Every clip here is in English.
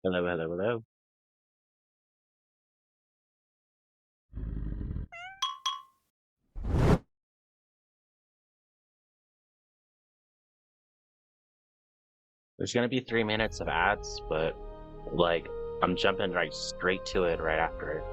Hello, hello, hello. There's gonna be 3 minutes of ads, but like I'm jumping right straight to it right after it.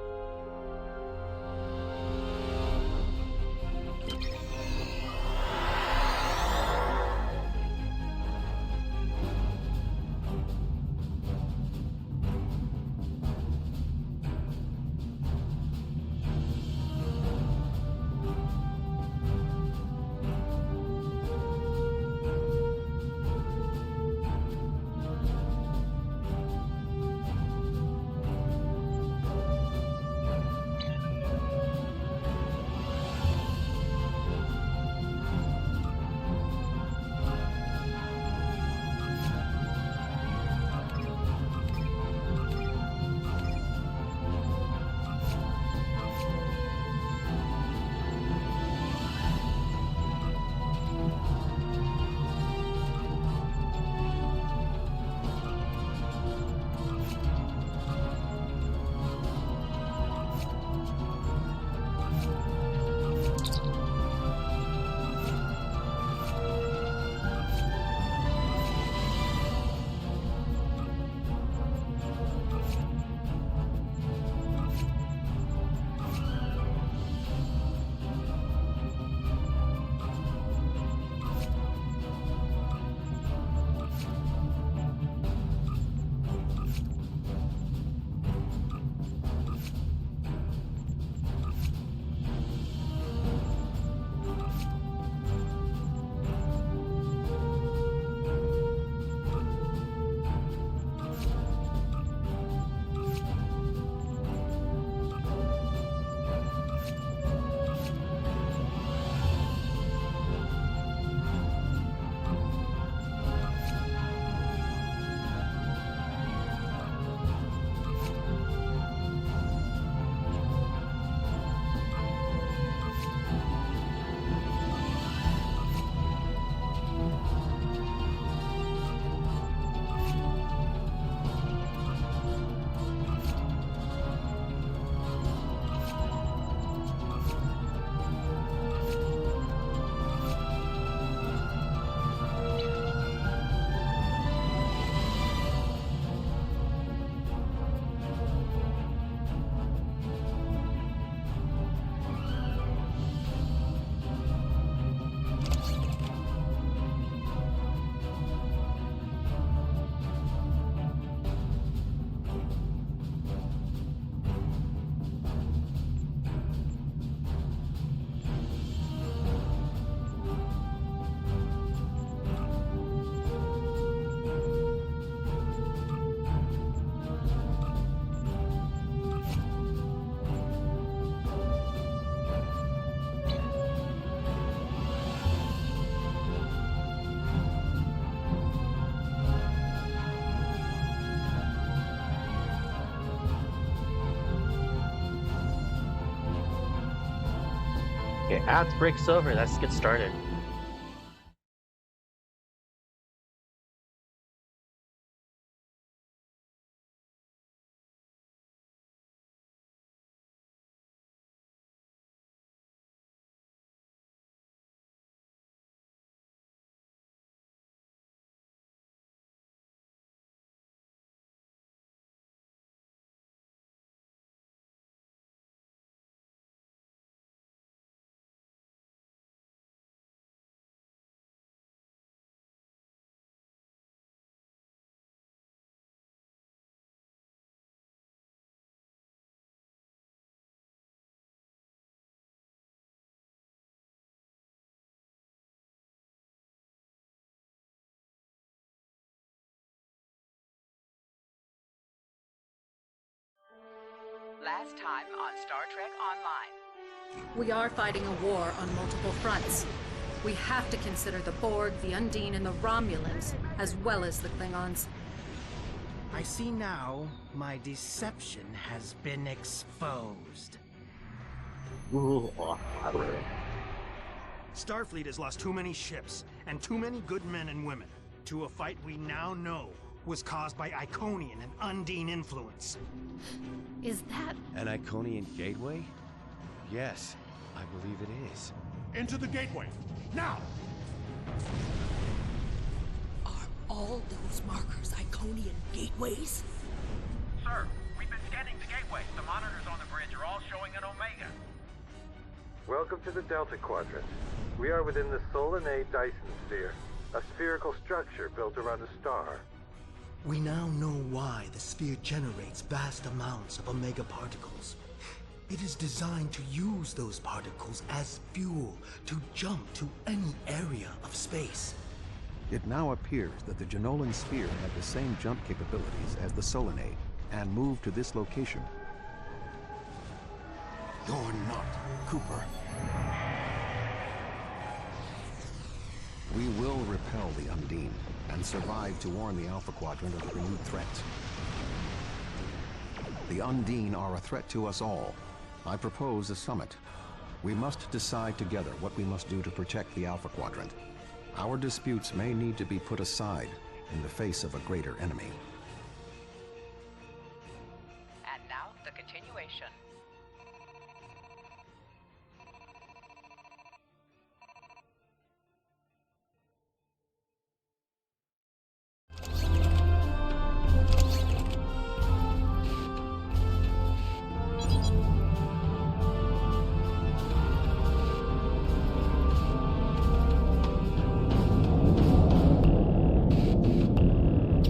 Okay, ads breaks over. Let's get started. Last time on Star Trek Online. We are fighting a war on multiple fronts. We have to consider the Borg, the Undine, and the Romulans, as well as the Klingons. I see now my deception has been exposed. Ooh, Starfleet has lost too many ships and too many good men and women to a fight we now know was caused by Iconian and Undine influence. Is that... An Iconian gateway? Yes, I believe it is. Into the gateway! Now! Are all those markers Iconian gateways? Sir, we've been scanning the gateway. The monitors on the bridge are all showing an Omega. Welcome to the Delta Quadrant. We are within the Solanae Dyson Sphere, a spherical structure built around a star. We now know why the sphere generates vast amounts of Omega particles. It is designed to use those particles as fuel to jump to any area of space. It now appears that the Genolan sphere had the same jump capabilities as the Solanae, and moved to this location. You're not Cooper. We will repel the Undine, and survive to warn the Alpha Quadrant of the renewed threat. The Undine are a threat to us all. I propose a summit. We must decide together what we must do to protect the Alpha Quadrant. Our disputes may need to be put aside in the face of a greater enemy. And now, the continuation.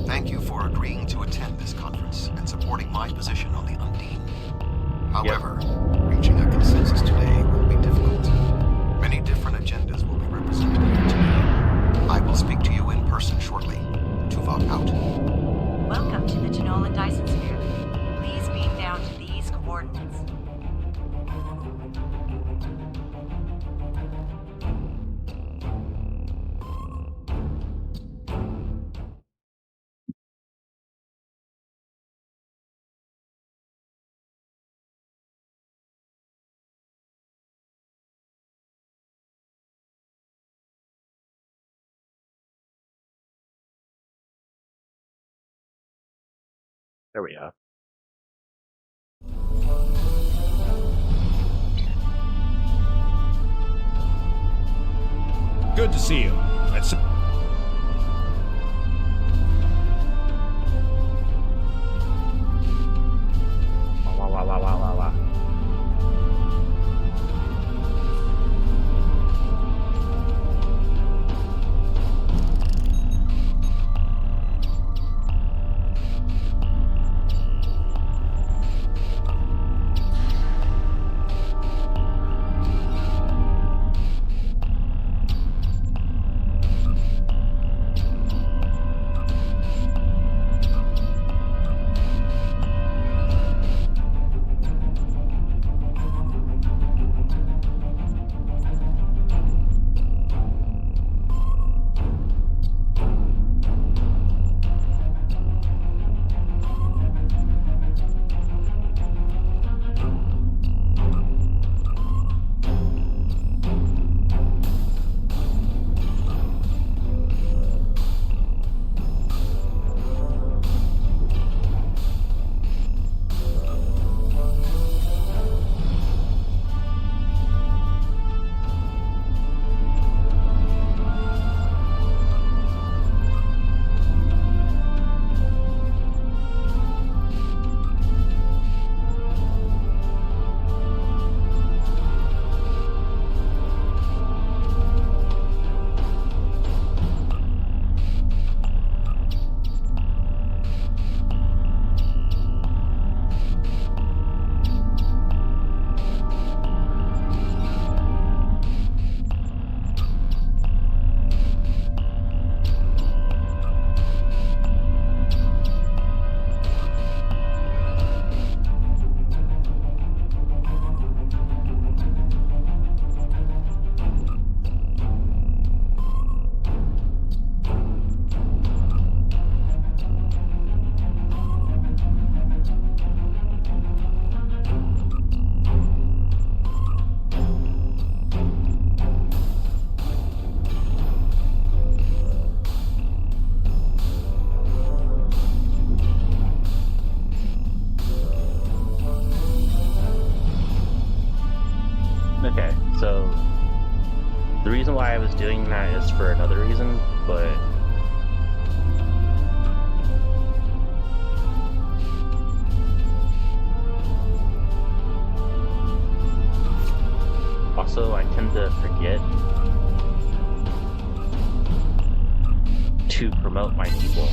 Thank you for agreeing to attend this conference and supporting my position on the Undine. However, reaching a consensus today will be difficult. Many different agendas will be represented here today. I will speak to you in person shortly. Tuvok out. Welcome to the Genolan Dyson Sphere. Please beam down to these coordinates. There we are. Good to see you. Let's... Wah, wah, wah, wah, wah, wah. why I was doing that is for another reason, but also I tend to forget to promote my people.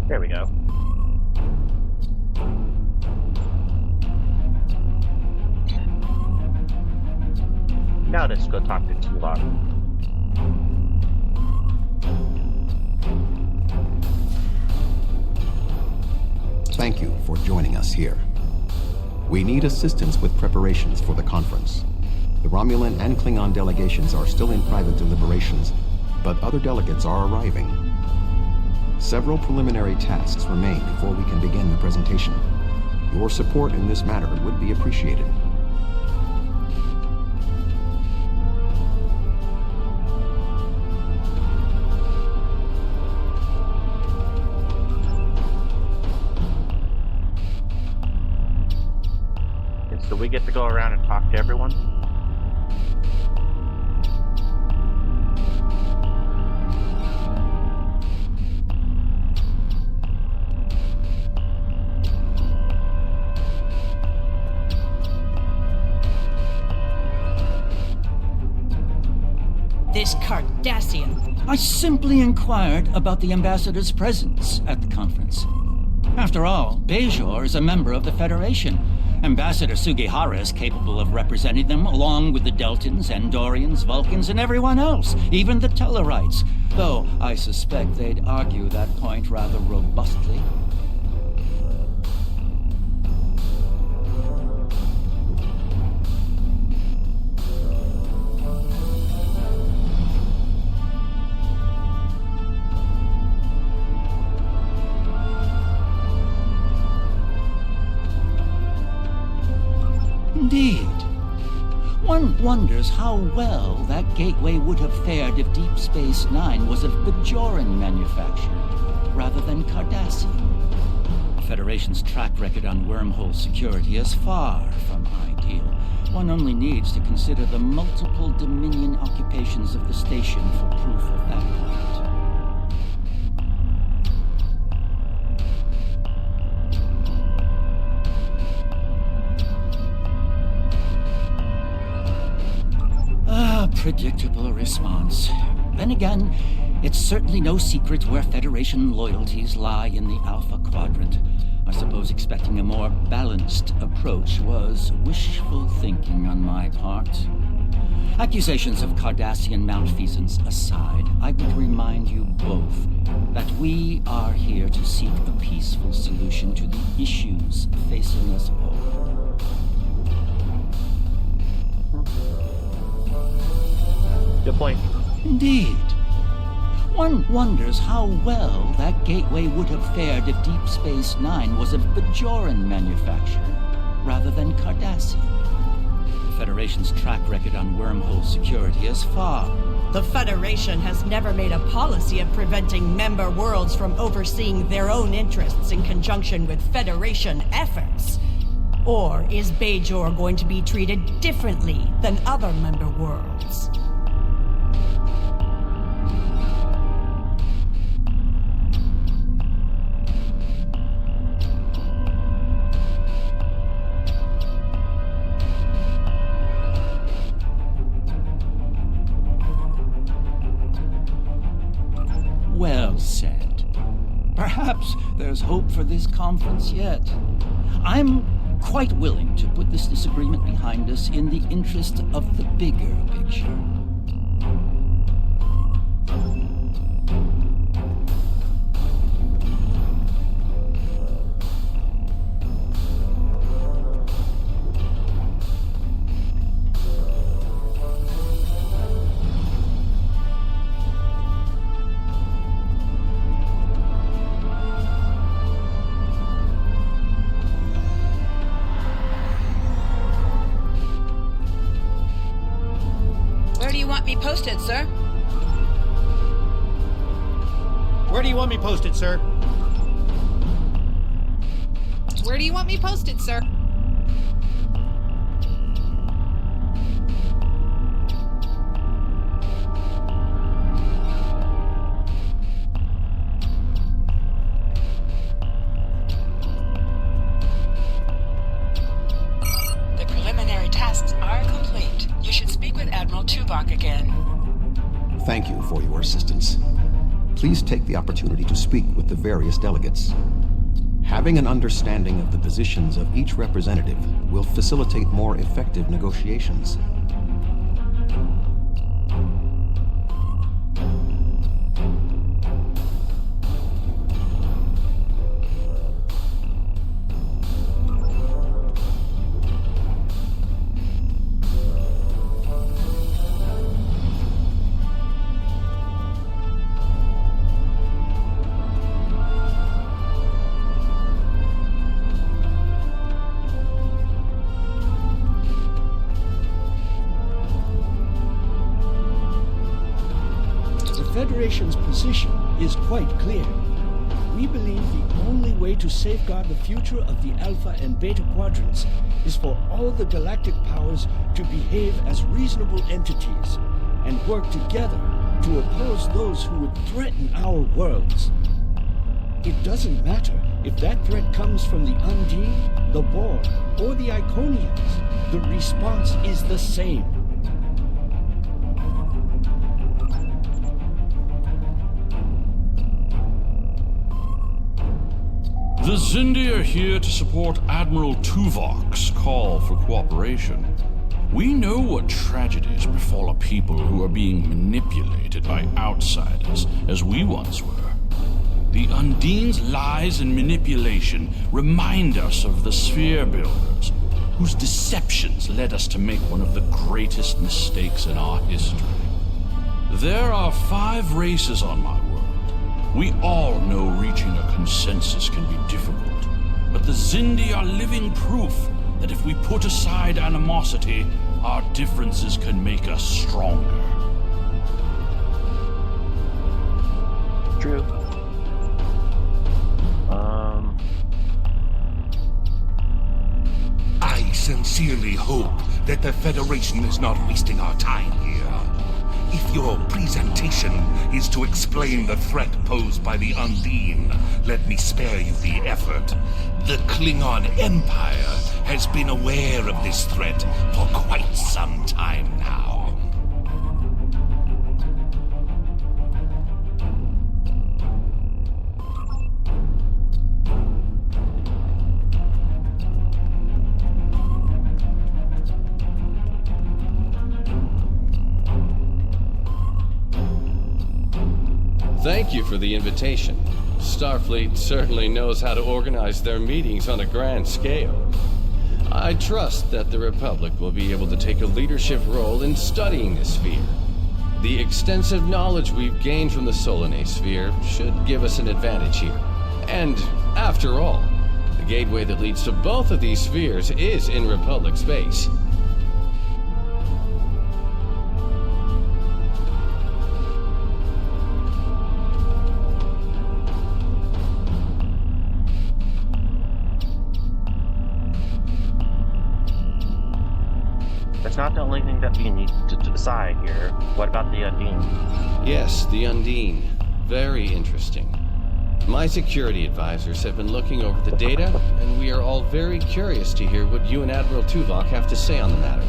There we go. Now let's go talk to Tulok. Thank you for joining us here. We need assistance with preparations for the conference. The Romulan and Klingon delegations are still in private deliberations, but other delegates are arriving. Several preliminary tasks remain before we can begin the presentation. Your support in this matter would be appreciated. So we get to go around and talk to everyone? This Cardassian. I simply inquired about the ambassador's presence at the conference. After all, Bajor is a member of the Federation. Ambassador Sugihara is capable of representing them, along with the Deltans, Andorians, Vulcans, and everyone else, even the Tellarites. Though I suspect they'd argue that point rather robustly. Indeed. One wonders how well that gateway would have fared if Deep Space Nine was of Bajoran manufacture, rather than Cardassian. The Federation's track record on wormhole security is far from ideal. One only needs to consider the multiple Dominion occupations of the station for proof of that point. Predictable response. Then again, it's certainly no secret where Federation loyalties lie in the Alpha Quadrant. I suppose expecting a more balanced approach was wishful thinking on my part. Accusations of Cardassian malfeasance aside, I would remind you both that we are here to seek a peaceful solution to the issues facing us all. Good point. Indeed. One wonders how well that gateway would have fared if Deep Space Nine was of Bajoran manufacture, rather than Cardassian. The Federation's track record on wormhole security is far. The Federation has never made a policy of preventing member worlds from overseeing their own interests in conjunction with Federation efforts. Or is Bajor going to be treated differently than other member worlds? Well said. Perhaps there's hope for this conference yet. I'm quite willing to put this disagreement behind us in the interest of the bigger picture. Where do you want me posted, sir? Where do you want me posted, sir? Where do you want me posted, sir? The preliminary tasks are complete. You should speak with Admiral Tuvok again. Thank you for your assistance. Please take the opportunity to speak with the various delegates. Having an understanding of the positions of each representative will facilitate more effective negotiations. The Federation's position is quite clear. We believe the only way to safeguard the future of the Alpha and Beta quadrants is for all the galactic powers to behave as reasonable entities and work together to oppose those who would threaten our worlds. It doesn't matter if that threat comes from the Undine, the Borg, or the Iconians. The response is the same. The Zindi are here to support Admiral Tuvok's call for cooperation. We know what tragedies befall a people who are being manipulated by outsiders, as we once were. The Undine's lies and manipulation remind us of the Sphere Builders, whose deceptions led us to make one of the greatest mistakes in our history. There are 5 races on my world. We all know reaching a consensus can be difficult, but the Zindi are living proof that if we put aside animosity, our differences can make us stronger. True. I sincerely hope that the Federation is not wasting our time here. If your presentation is to explain the threat posed by the Undine, let me spare you the effort. The Klingon Empire has been aware of this threat for quite some time now. Thank you for the invitation. Starfleet certainly knows how to organize their meetings on a grand scale. I trust that the Republic will be able to take a leadership role in studying the sphere. The extensive knowledge we've gained from the Solanae sphere should give us an advantage here. And, after all, the gateway that leads to both of these spheres is in Republic space. That's not the only thing that we need to decide here. What about the Undine? Yes, the Undine. Very interesting. My security advisors have been looking over the data, and we are all very curious to hear what you and Admiral Tuvok have to say on the matter.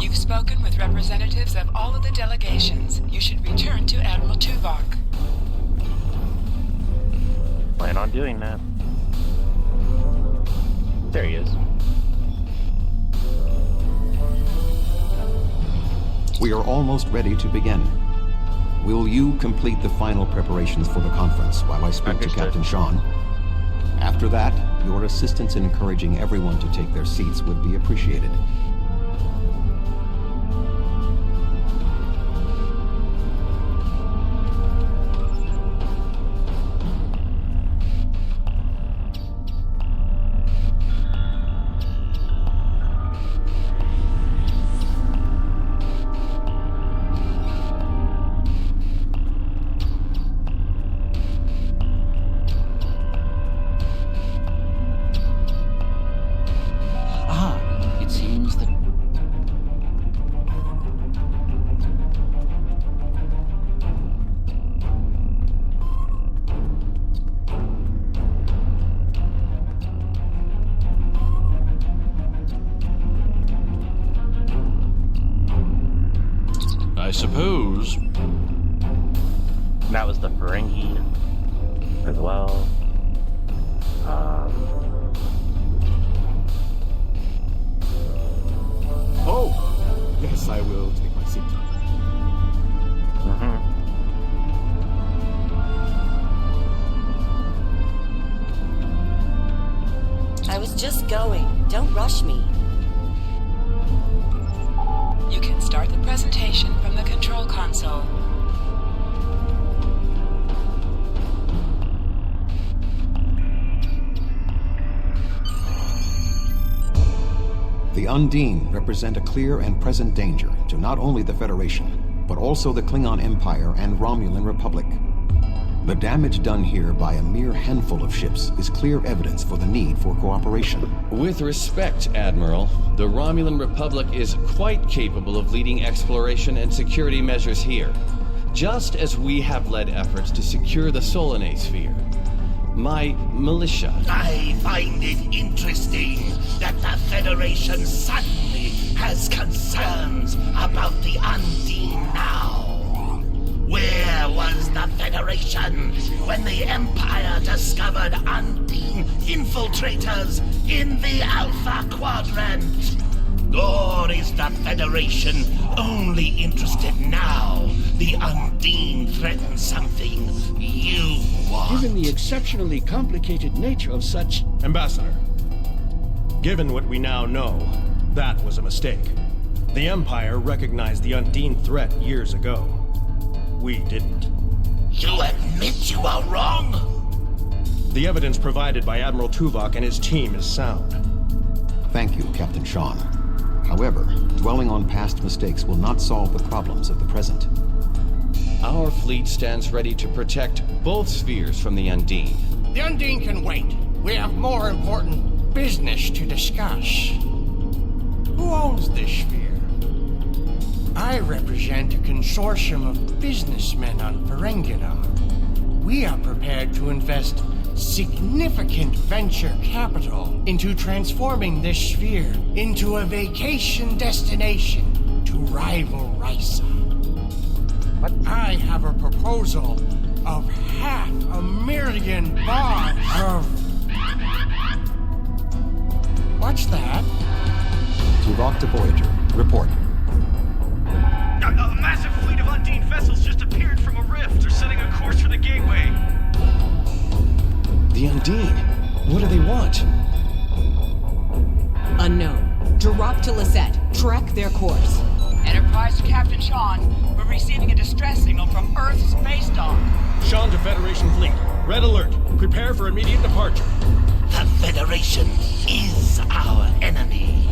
You've spoken with representatives of all of the delegations. You should return to Admiral Tuvok. Plan on doing that. There he is. We are almost ready to begin. Will you complete the final preparations for the conference while I speak to Captain Sean? After that, your assistance in encouraging everyone to take their seats would be appreciated. I suppose. That was the Ferengi as well. Oh, yes, I will take my seat. I was just going. Don't rush me. You can start the presentation from the control console. The Undine represent a clear and present danger to not only the Federation, but also the Klingon Empire and Romulan Republic. The damage done here by a mere handful of ships is clear evidence for the need for cooperation. With respect, Admiral, the Romulan Republic is quite capable of leading exploration and security measures here, just as we have led efforts to secure the Solanae sphere. My militia... I find it interesting that the Federation suddenly has concerns about the Undine now. Where was the Federation when the Empire discovered Undine infiltrators in the Alpha Quadrant? Or is the Federation only interested now the Undine threatens something you want? Given the exceptionally complicated nature of such... Ambassador, given what we now know, that was a mistake. The Empire recognized the Undine threat years ago. We didn't. You admit you are wrong? The evidence provided by Admiral Tuvok and his team is sound. Thank you, Captain Sean. However, dwelling on past mistakes will not solve the problems of the present. Our fleet stands ready to protect both spheres from the Undine. The Undine can wait. We have more important business to discuss. Who owns this sphere? I represent a consortium of businessmen on Ferengi. We are prepared to invest significant venture capital into transforming this sphere into a vacation destination to rival Risa. But I have a proposal of $500,000 of... What's that? Tuvok to Voyager. Report. A massive fleet of Undine vessels just appeared from a rift. They're setting a course for the gateway. The Undine? What do they want? Unknown. Drop to Lisette. Track their course. Enterprise to Captain Sean. We're receiving a distress signal from Earth's space dock. Sean to Federation Fleet. Red alert. Prepare for immediate departure. The Federation is our enemy,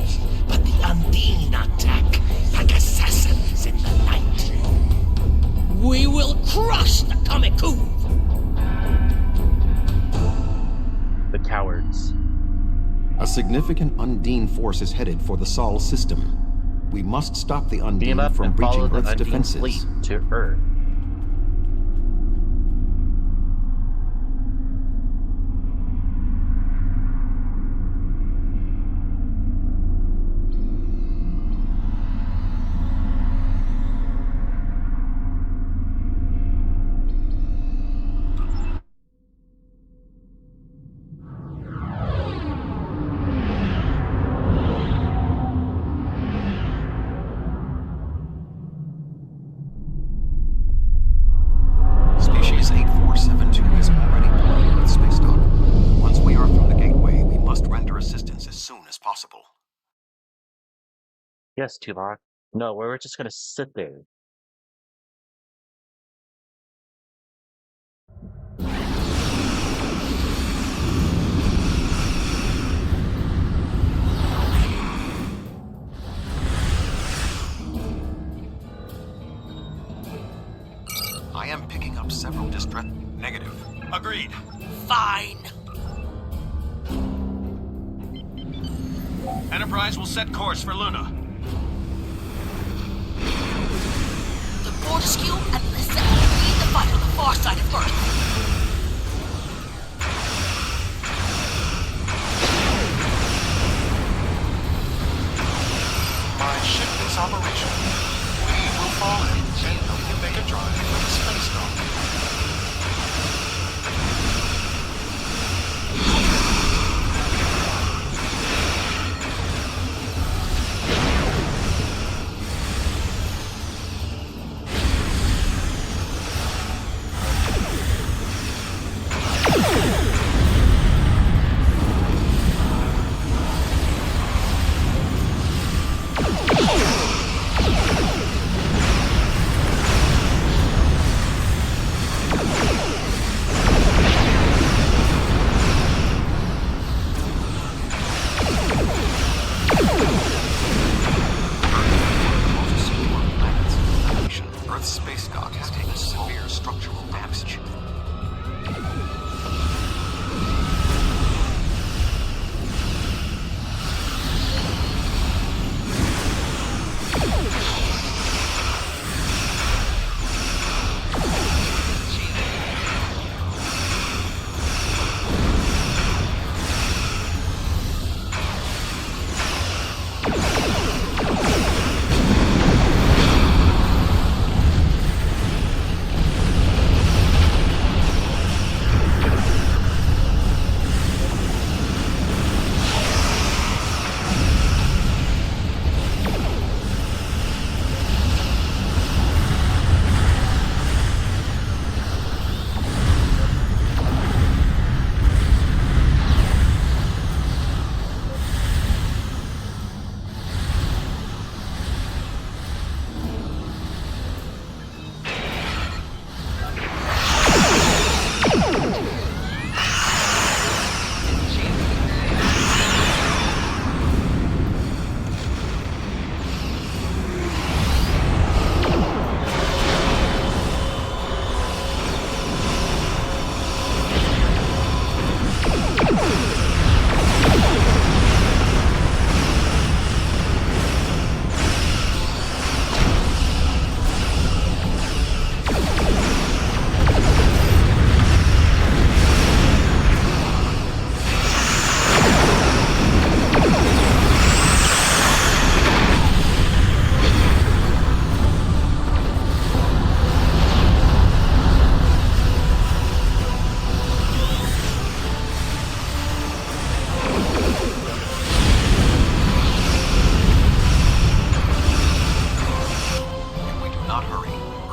but the Undine attack like assassins in the night. We will crush the Comic-Coup! The cowards. A significant Undine force is headed for the Sol system. We must stop the Beam Undine up from and follow breaching the Earth's Undine defenses. fleet to Earth. Species 8472 is already boarding with space dock. Once we are through the gateway, we must render assistance as soon as possible. Yes, Tuvok. No, we're just gonna sit there. I am picking up several distress. Negative. Agreed. Fine. Enterprise will set course for Luna. The Fortescue and Lisette lead the fight on the far side of Earth. My ship is operational. We will fall in and we can make a drive for the space dock. Earth's space dock has taken severe structural damage.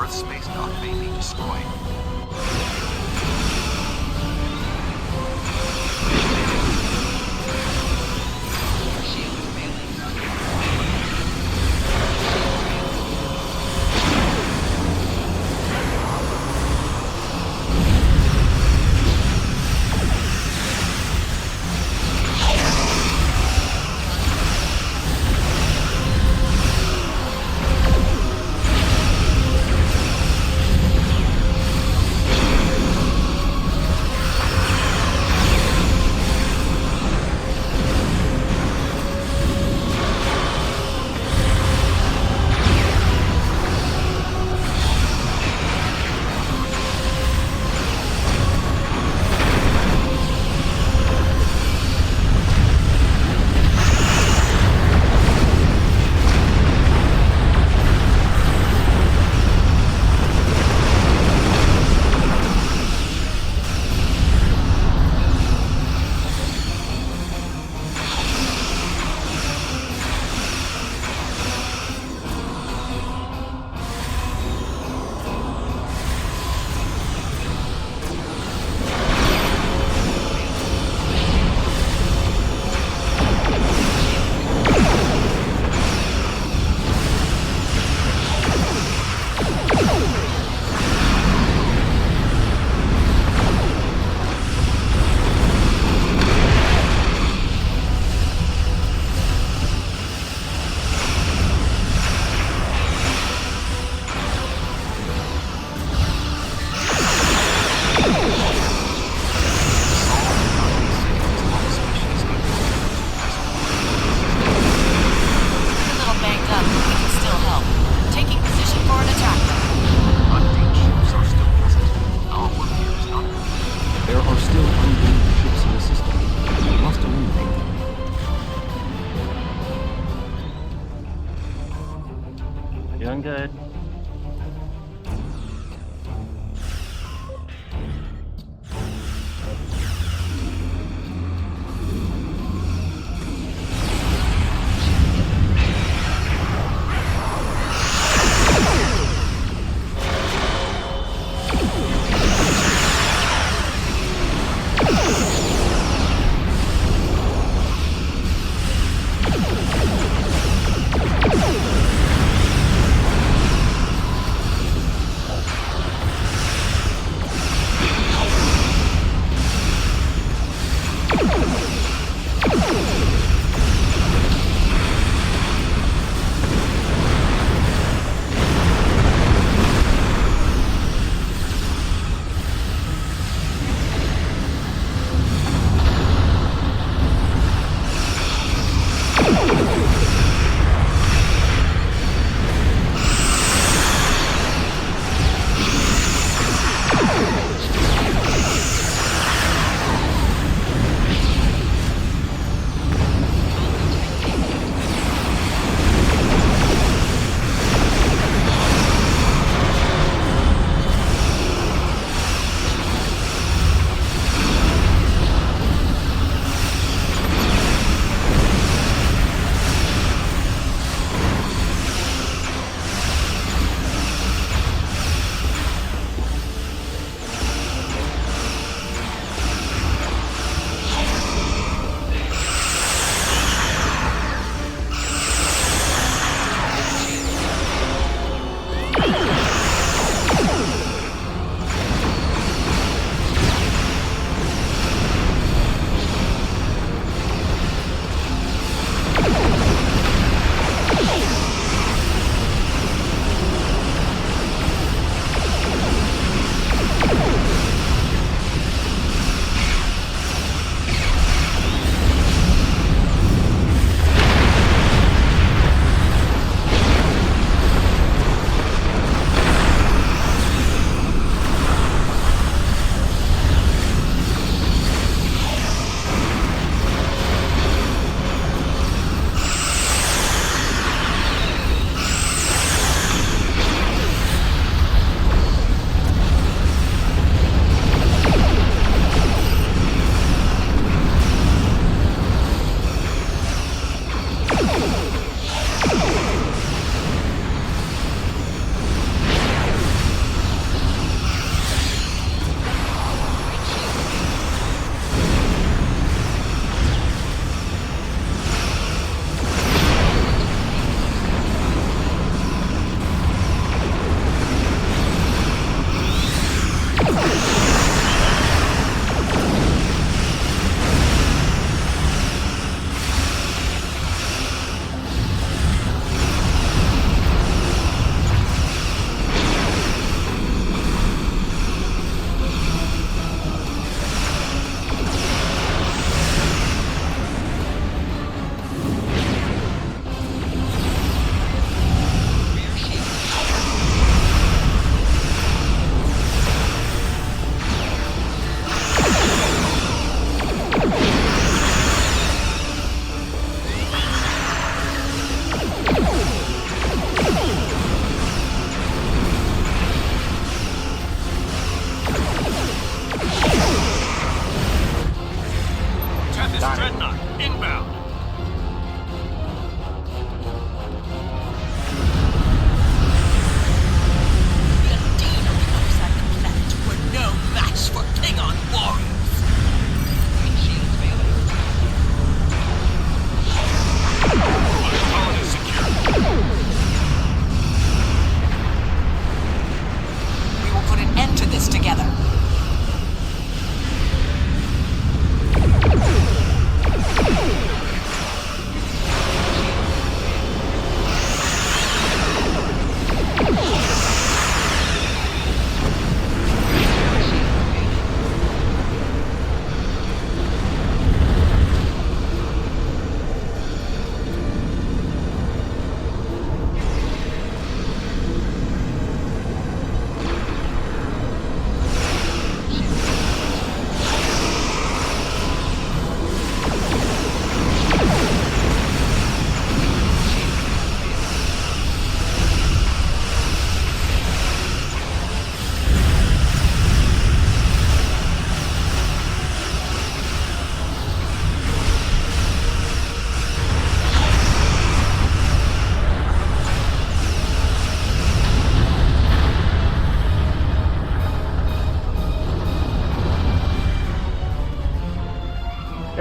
Earth's space dock may be destroyed.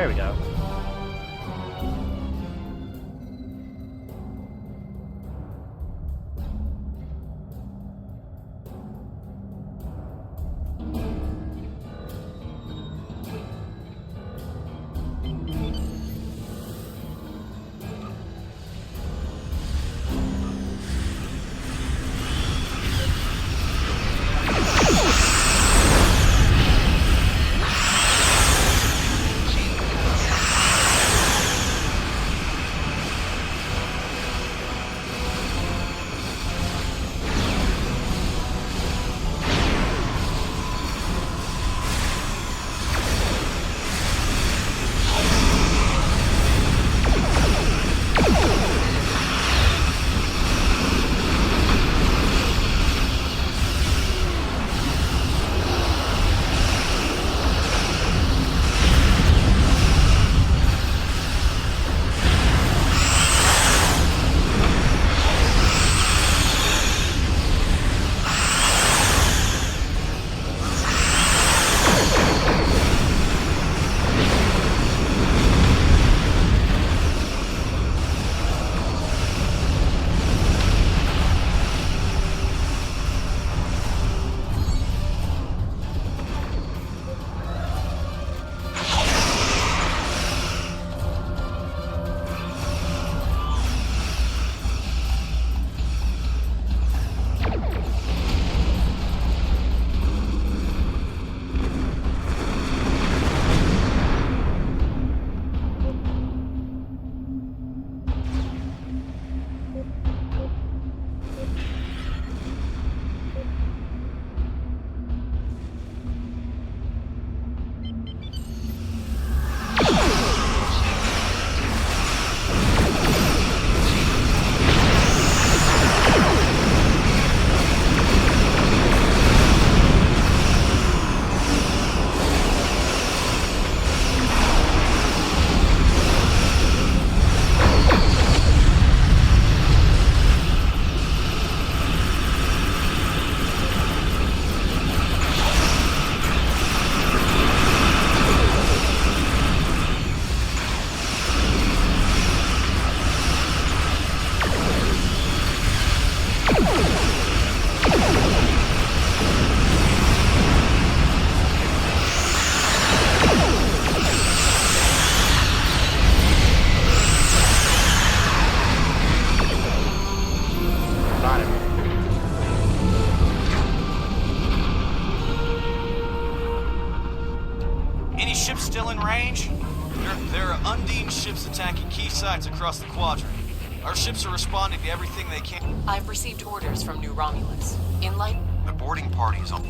There we go. ships still in range? There are Undine ships attacking key sites across the quadrant. Our ships are responding to everything they can. I've received orders from New Romulus. In light... The boarding party is on.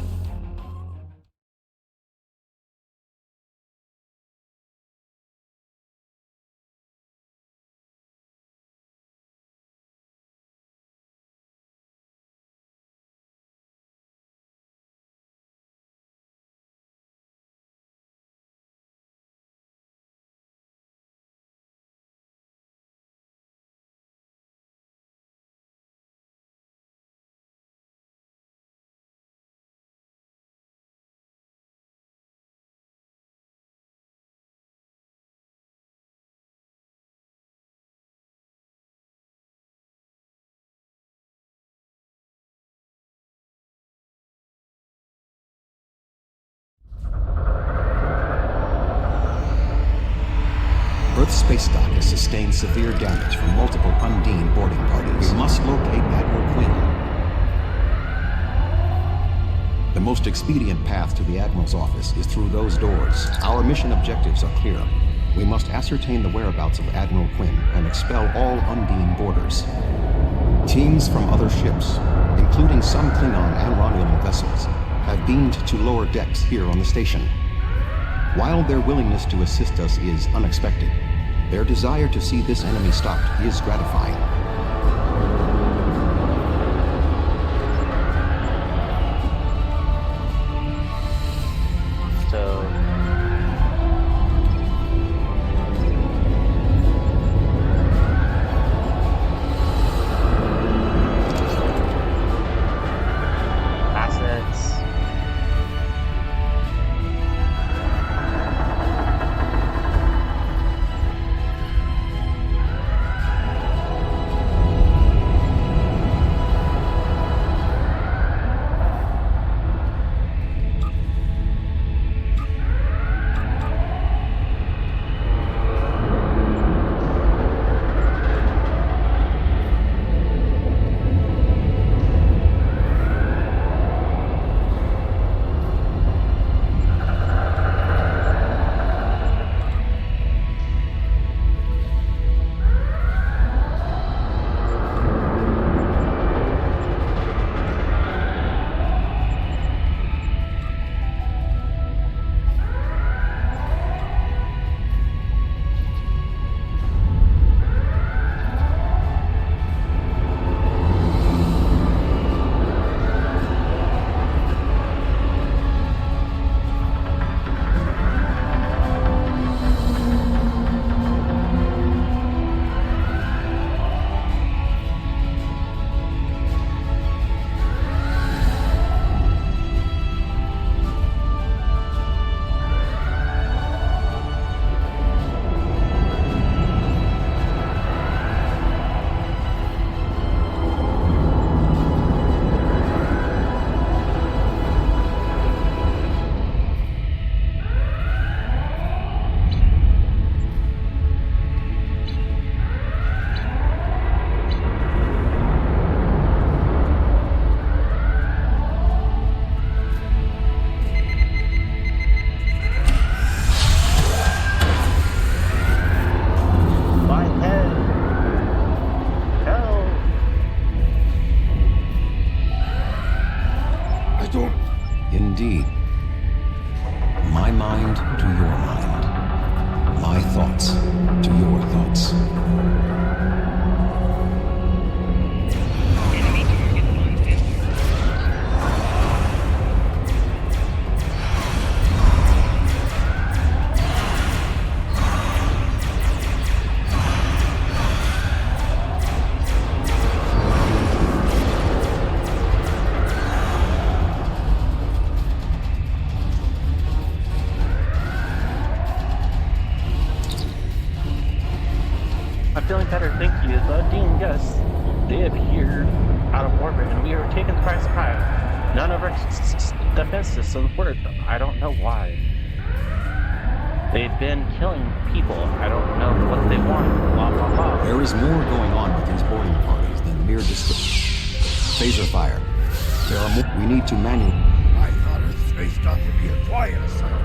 Earth's space dock has sustained severe damage from multiple Undine boarding parties. We must locate Admiral Quinn. The most expedient path to the Admiral's office is through those doors. Our mission objectives are clear. We must ascertain the whereabouts of Admiral Quinn and expel all Undine boarders. Teams from other ships, including some Klingon and Romulan vessels, have beamed to lower decks here on the station. While their willingness to assist us is unexpected, their desire to see this enemy stopped is gratifying. Indeed. My mind to your mind. My thoughts to your thoughts. I'm feeling better, thank you. The Undine, yes. They appeared out of orbit and we were taken by surprise. None of our defense systems worked. I don't know why. They've been killing people. I don't know what they want. Blah, blah, blah. There is more going on with these boarding parties than mere phaser fire. There are more. We need to manually. I thought Earth's space dock would be a quiet assignment.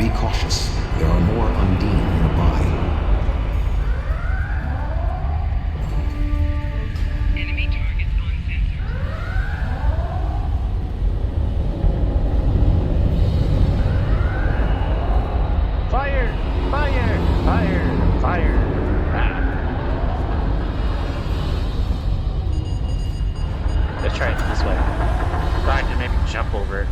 Be cautious. There are more Undine nearby. Enemy targets on sensors. Fire! Fire! Fire! Fire! Ah. Let's try it this way. So I can maybe jump over it.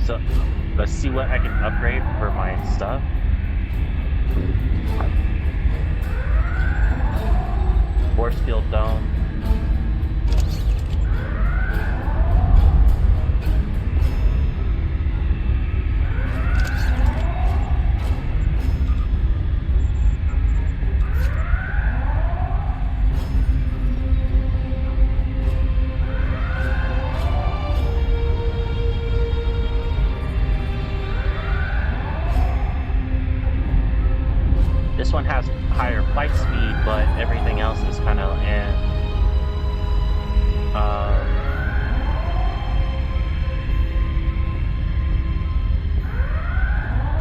So let's see what I can upgrade for my stuff. Force field dome. This one has higher flight speed, but everything else is kind of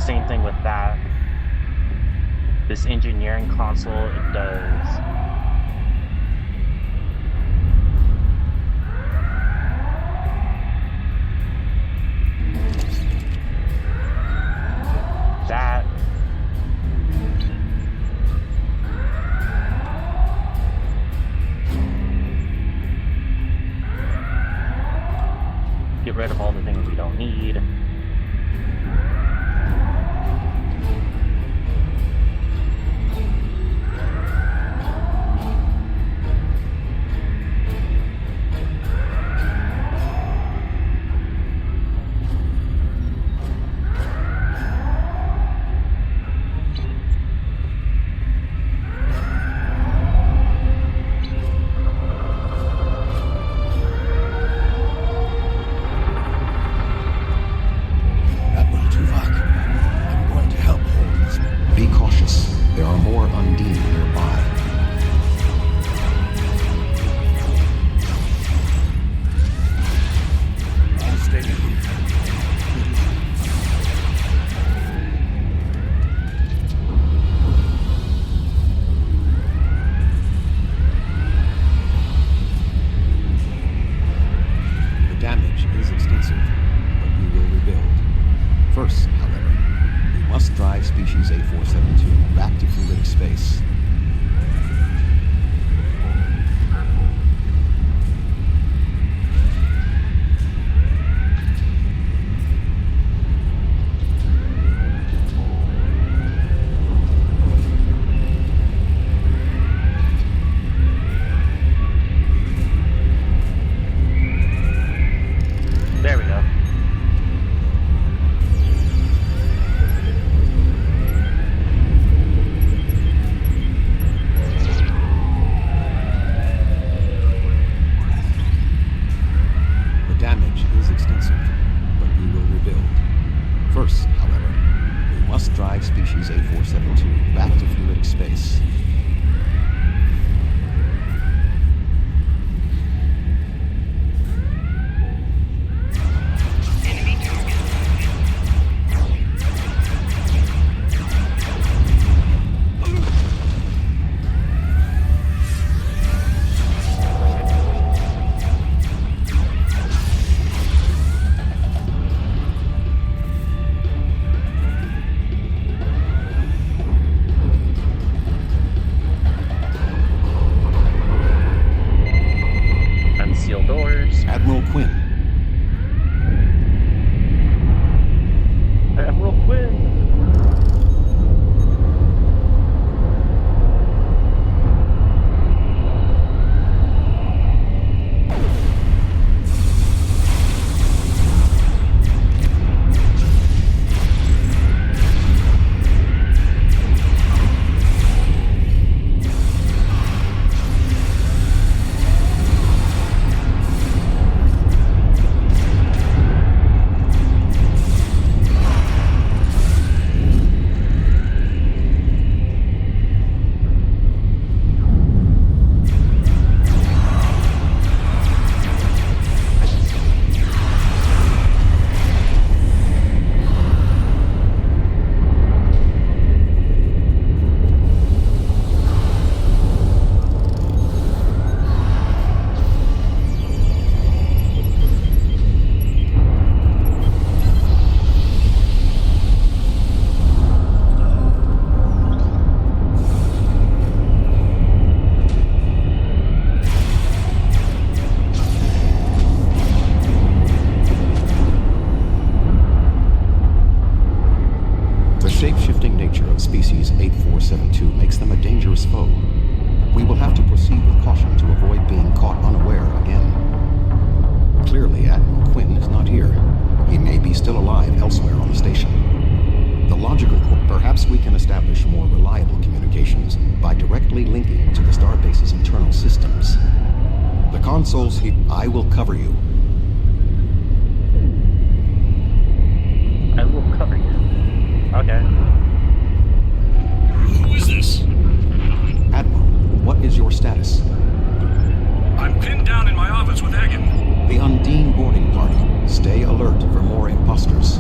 same thing with that. This engineering console, it does that. Get rid of all the things we don't need. console's here. I will cover you. I will cover you. Okay. Who is this? Admiral, what is your status? I'm pinned down in my office with Egan. The Undine boarding party. Stay alert for more imposters.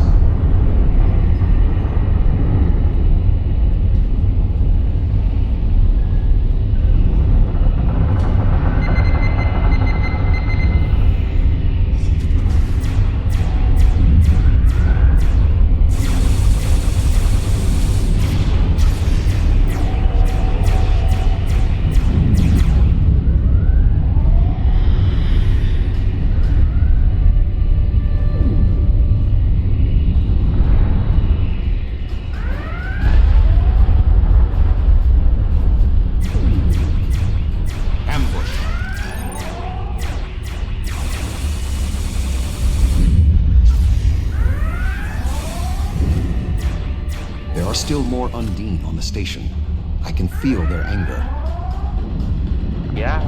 Still more Undine on the station. I can feel their anger. Yeah.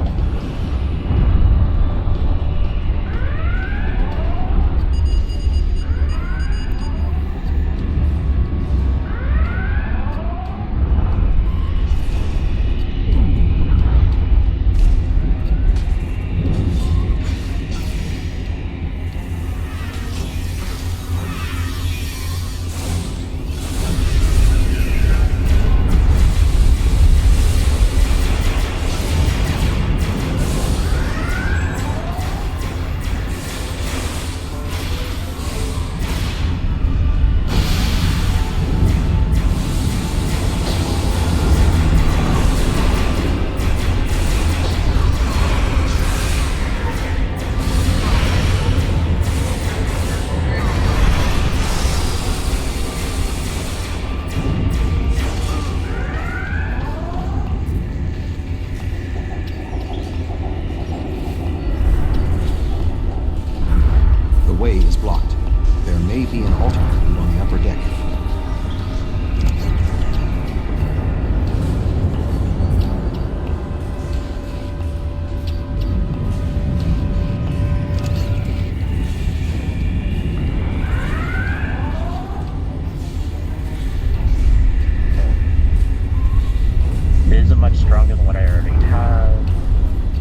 Stronger than what I already have.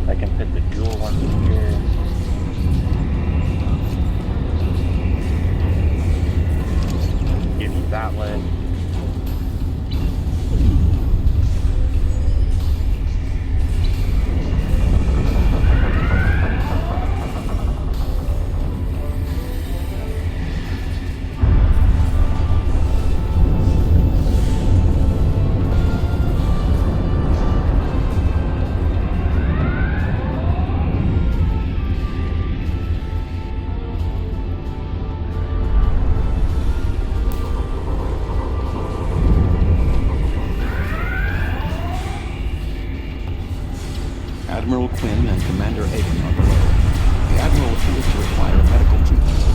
I can put the dual ones here. Give you that one. Admiral Quinn and Commander Egan are below. The Admiral appears to require medical treatment.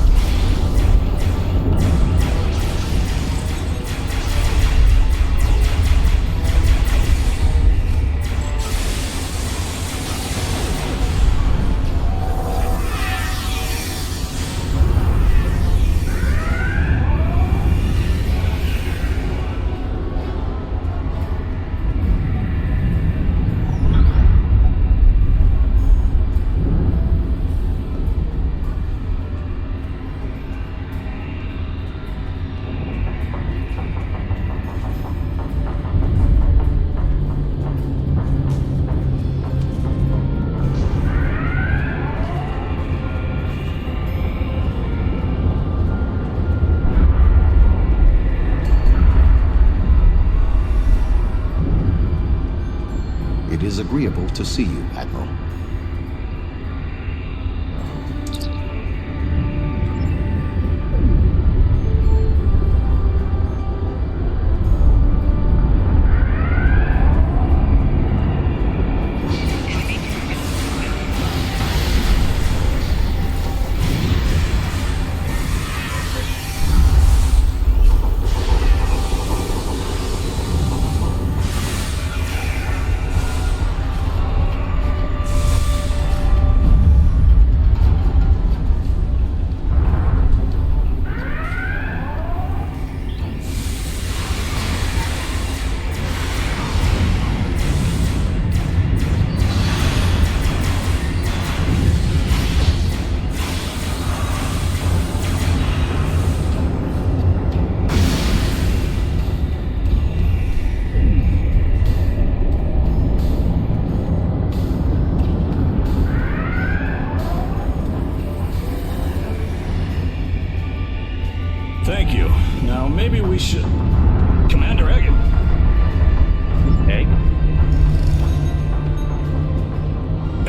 It is agreeable to see you, Admiral.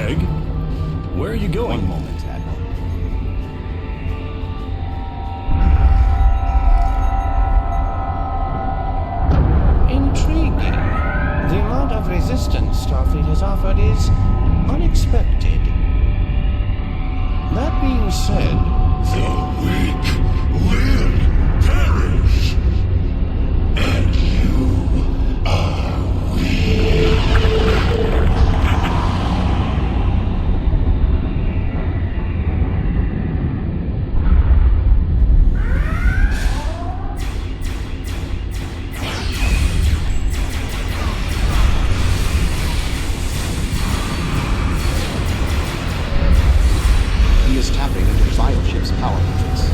Egg? Where are you going? One moment, Admiral. Intriguing. The amount of resistance Starfleet has offered is unexpected. That being said, the weak will perish, and you are weak. He is tapping into the bioship's power matrix.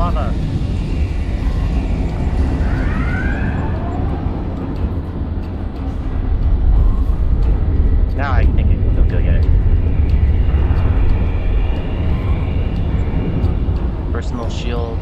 lava. Now I think it will go get it. Personal shield.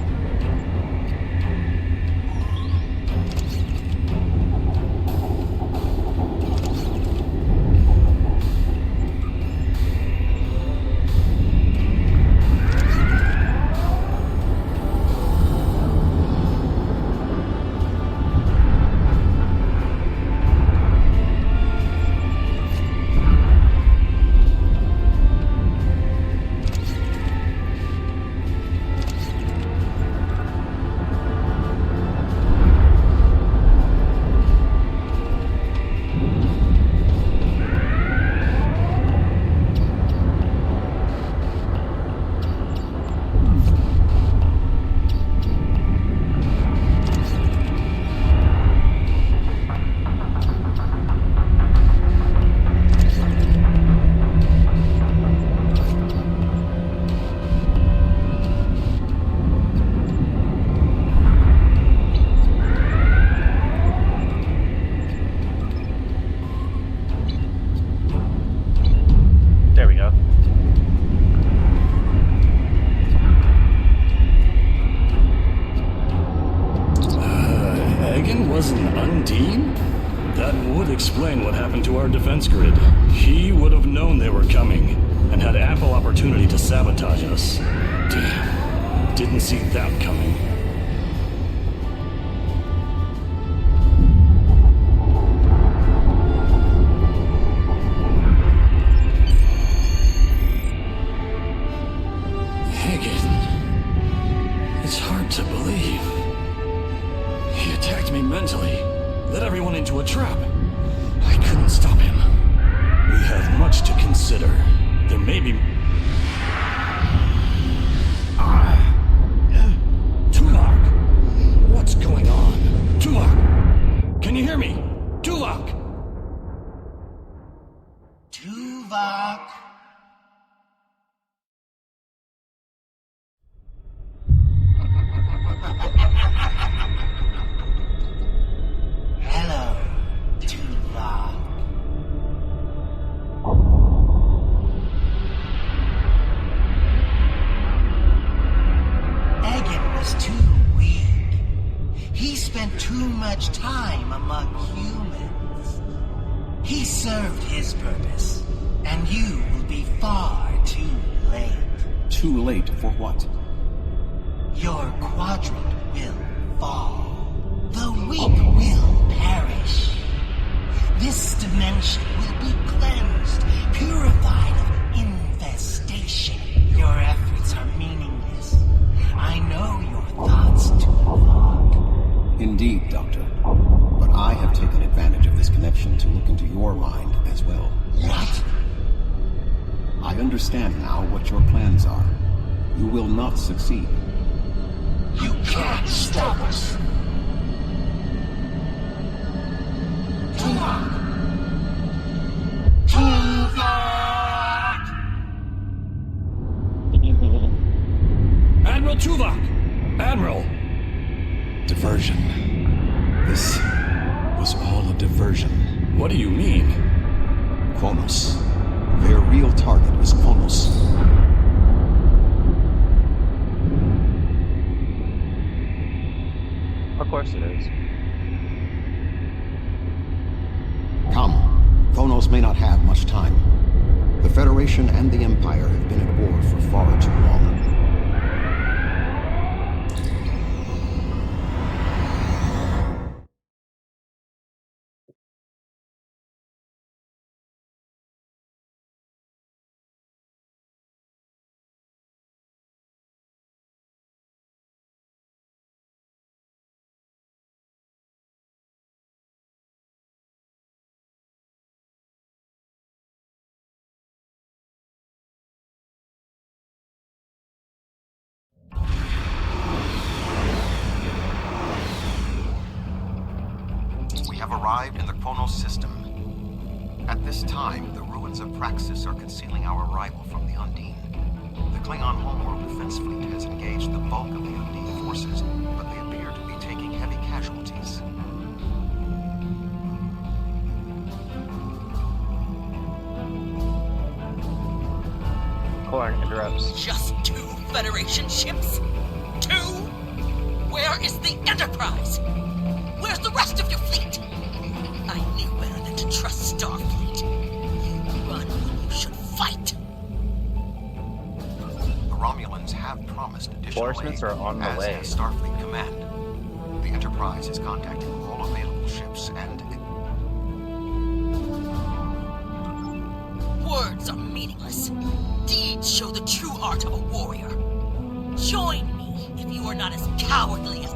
There we go. Egan wasn't Undine? That would explain what happened to our defense grid. He would have known they were coming, and had ample opportunity to sabotage us. Damn. Didn't see that coming. It's hard to believe. He attacked me mentally, led everyone into a trap. I couldn't stop him. We have much to consider. There may be... Tuvok! What's going on? Tuvok! Can you hear me? Tuvok! Tuvok! Hello, Tuvok. Egan was too weak. He spent too much time among humans. He served his purpose, and you will be far too late. Too late for what? Your quadrant will fall. The weak will perish. This dimension will be cleansed, purified of infestation. Your Indeed, Doctor. But I have taken advantage of this connection to look into your mind as well. What? I understand now what your plans are. You will not succeed. You can't stop us. Tuvok! Admiral Tuvok! Admiral! Diversion. This was all a diversion. What do you mean? Kronos. Their real target is Kronos. Of course it is. Come. Kronos may not have much time. The Federation and the Empire have been at war for far too long. We have arrived in the Kronos system. At this time, the ruins of Praxis are concealing our arrival from the Undine. The Klingon homeworld defense fleet has engaged the bulk of the Undine forces, but they appear to be taking heavy casualties. Korn interrupts. Just 2 Federation ships? 2? Where is the Enterprise? Where's the rest of your fleet? I knew better than to trust Starfleet. You run when you should fight. The Romulans have promised additional Reinforcements aid, are on the as way. has Starfleet Command. The Enterprise is contacting all available ships and... Words are meaningless. Deeds show the true heart of a warrior. Join me if you are not as cowardly as...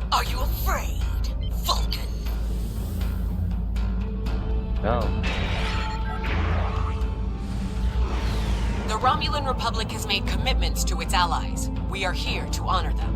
Are you afraid, Vulcan? No. The Romulan Republic has made commitments to its allies. We are here to honor them.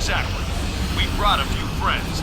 Exactly. We brought a few friends.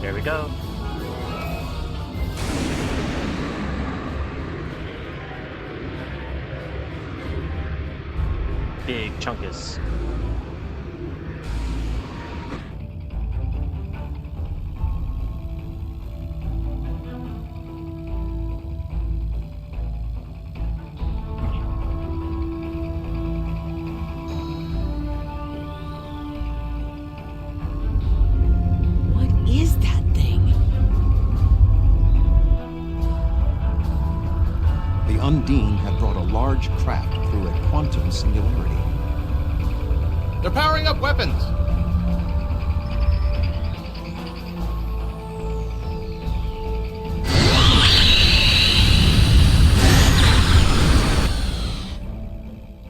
There we go. Big chunkus. Undine had brought a large craft through a quantum singularity. They're powering up weapons!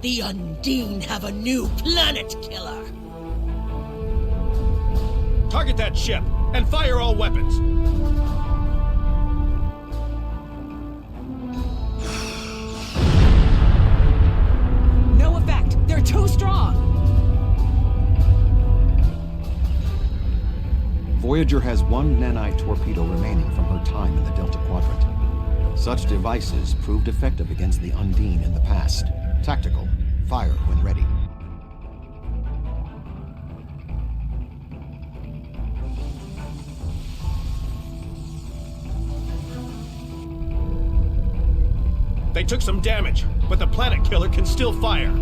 The Undine have a new planet killer! Target that ship, and fire all weapons! Too strong! Voyager has one nanite torpedo remaining from her time in the Delta Quadrant. Such devices proved effective against the Undine in the past. Tactical. Fire when ready. They took some damage, but the planet killer can still fire.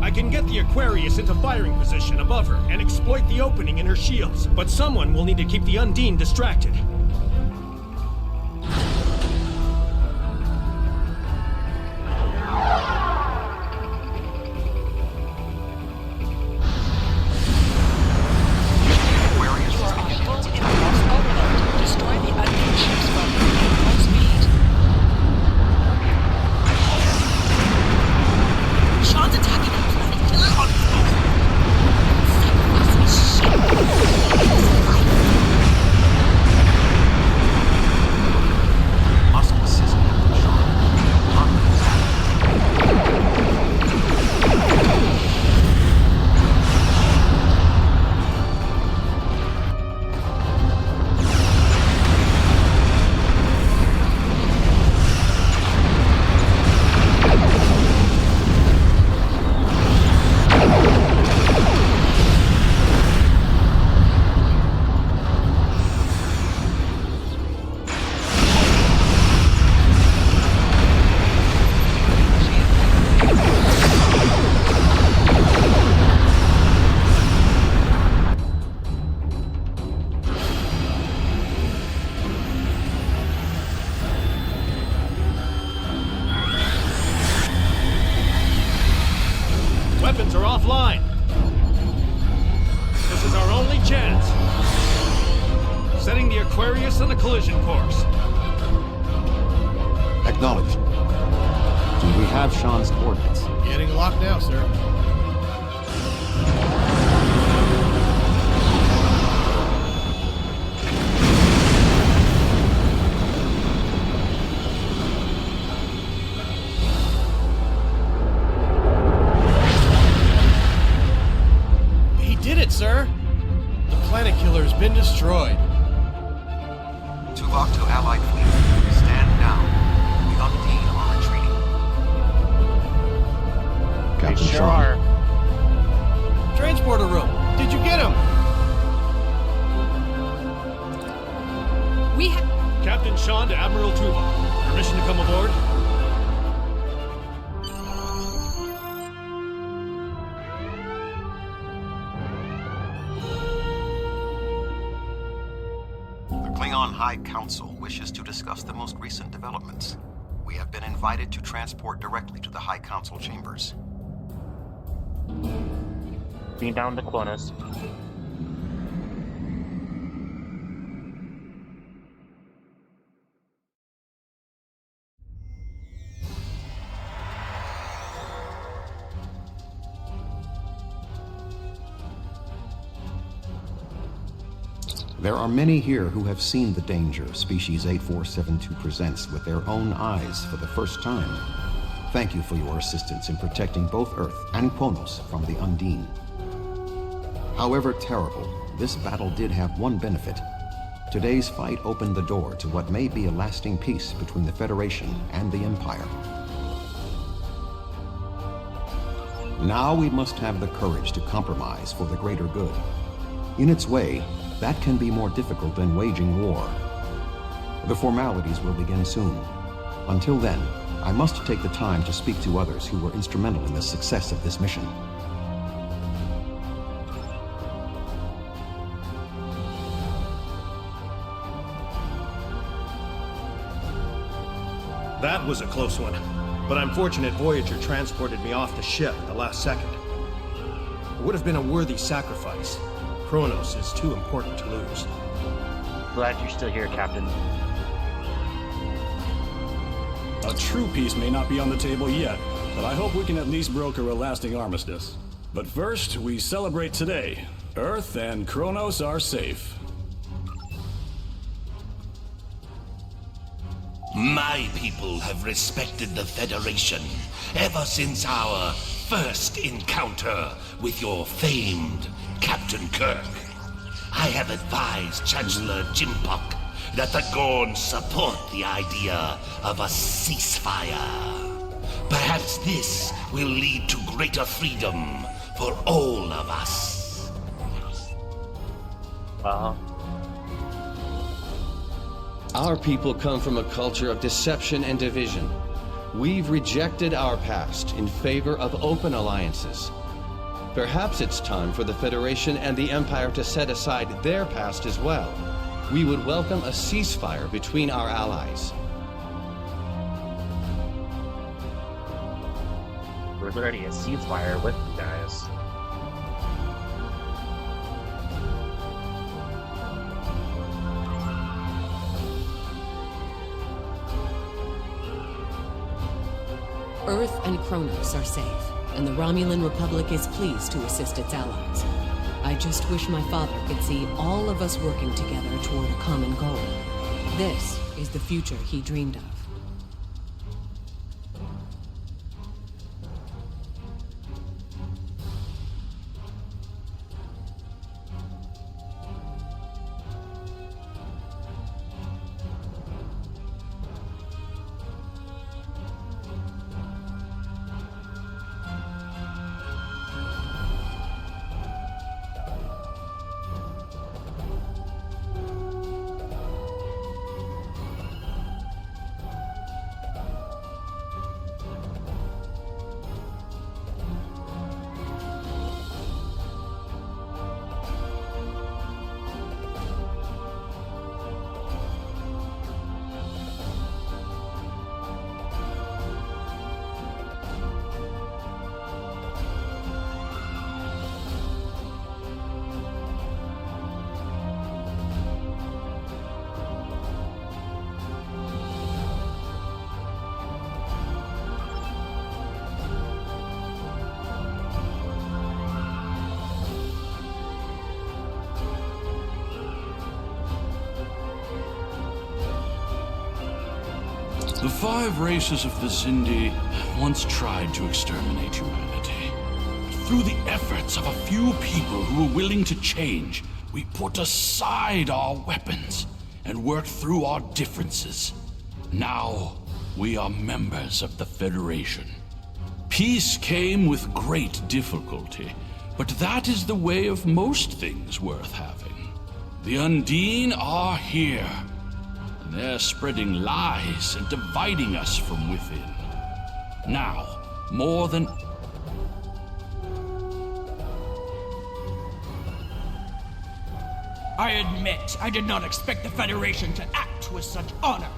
I can get the Aquarius into firing position above her and exploit the opening in her shields, but someone will need to keep the Undine distracted. Weapons are offline. This is our only chance. Setting the Aquarius on a collision course. Acknowledged. Do we have Sean's coordinates? Getting locked now, sir. Sir, the planet killer has been destroyed. Tuvok to Allied fleet. Stand down. The Undine are retreating. Captain Sure Shaw. are. Transporter room. Did you get him? We have... Captain Sean to Admiral Tuvok. Permission to come aboard? Klingon High Council wishes to discuss the most recent developments. We have been invited to transport directly to the High Council chambers. Being down to Clonus. There are many here who have seen the danger Species 8472 presents with their own eyes for the first time. Thank you for your assistance in protecting both Earth and Kronos from the Undine. However terrible, this battle did have one benefit. Today's fight opened the door to what may be a lasting peace between the Federation and the Empire. Now we must have the courage to compromise for the greater good. In its way, that can be more difficult than waging war. The formalities will begin soon. Until then, I must take the time to speak to others who were instrumental in the success of this mission. That was a close one. But I'm fortunate Voyager transported me off the ship at the last second. It would have been a worthy sacrifice. Kronos is too important to lose. Glad you're still here, Captain. A true peace may not be on the table yet, but I hope we can at least broker a lasting armistice. But first, we celebrate today. Earth and Kronos are safe. My people have respected the Federation ever since our first encounter with your famed Captain Kirk. I have advised Chancellor Jimpok that the Gorn support the idea of a ceasefire. Perhaps this will lead to greater freedom for all of us. Our people come from a culture of deception and division. We've rejected our past in favor of open alliances. Perhaps it's time for the Federation and the Empire to set aside their past as well. We would welcome a ceasefire between our allies. We're already a ceasefire with you guys. Earth and Kronos are safe, and the Romulan Republic is pleased to assist its allies. I just wish my father could see all of us working together toward a common goal. This is the future he dreamed of. The 5 races of the Zindi once tried to exterminate humanity. Through the efforts of a few people who were willing to change, we put aside our weapons and worked through our differences. Now, we are members of the Federation. Peace came with great difficulty, but that is the way of most things worth having. The Undine are here. They're spreading lies and dividing us from within. Now, more than... I admit, I did not expect the Federation to act with such honor.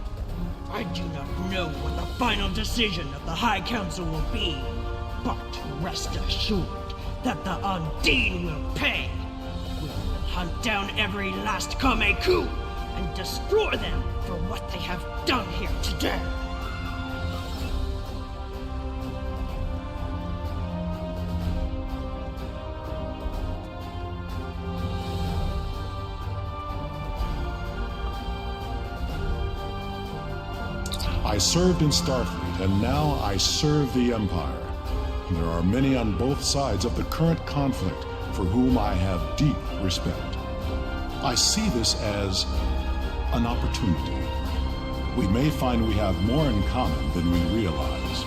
I do not know what the final decision of the High Council will be, but rest assured that the Undine will pay. We will hunt down every last Kameku and destroy them for what they have done here today. I served in Starfleet, and now I serve the Empire. There are many on both sides of the current conflict for whom I have deep respect. I see this as an opportunity. We may find we have more in common than we realize.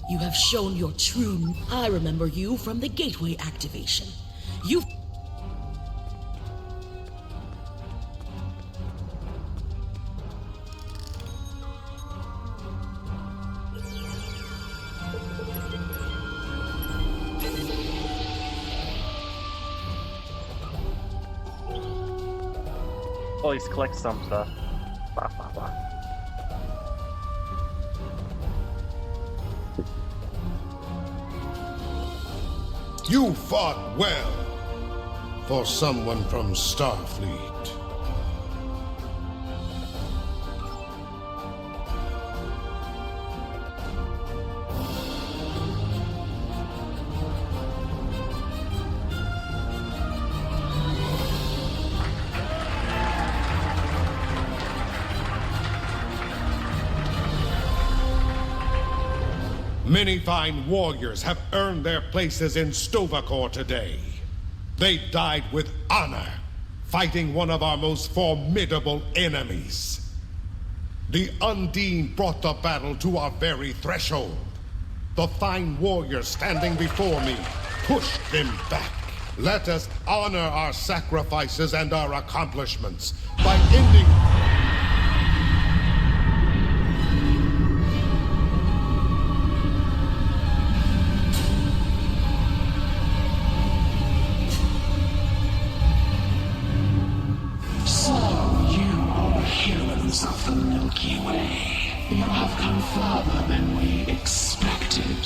You have shown your true... I remember you from the gateway activation. You... Always collect some stuff. Blah, blah, blah. You fought well for someone from Starfleet. Many fine warriors have earned their places in Stovacor today. They died with honor, fighting one of our most formidable enemies. The Undine brought the battle to our very threshold. The fine warriors standing before me pushed them back. Let us honor our sacrifices and our accomplishments by ending... Of the Milky Way. You have come further than we expected.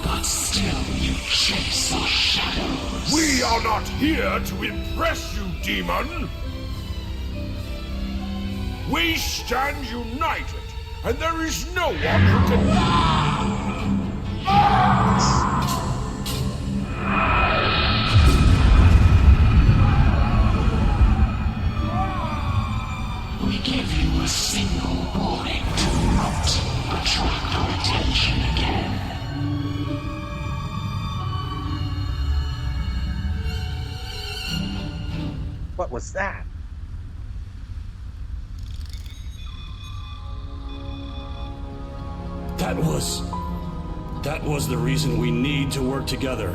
But still you chase our shadows. We are not here to impress you, demon! We stand united, and there is no one who can... We give you a single warning. Do not attract our attention again. What was that? That was the reason we need to work together.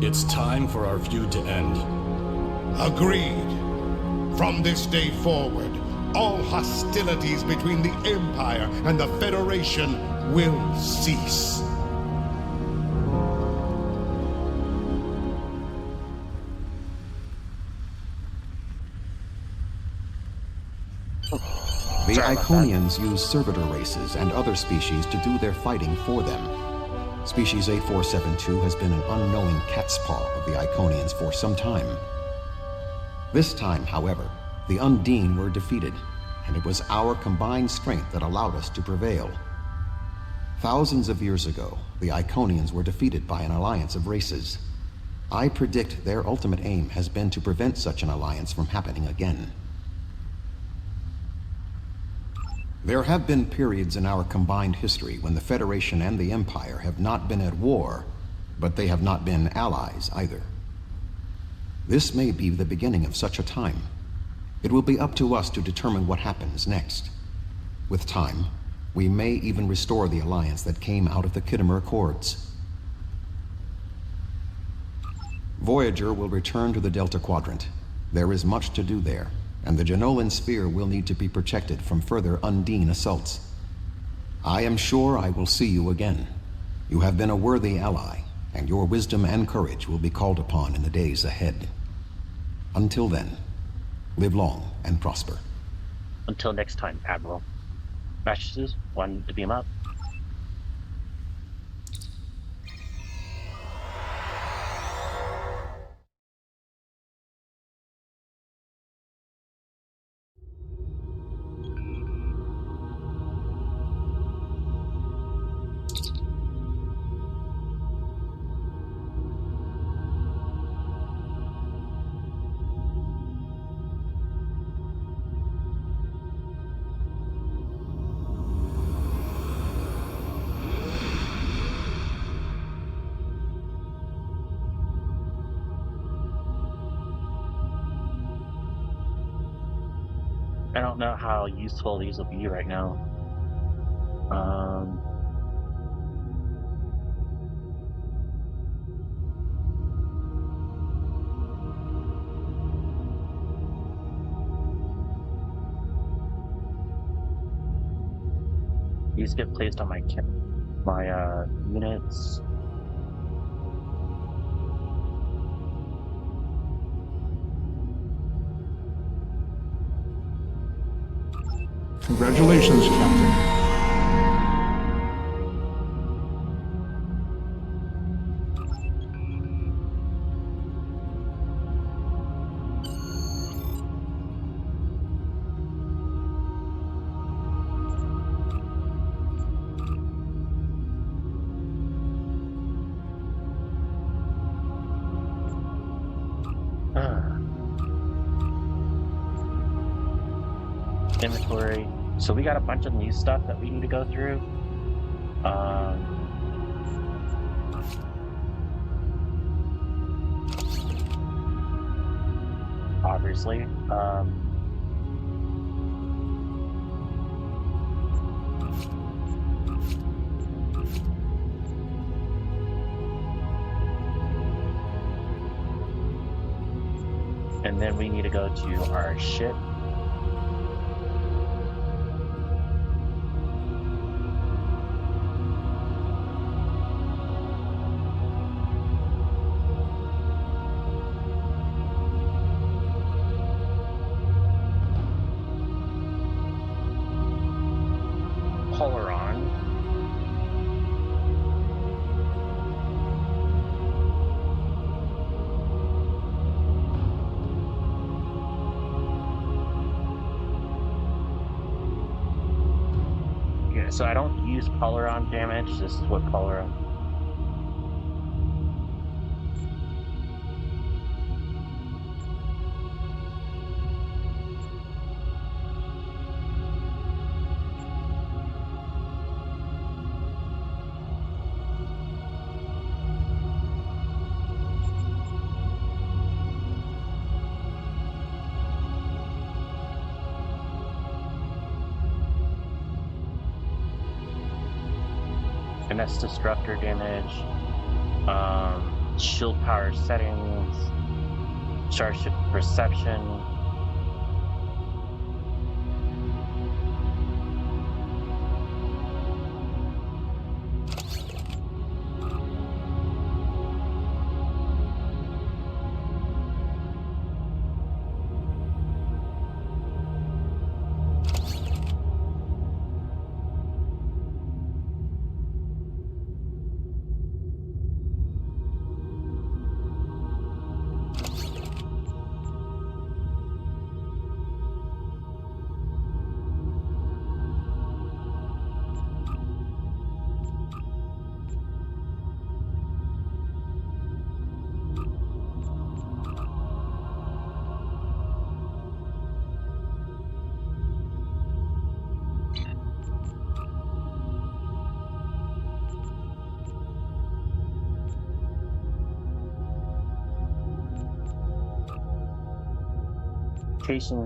It's time for our feud to end. Agreed. From this day forward, all hostilities between the Empire and the Federation will cease. The Iconians use servitor races and other species to do their fighting for them. Species 8472 has been an unknowing catspaw of the Iconians for some time. This time, however, the Undine were defeated, and it was our combined strength that allowed us to prevail. Thousands of years ago, the Iconians were defeated by an alliance of races. I predict their ultimate aim has been to prevent such an alliance from happening again. There have been periods in our combined history when the Federation and the Empire have not been at war, but they have not been allies either. This may be the beginning of such a time. It will be up to us to determine what happens next. With time, we may even restore the alliance that came out of the Khitomer Accords. Voyager will return to the Delta Quadrant. There is much to do there, and the Jenolan Sphere will need to be protected from further Undine assaults. I am sure I will see you again. You have been a worthy ally, and your wisdom and courage will be called upon in the days ahead. Until then, live long and prosper. Until next time, Admiral. Mattresses, one to beam up. I don't know how useful these will be right now. These get placed on my units. Congratulations, Captain. Inventory. So we got a bunch of new stuff that we need to go through. Obviously. And then we need to go to our ship. So I don't use Polaron damage, this is what Polaron. Finesse Destructor damage, shield power settings, Starship Perception.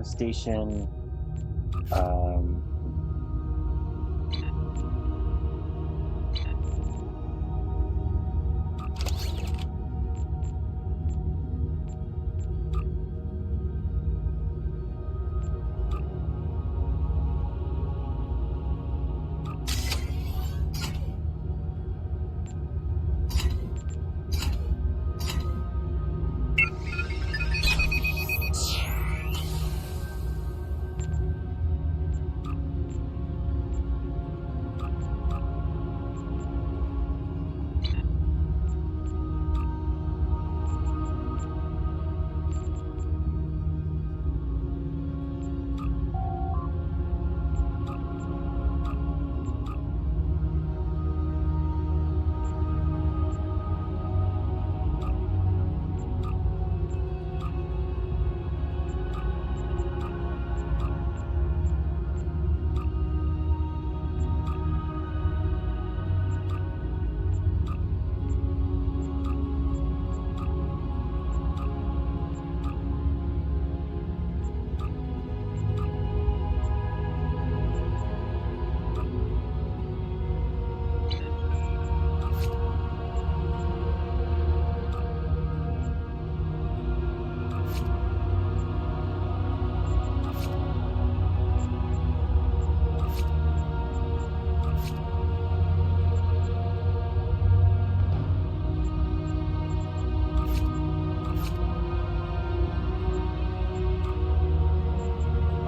Station.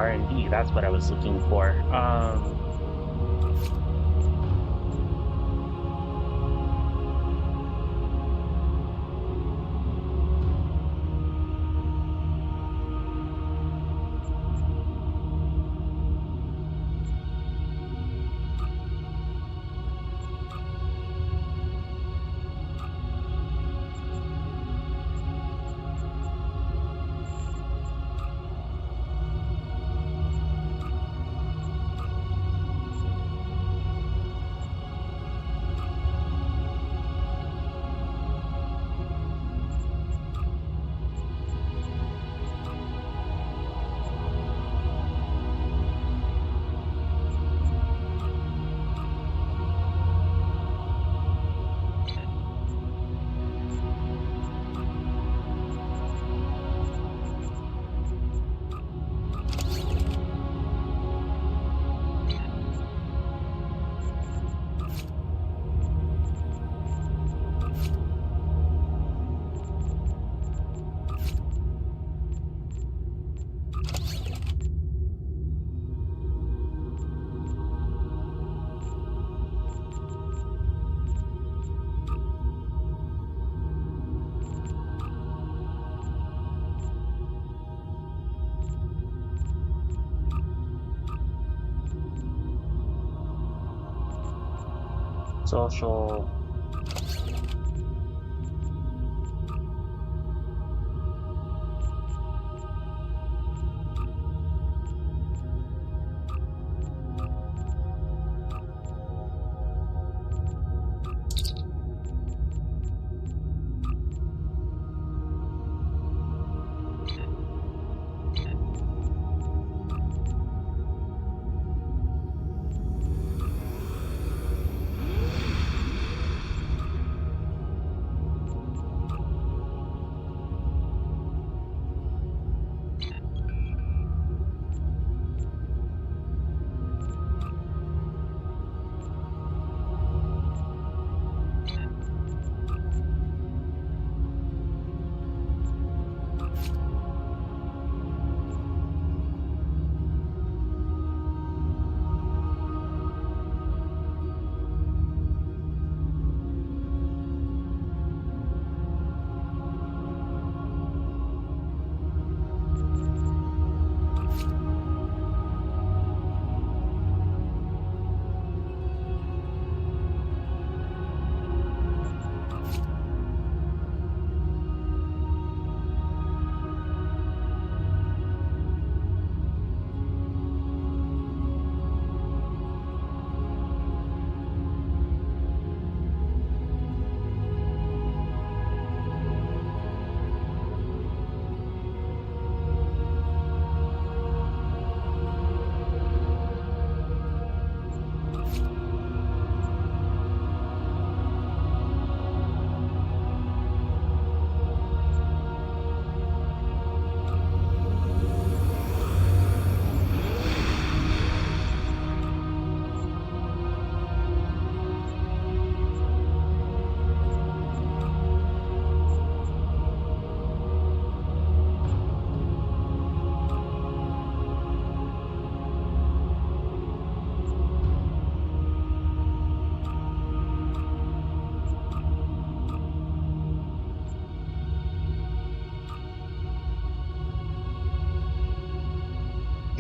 R&D, that's what I was looking for. Social.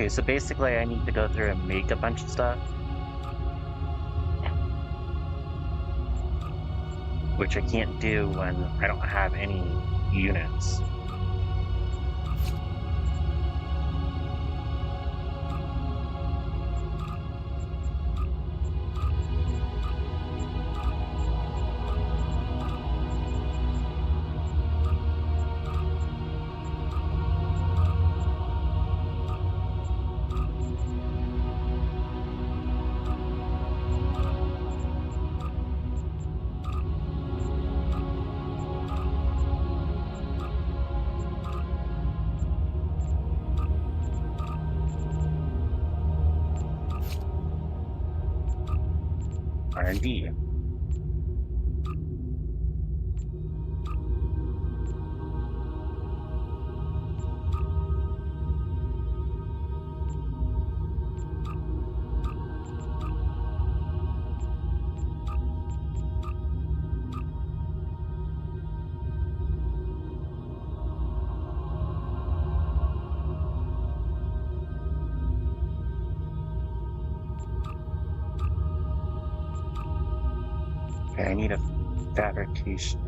Okay, so basically I need to go through and make a bunch of stuff. Which I can't do when I don't have any units. R&D. Okay, I need a fabrication.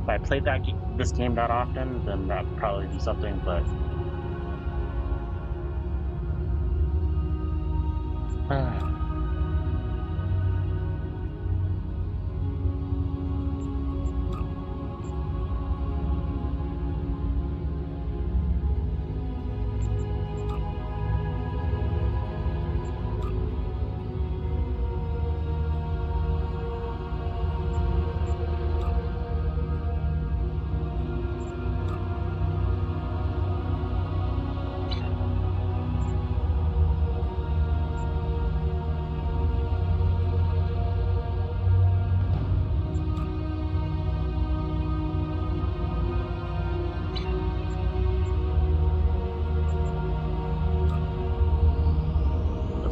If I played this game that often, then that'd probably be something, but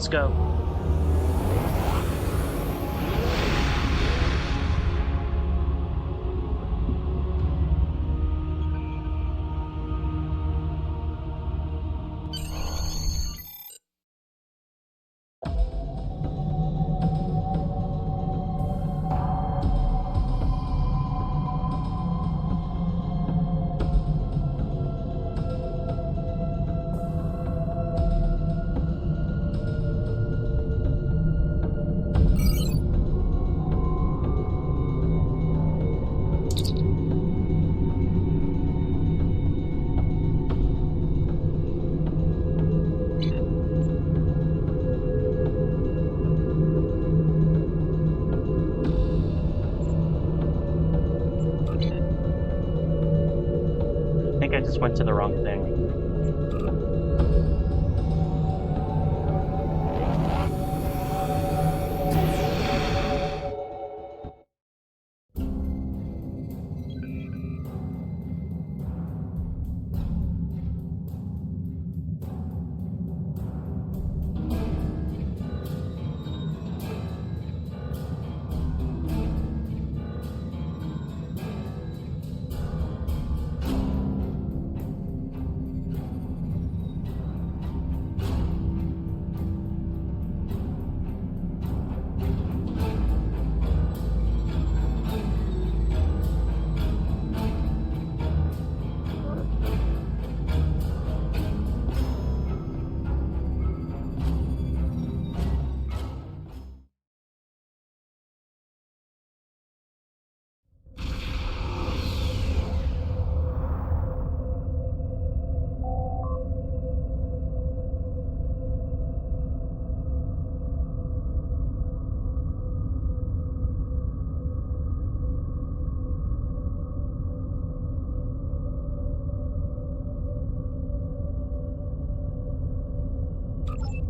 Let's go. I think I just went to the wrong thing.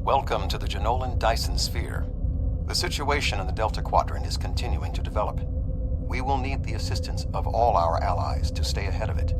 Welcome to the Janolan Dyson Sphere. The situation in the Delta Quadrant is continuing to develop. We will need the assistance of all our allies to stay ahead of it.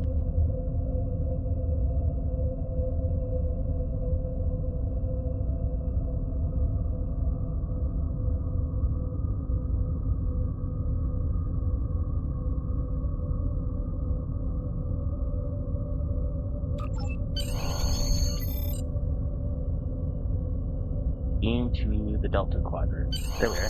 Into the Delta Quadrant. There we are.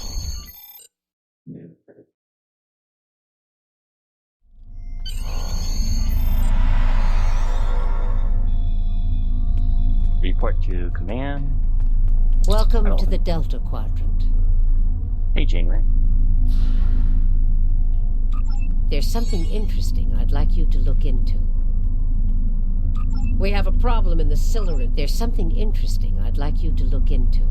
Report to command. Welcome to the Delta Quadrant. Hey, Janeway. There's something interesting I'd like you to look into. We have a problem in the Silurian. There's something interesting I'd like you to look into.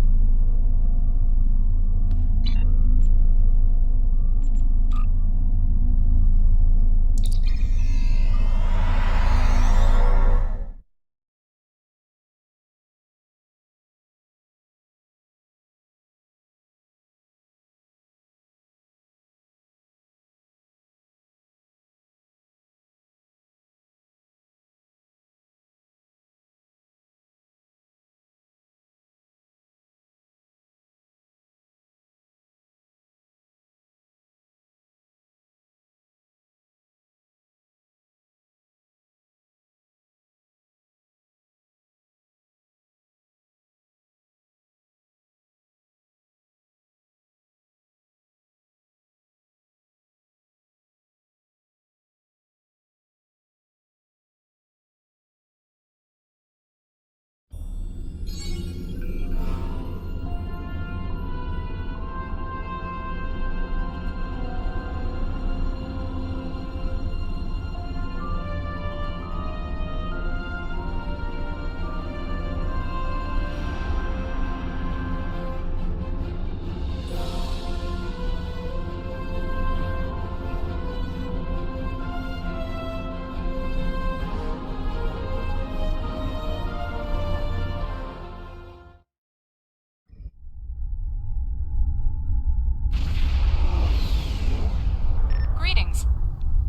Greetings.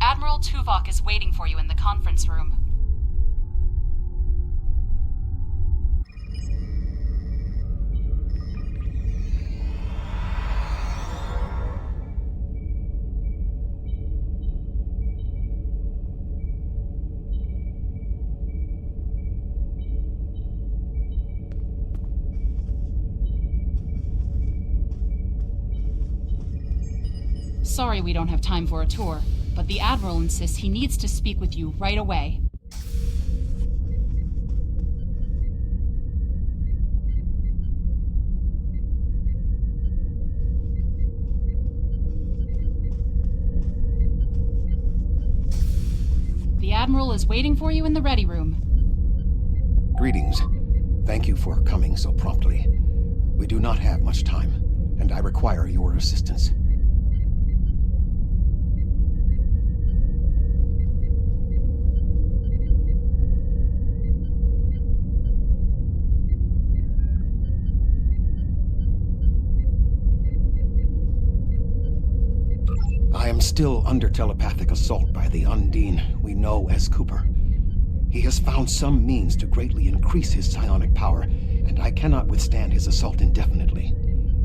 Admiral Tuvok is waiting for you in the conference room. Sorry we don't have time for a tour, but the Admiral insists he needs to speak with you right away. The Admiral is waiting for you in the ready room. Greetings. Thank you for coming so promptly. We do not have much time, and I require your assistance. I am still under telepathic assault by the Undine we know as Cooper. He has found some means to greatly increase his psionic power, and I cannot withstand his assault indefinitely.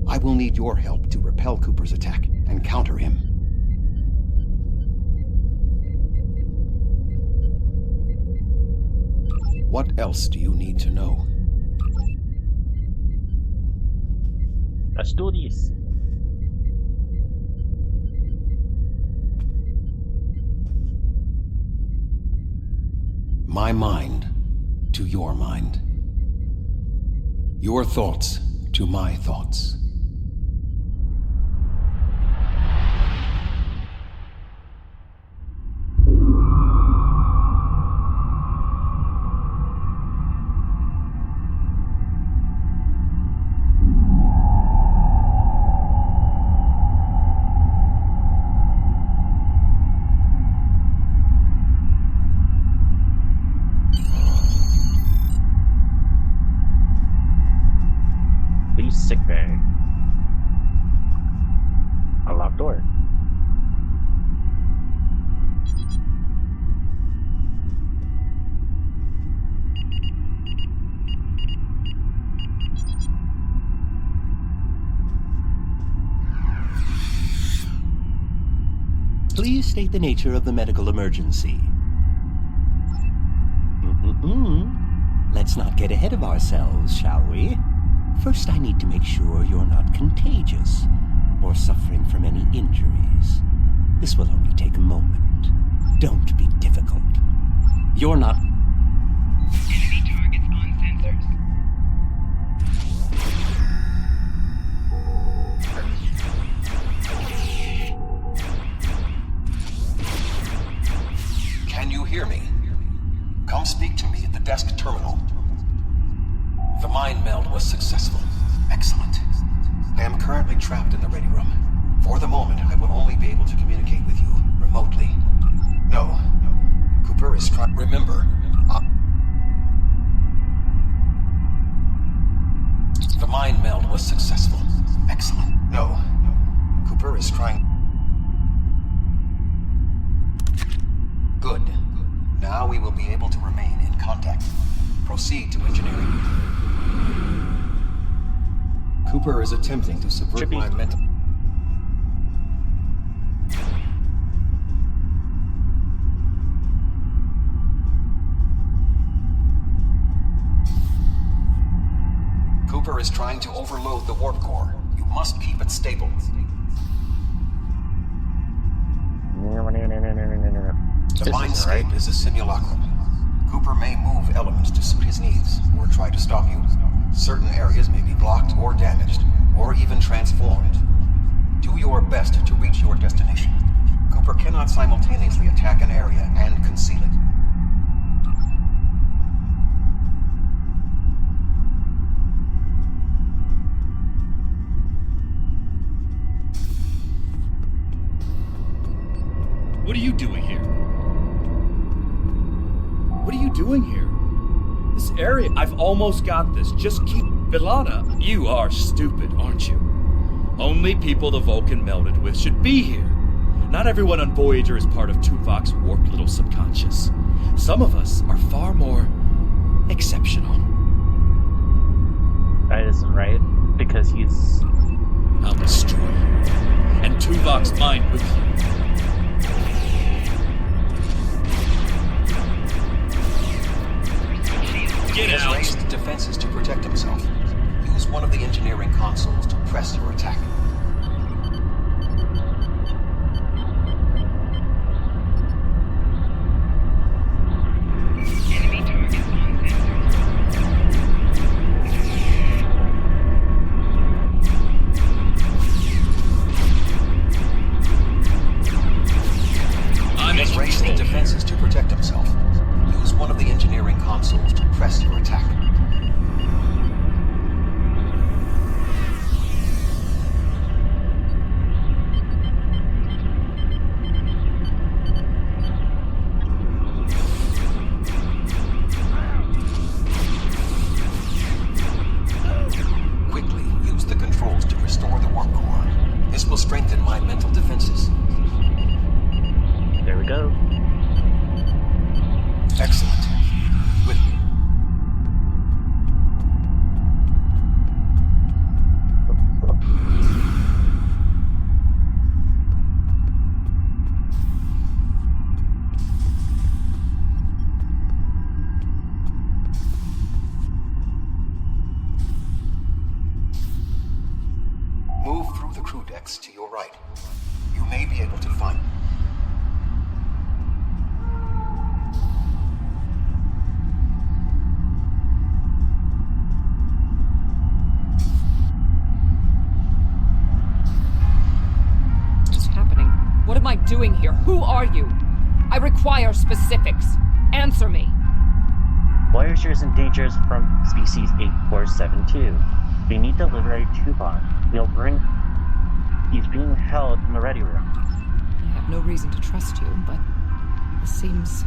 I will need your help to repel Cooper's attack and counter him. What else do you need to know? Let's do this. My mind to your mind. Your thoughts to my thoughts. Sick bay. A locked door. Please state the nature of the medical emergency. Let's not get ahead of ourselves, shall we? First, I need to make sure you're not contagious or suffering from any injuries. This will only take a moment. Don't be difficult. You're not... Enemy targets on sensors. Can you hear me? Come speak to me at the desk terminal. The mind meld was successful. Excellent. I am currently trapped in the ready room. For the moment, I will only be able to communicate with you remotely. No. Cooper is trying... Remember, the mind meld was successful. Excellent. No. Cooper is trying... Good. Now we will be able to remain in contact. Proceed to engineering. Cooper is attempting to subvert my mental... Cooper is trying to overload the warp core. You must keep it stable. The mindscape is a simulacrum. Cooper may move elements to suit his needs, or try to stop you. Certain areas may be blocked or damaged, or even transformed. Do your best to reach your destination. Cooper cannot simultaneously attack an area and conceal it. What are you doing here? What are you doing here? This area, I've almost got this. Just keep... Villana, you are stupid, aren't you? Only people the Vulcan melded with should be here. Not everyone on Voyager is part of Tuvok's warped little subconscious. Some of us are far more exceptional. That isn't right, because he's... I'll destroy you, and Tuvok's mind with you. Get he has out! raised defenses to protect himself. Use one of the engineering consoles to press your attack. decks to your right. You may be able to find... What's happening? What am I doing here? Who are you? I require specifics. Answer me. Voyager is in danger from species 8472. We need to liberate Tuvok. He's being held in the ready room. I have no reason to trust you, but this seems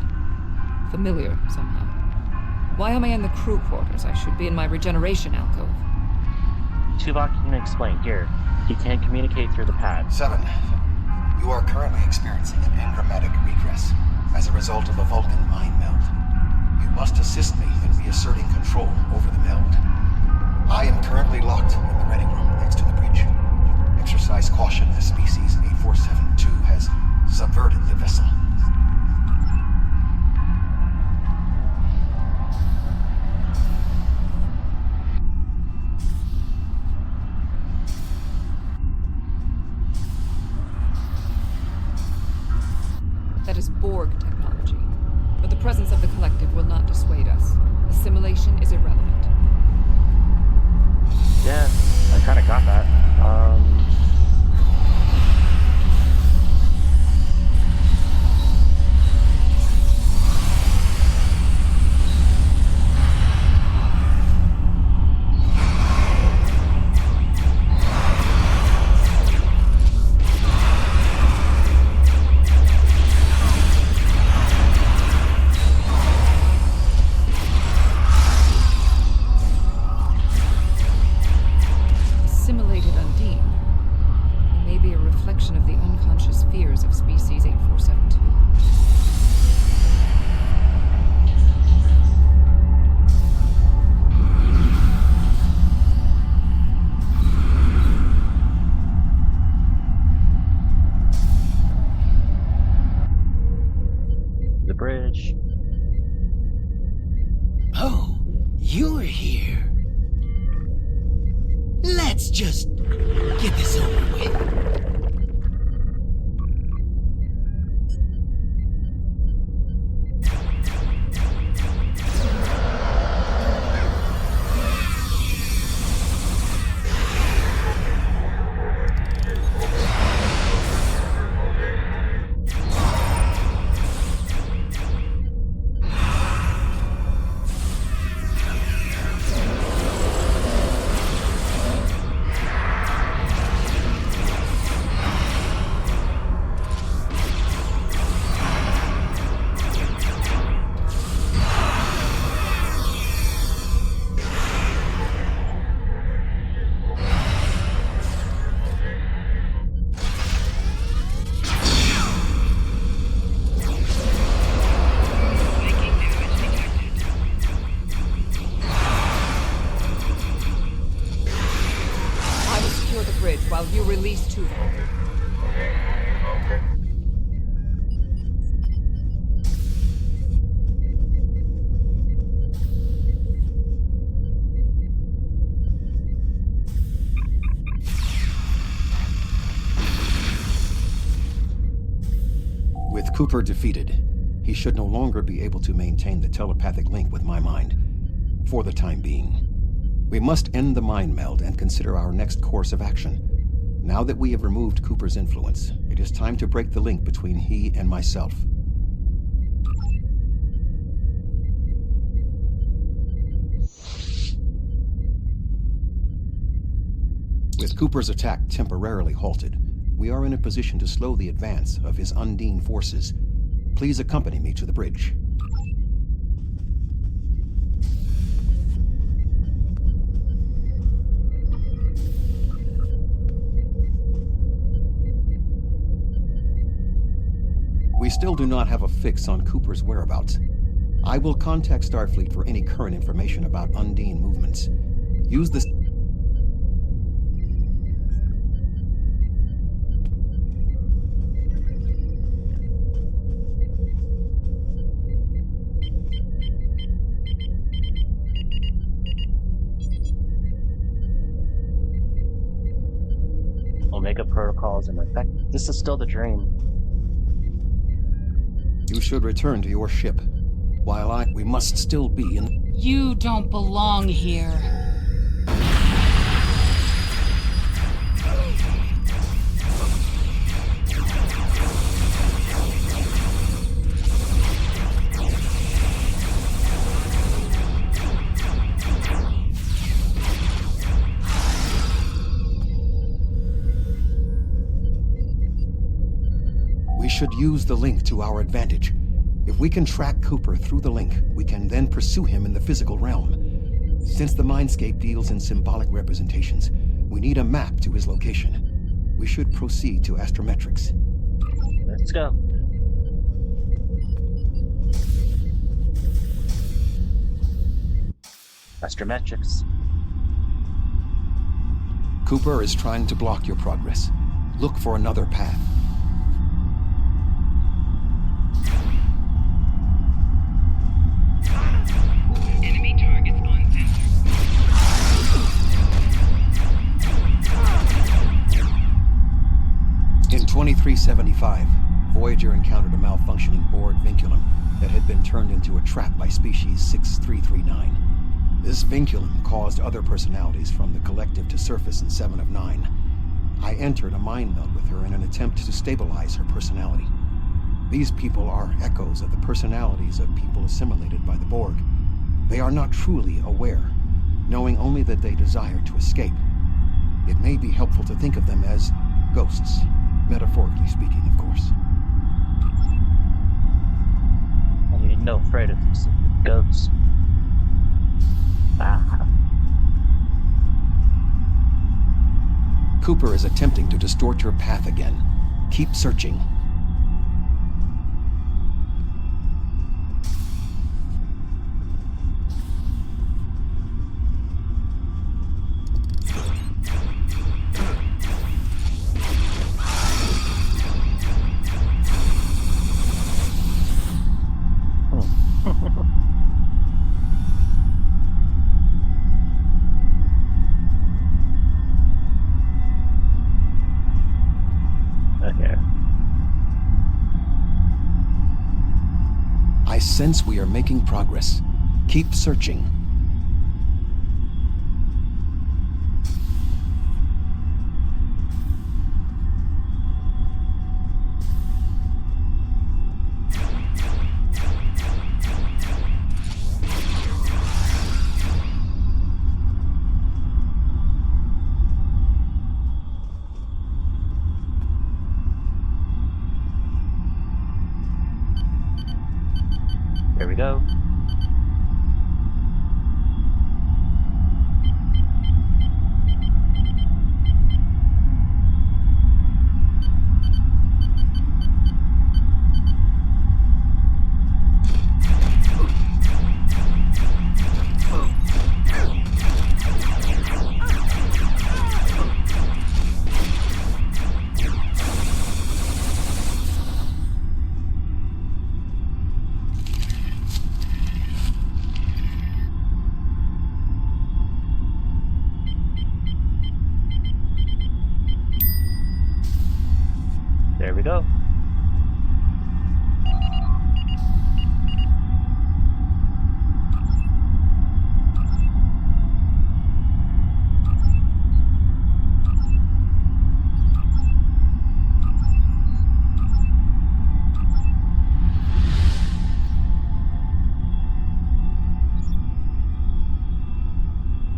familiar somehow. Why am I in the crew quarters? I should be in my regeneration alcove. Tuvok can explain. Here, he can't communicate through the pad. 7. You are currently experiencing an engrammatic regress as a result of a Vulcan mind meld. You must assist me in reasserting control over the meld. I am currently locked in the ready room next to the bridge. Exercise caution as species 8472 has subverted the vessel. That is Borg technology. But the presence of the collective will not dissuade us. Assimilation is irrelevant. Yeah, I kind of got that. Of the unconscious fears of species 8472. The bridge. Oh, you're here. Let's just get this over with. While you release Tuvok. With Cooper defeated, he should no longer be able to maintain the telepathic link with my mind, for the time being. We must end the mind meld and consider our next course of action. Now that we have removed Cooper's influence, it is time to break the link between he and myself. With Cooper's attack temporarily halted, we are in a position to slow the advance of his Undine forces. Please accompany me to the bridge. We still do not have a fix on Cooper's whereabouts. I will contact Starfleet for any current information about Undine movements. Use this... Omega protocols in effect. This is still the dream. You should return to your ship. While we must still be in... You don't belong here. We should use the link to our advantage. If we can track Cooper through the link, we can then pursue him in the physical realm. Since the mindscape deals in symbolic representations, we need a map to his location. We should proceed to astrometrics. Let's go. Astrometrics. Cooper is trying to block your progress. Look for another path. Enemy targets on center. In 2375, Voyager encountered a malfunctioning board vinculum that had been turned into a trap by species 6339. This vinculum caused other personalities from the collective to surface in 7 of 9. I entered a mind meld with her in an attempt to stabilize her personality. These people are echoes of the personalities of people assimilated by the Borg. They are not truly aware, knowing only that they desire to escape. It may be helpful to think of them as ghosts, metaphorically speaking, of course. I ain't no afraid of ghosts. Ah. Cooper is attempting to distort your path again. Keep searching. Okay. I sense we are making progress. Keep searching. There we go. There we go.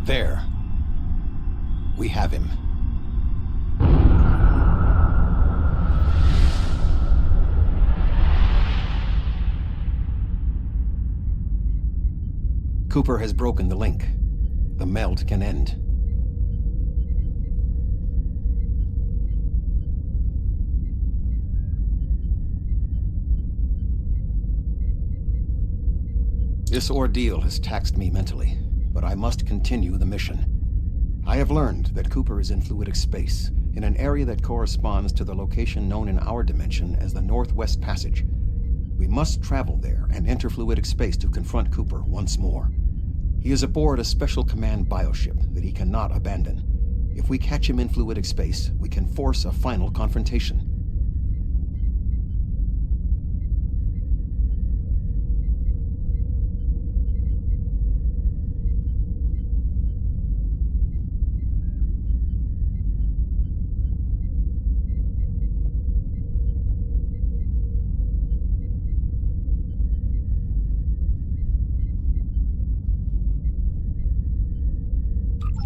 There. We have him. Cooper has broken the link. The meld can end. This ordeal has taxed me mentally, but I must continue the mission. I have learned that Cooper is in fluidic space, in an area that corresponds to the location known in our dimension as the Northwest Passage. We must travel there and enter fluidic space to confront Cooper once more. He is aboard a special command bioship that he cannot abandon. If we catch him in fluidic space, we can force a final confrontation.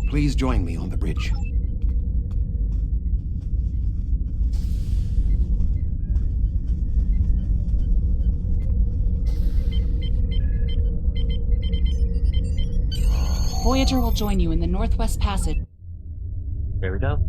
Please join me on the bridge. Voyager will join you in the Northwest Passage. There we go.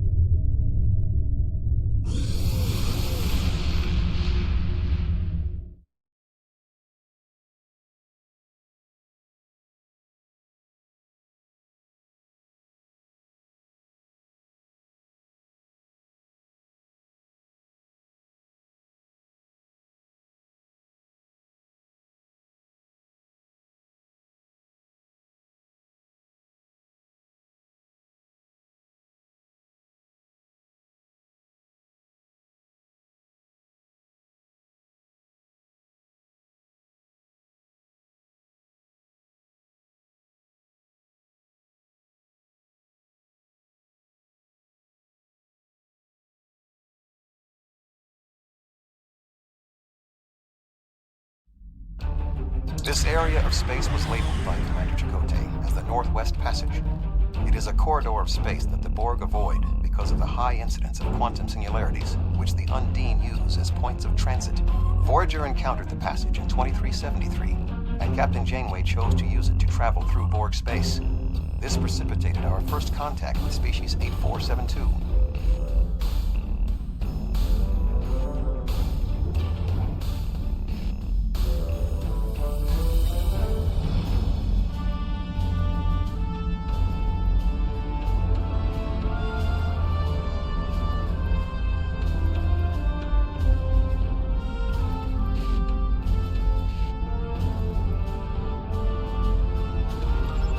This area of space was labeled by Commander Chakotay as the Northwest Passage. It is a corridor of space that the Borg avoid because of the high incidence of quantum singularities, which the Undine use as points of transit. Voyager encountered the passage in 2373, and Captain Janeway chose to use it to travel through Borg space. This precipitated our first contact with species 8472.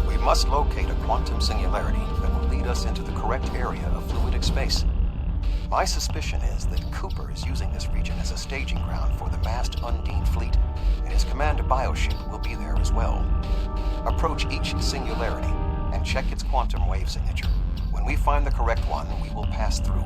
We must locate a quantum singularity that will lead us into the correct area of fluidic space. My suspicion is that Cooper is using this region as a staging ground for the massed Undine fleet, and his command bioship will be there as well. Approach each singularity and check its quantum wave signature. When we find the correct one, we will pass through.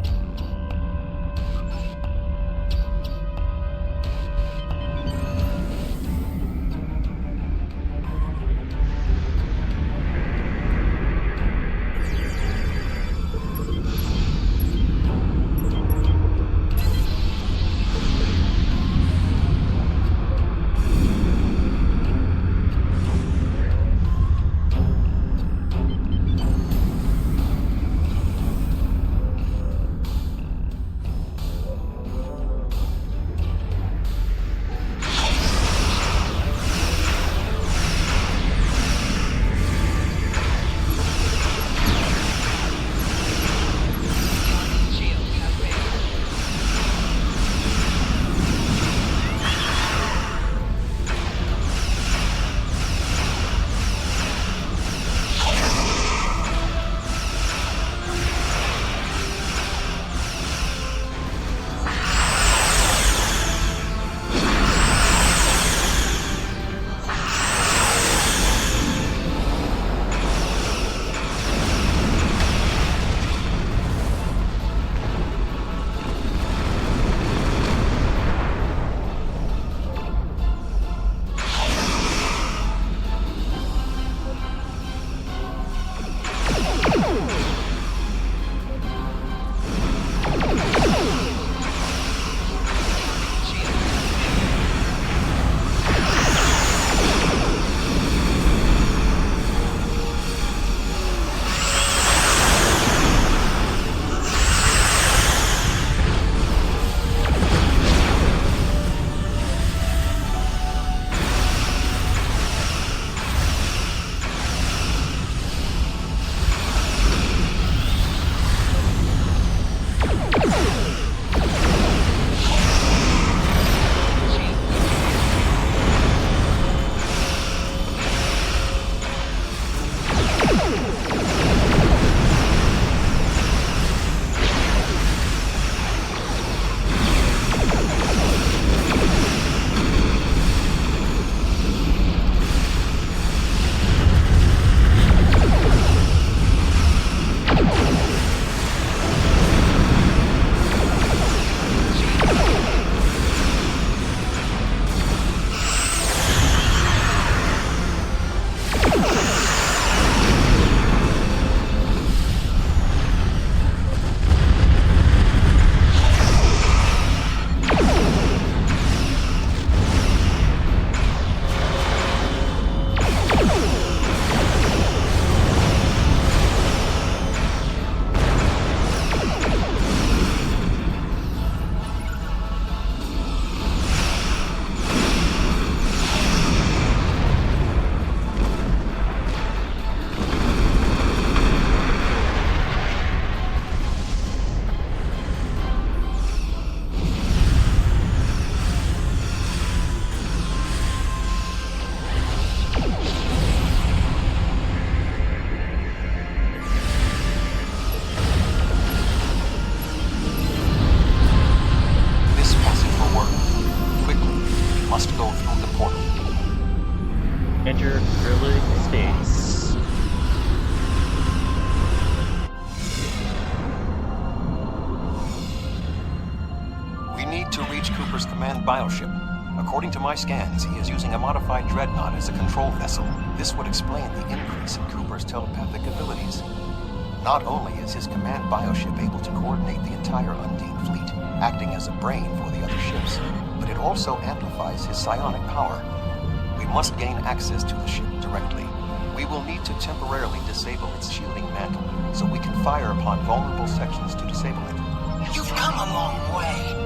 to reach Cooper's command bioship. According to my scans, he is using a modified dreadnought as a control vessel. This would explain the increase in Cooper's telepathic abilities. Not only is his command bioship able to coordinate the entire Undine fleet, acting as a brain for the other ships, but it also amplifies his psionic power. We must gain access to the ship directly. We will need to temporarily disable its shielding mantle, so we can fire upon vulnerable sections to disable it. You've come a long way.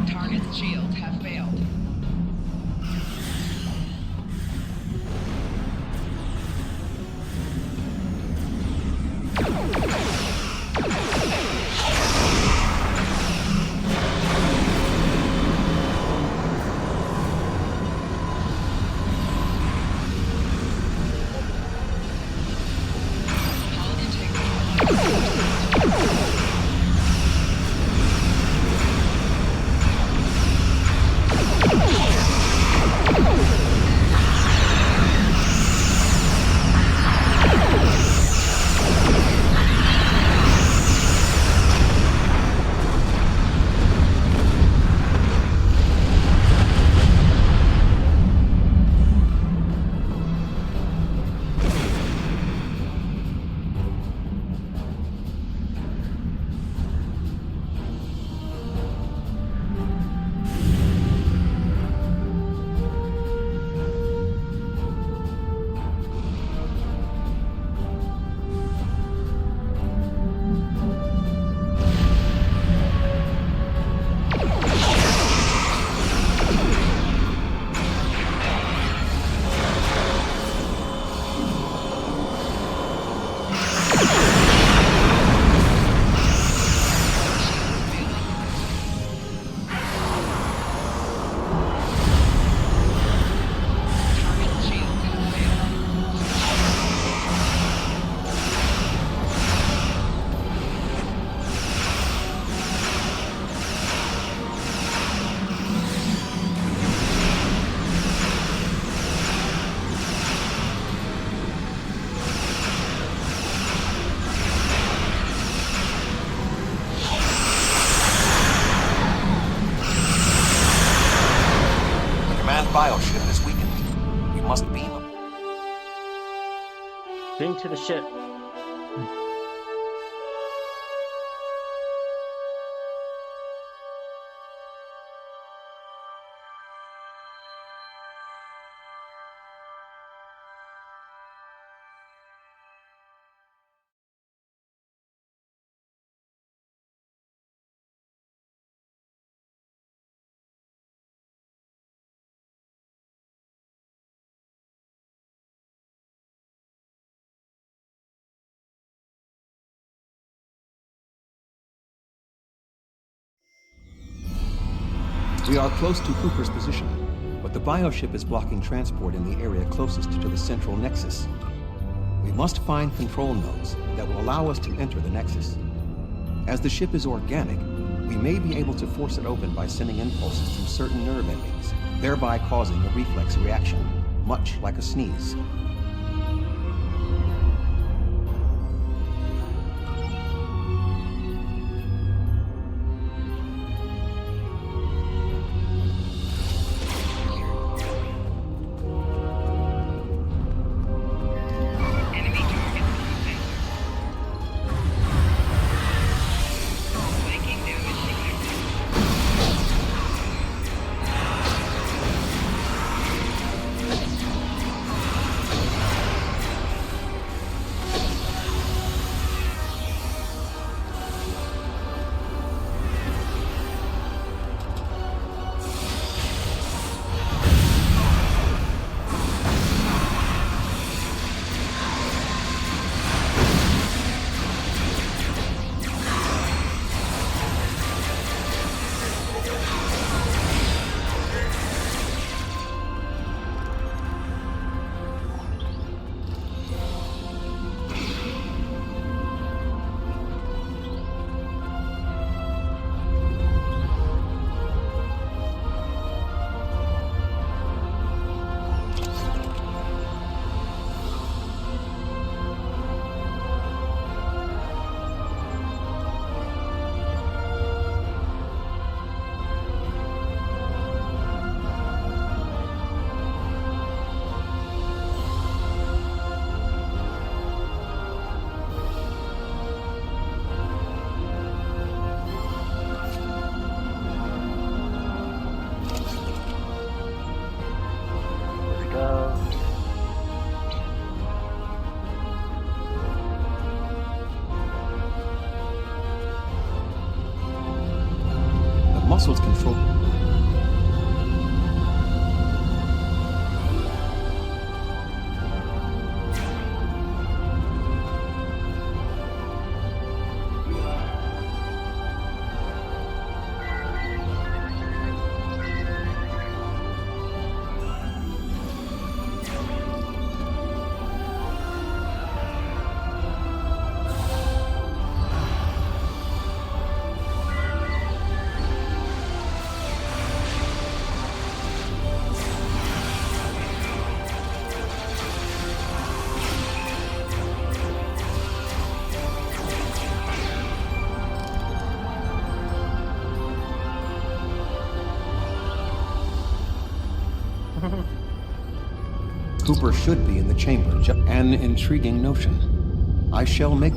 Target's shields have failed. Bioship is weakened. We must beam him. Beam to the ship. We are close to Cooper's position, but the bioship is blocking transport in the area closest to the central nexus. We must find control nodes that will allow us to enter the nexus. As the ship is organic, we may be able to force it open by sending impulses through certain nerve endings, thereby causing a reflex reaction, much like a sneeze. Muscles control. Cooper should be in the chamber. An intriguing notion. I shall make...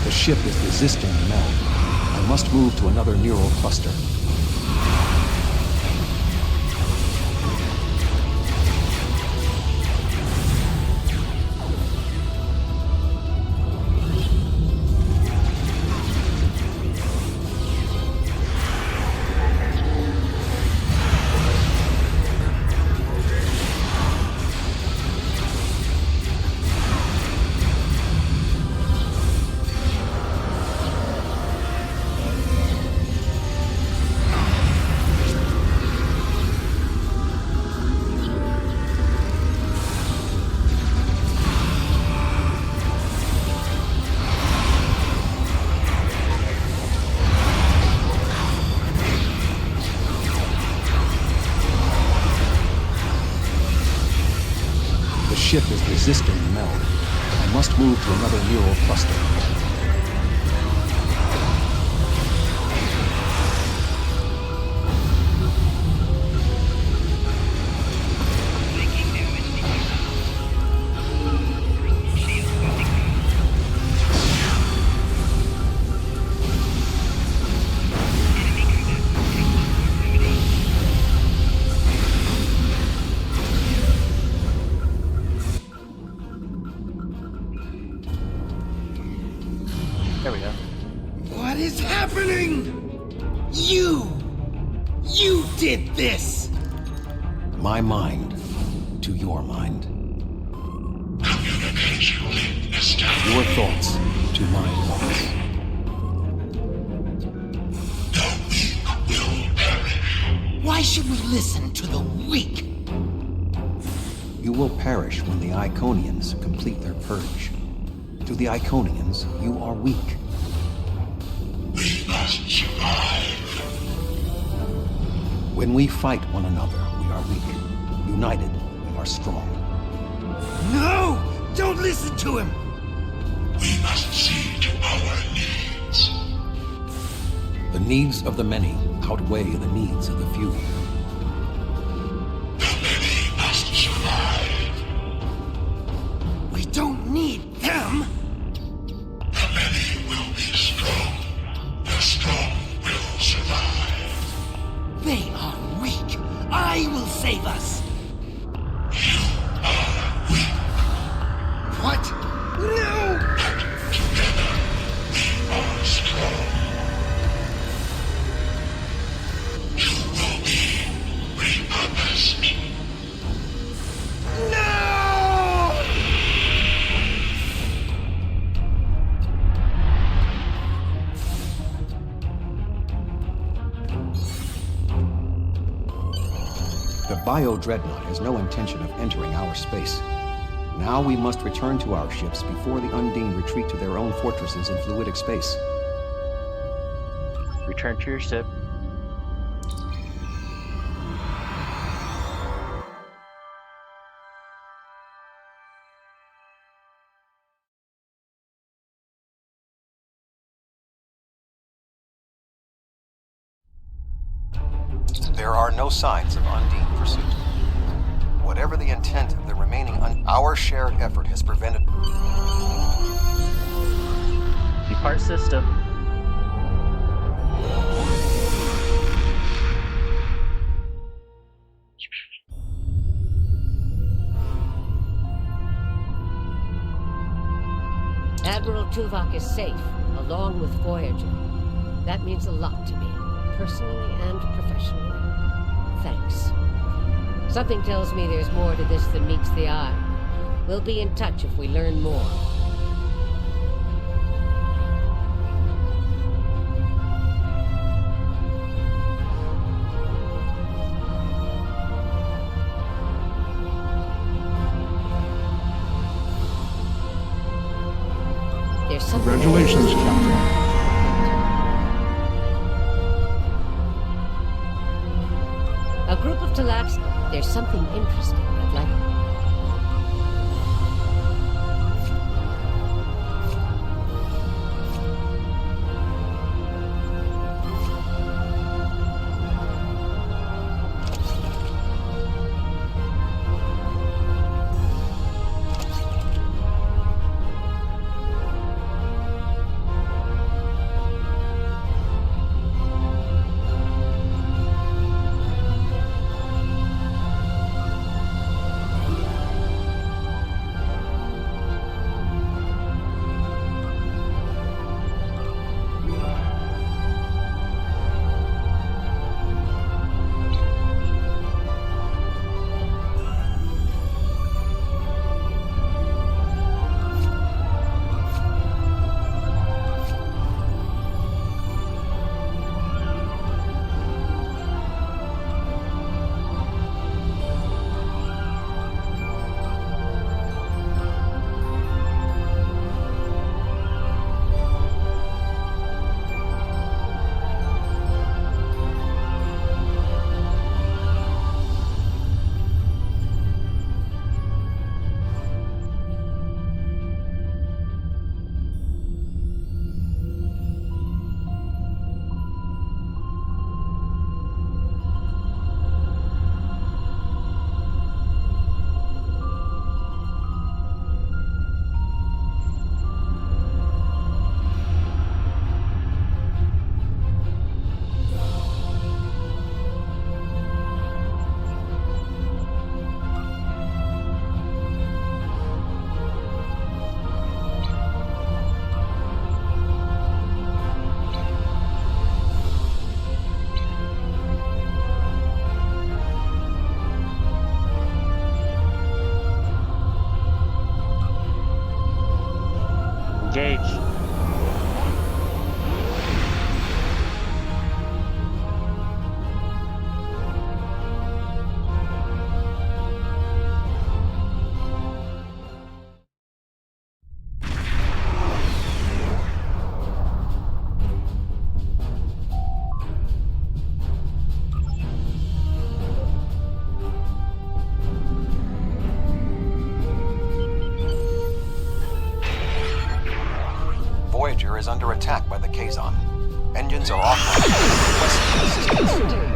The ship is resisting the meld. I must move to another neural cluster. The ship is resisting the meld. I must move to another neural cluster. You did this! My mind to your mind. Communication link established. Your thoughts to my thoughts. The weak will perish. Why should we listen to the weak? You will perish when the Iconians complete their purge. To the Iconians, you are weak. We must survive. When we fight one another, we are weak. United, we are strong. No! Don't listen to him! We must see to our needs. The needs of the many outweigh the needs of the few. The many must survive. We don't need them! The many will be strong. The strong will survive. They are weak. I will save us. You are weak. What? No! But together we are strong. You will be repurposed. No! The Bio-Dreadnought has no intention of entering our space. Now we must return to our ships before the Undine retreat to their own fortresses in fluidic space. Return to your ship. There are no signs of Undine pursuit. Whatever the intent of the remaining our shared effort has prevented... Depart system. Admiral Tuvok is safe, along with Voyager. That means a lot to me, personally and professionally. Thanks. Something tells me there's more to this than meets the eye. We'll be in touch if we learn more. There's something... Congratulations, Captain. A group of Talax. There's something interesting I'd like... Kazon. Engines are offline. Requesting assistance.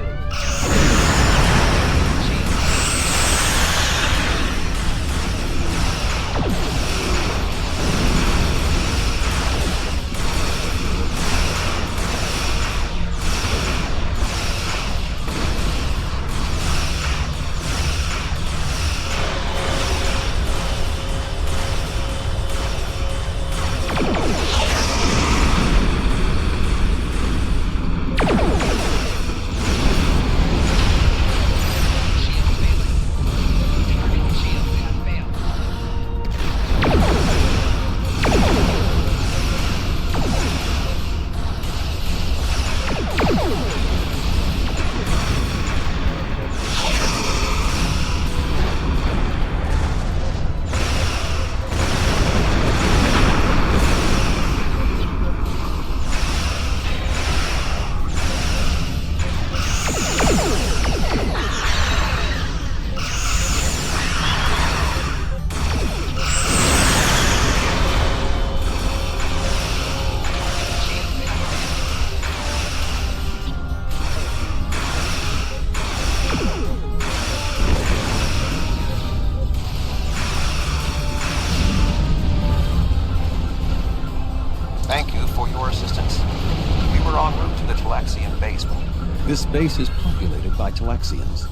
Thank you for your assistance. We were en route to the Talaxian base. This base is populated by Talaxians.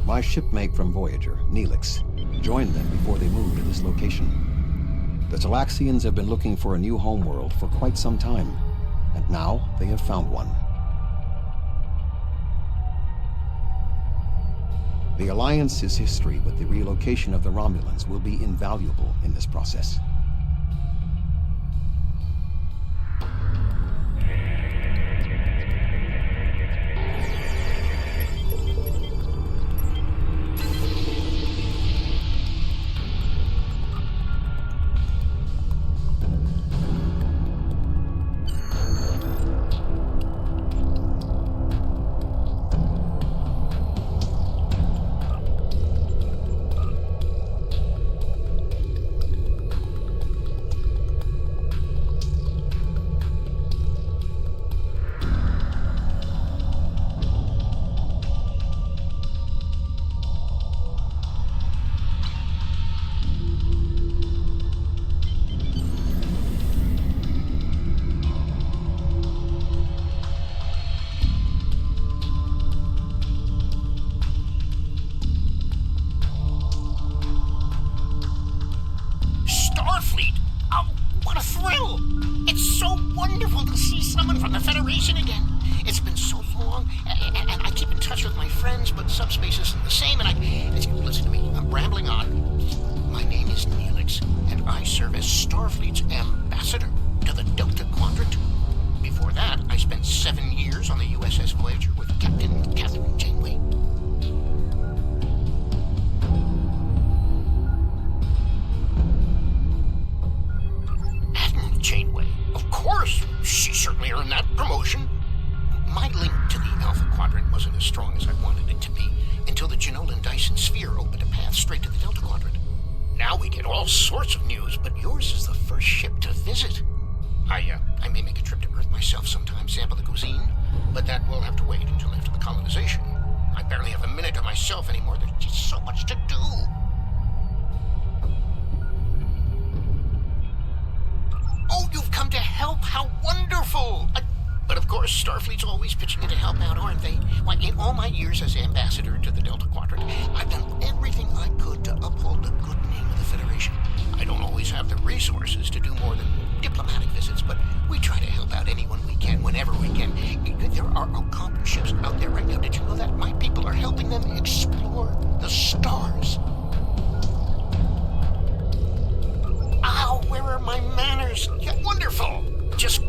My shipmate from Voyager, Neelix, joined them before they moved to this location. The Talaxians have been looking for a new homeworld for quite some time, and now they have found one. The Alliance's history with the relocation of the Romulans will be invaluable in this process. Starfleet! Oh, what a thrill! It's so wonderful to see someone from the Federation again. It's been so long, and I keep in touch with my friends, but subspace isn't the same, and listen to me, I'm rambling on. My name is Neelix, and I serve as Starfleet's ambassador to the Delta Quadrant. Before that, I spent 7 years on the USS Voyager with Captain Catherine Janeway. Janeway. Of course, she certainly earned that promotion. My link to the Alpha Quadrant wasn't as strong as I wanted it to be until the Janolan Dyson sphere opened a path straight to the Delta Quadrant. Now we get all sorts of news, but yours is the first ship to visit. I may make a trip to Earth myself sometime, sample the cuisine, but that will have to wait until after the colonization. I barely have a minute to myself anymore. There's just so much to do. Oh, you've come to help! How wonderful! But of course, Starfleet's always pitching in to help out, aren't they? Why, in all my years as ambassador to the Delta Quadrant, I've done everything I could to uphold the good name of the Federation. I don't always have the resources to do more than diplomatic visits, but we try to help out anyone we can, whenever we can. There are Alcantara ships out there right now. Did you know that? My people are helping them explore the stars. Ow, where are my manners? Yeah, wonderful! Just...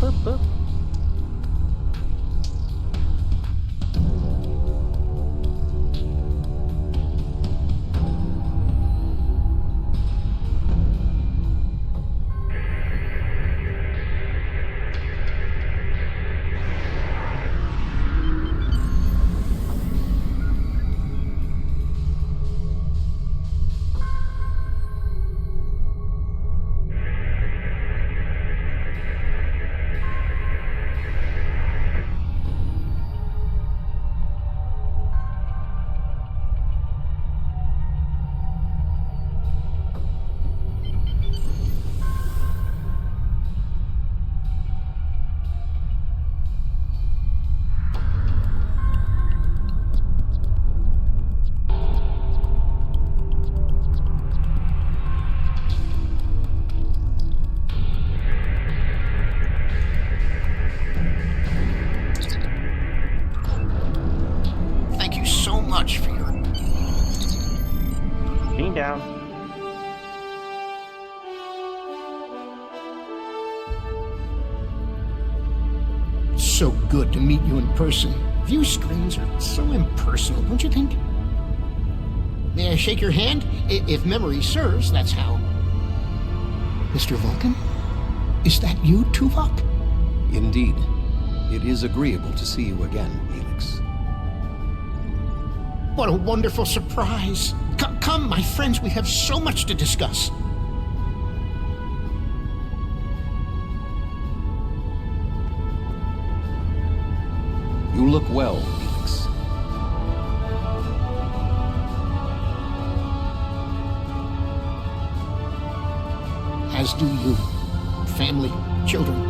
boop, boop. Thank you so much for your... Being down. So good to meet you in person. View screens are so impersonal, don't you think? May I shake your hand? If memory serves, that's how. Mr. Vulcan? Is that you, Tuvok? Indeed. It is agreeable to see you again, Helix. What a wonderful surprise. Come, my friends, we have so much to discuss. You look well, Helix. As do you. Family, children.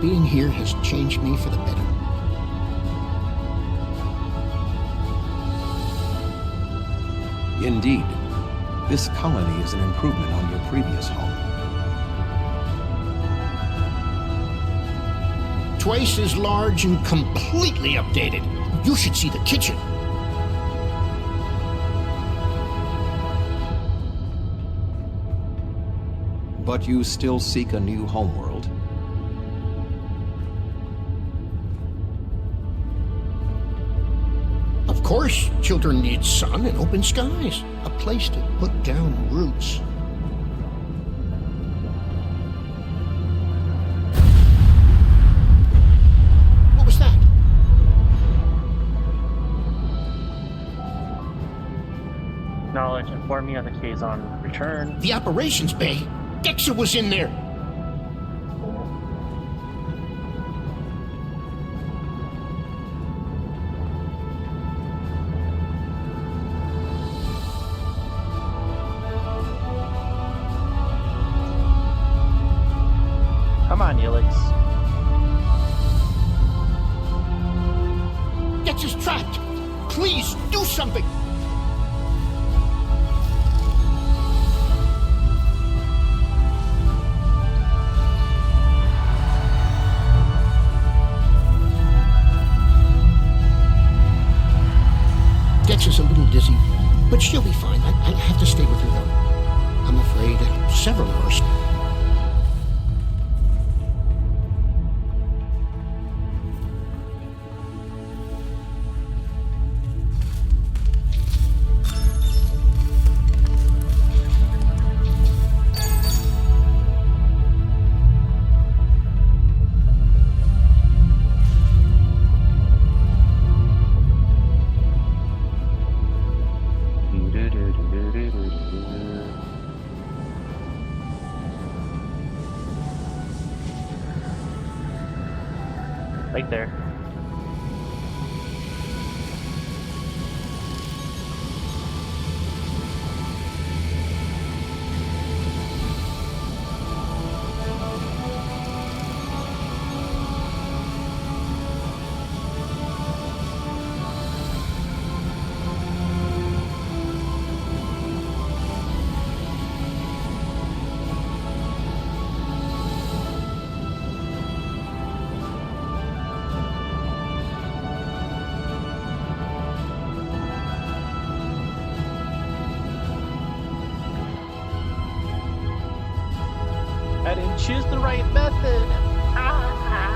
Being here has changed me for the better. Indeed. This colony is an improvement on your previous home. Twice as large and completely updated. You should see the kitchen. But you still seek a new homeworld. Of course, children need sun and open skies. A place to put down roots. What was that? Knowledge, inform me of the Kazon return. The operations bay. Dexa was in there. Come on, Helix. Dex's trapped. Please, do something. Dex is a little dizzy, but she'll be fine. I have to stay with her, though. I'm afraid several of us. Right there. I didn't choose the right method. Ah.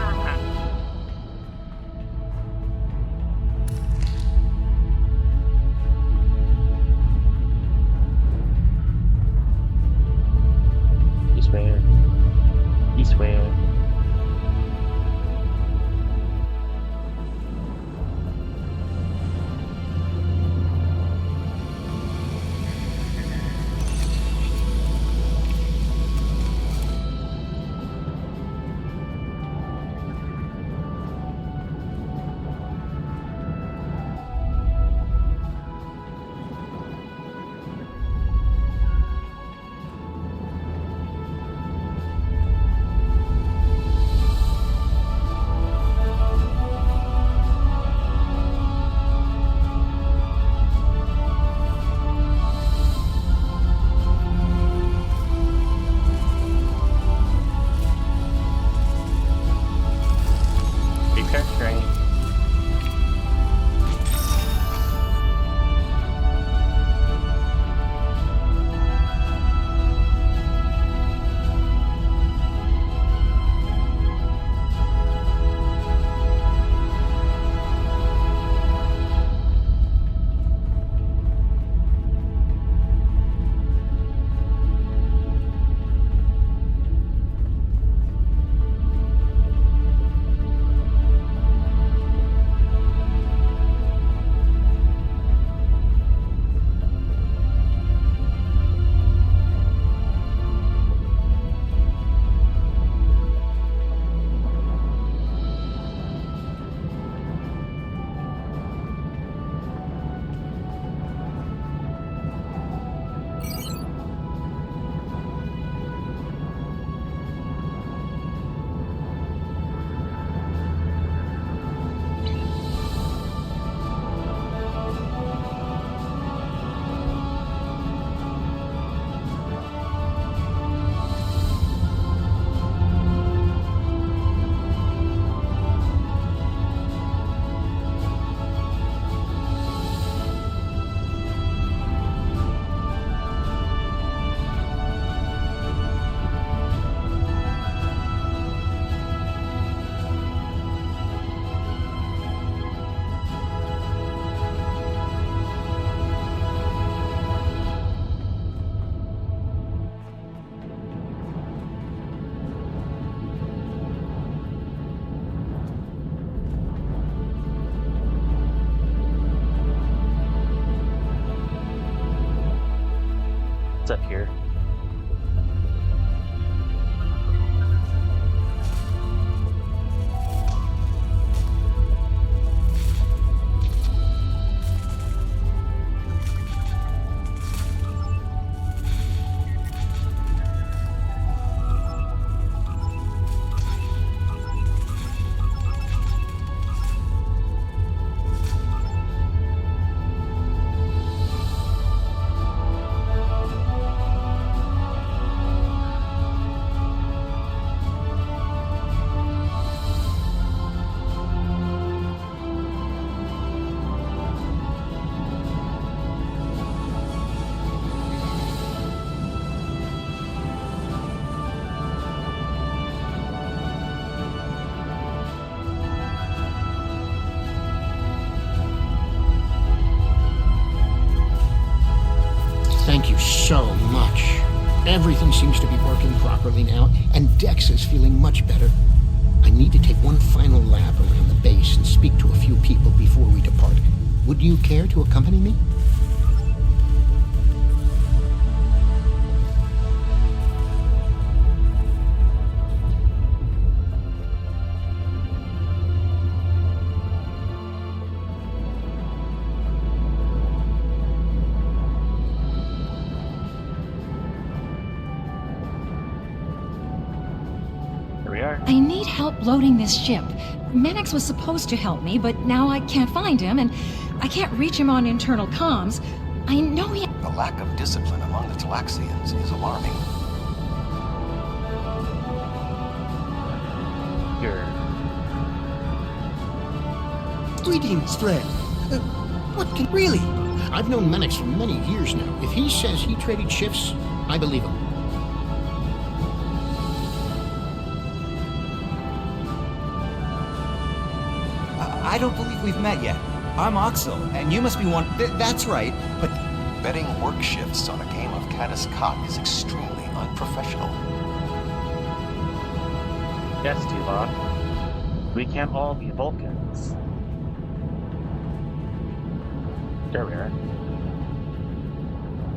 Okay, great. It's up here. Thank you so much. Everything seems to be working properly now, and Dex is feeling much better. I need to take one final lap around the base and speak to a few people before we depart. Would you care to accompany me? I need help loading this ship. Mannix was supposed to help me, but now I can't find him, and I can't reach him on internal comms. I know he... The lack of discipline among the Talaxians is alarming. Greetings, friend. What can... Really? I've known Mannix for many years now. If he says he traded shifts, I believe him. I don't believe we've met yet. I'm Oxel, and you must be one... That's right, but... Betting work shifts on a game of Caddis Cot is extremely unprofessional. Yes, Tuvok. We can't all be Vulcans. There we are.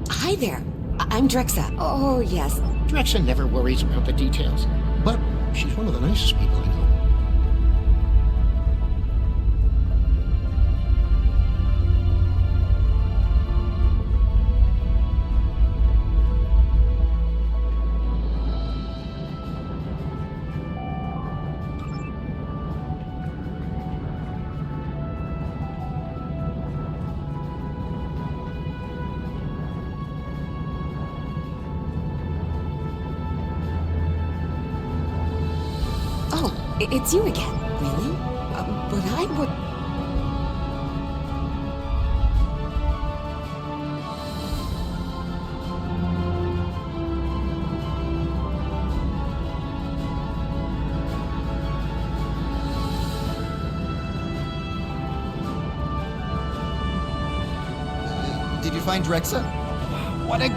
Hi there. I'm Drexa. Oh, yes. Drexa never worries about the details, but she's one of the nicest people I know. It's you again. Really? But I would... Did you find Drexa? What a...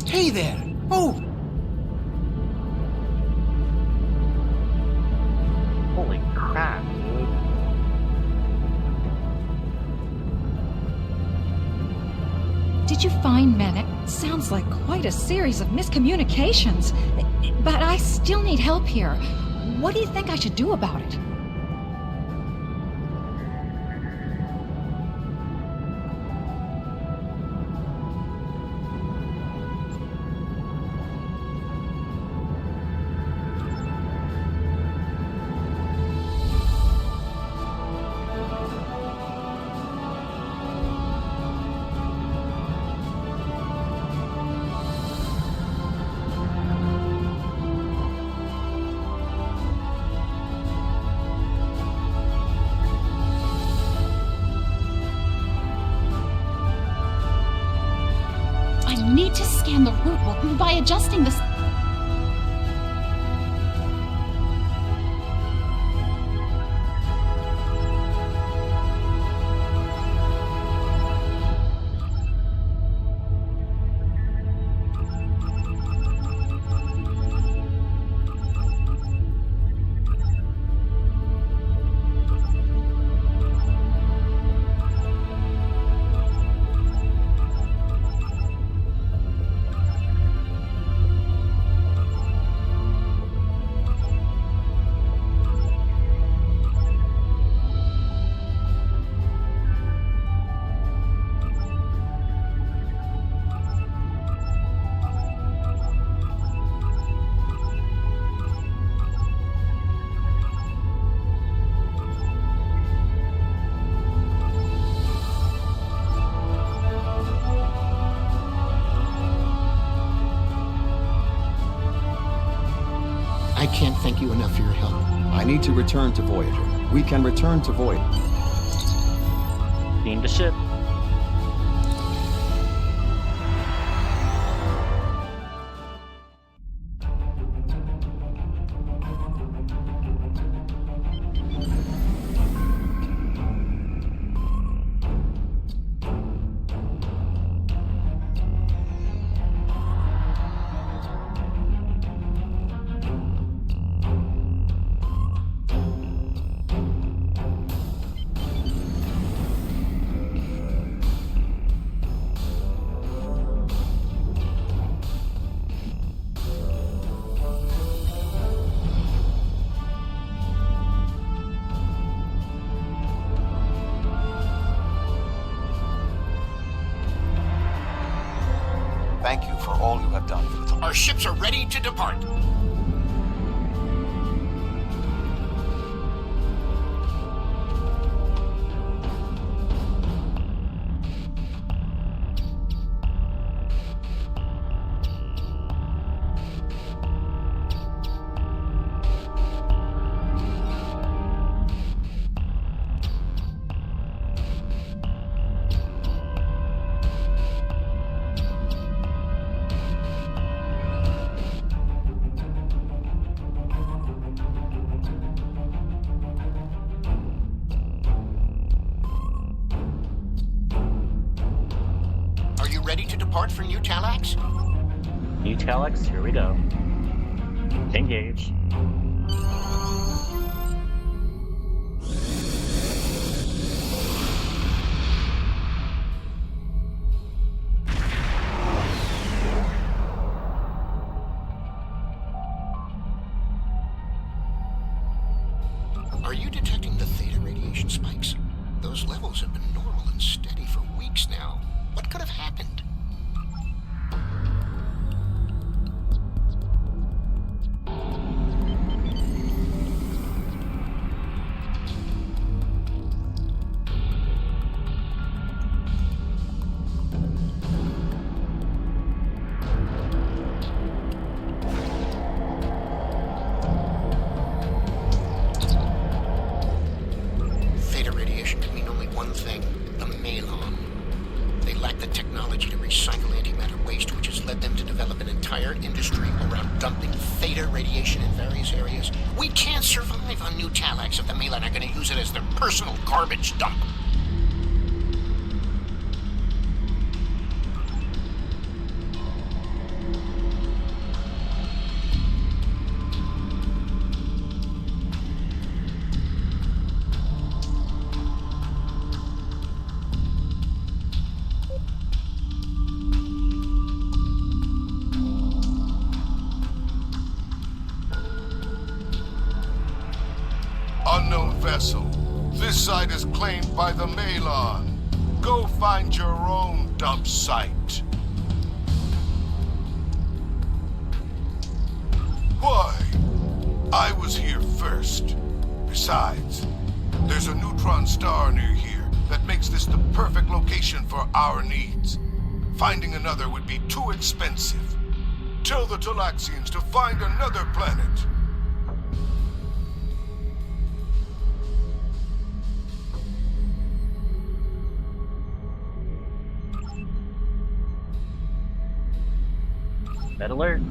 Hey there! Oh! Holy crap, dude. Did you find Manic? Sounds like quite a series of miscommunications. But I still need help here. What do you think I should do about it? I need to scan the root book by adjusting this. I can't thank you enough for your help. I need to return to Voyager. We can return to Voyager. Beam to ship. Thank you for all you have done for the Talk. Our ships are ready to depart. Ready to depart for New Talax? New Talax, here we go. Engage. Are you detecting the theta radiation spikes? Those levels have been normal and steady for weeks now. What could have happened? can't survive on New Talax if the Malon are going to use it as their personal garbage dump. Unknown vessel. This site is claimed by the Malon. Go find your own dump site. Why? I was here first. Besides, there's a neutron star near here that makes this the perfect location for our needs. Finding another would be too expensive. Tell the Talaxians to find another planet. Red alert.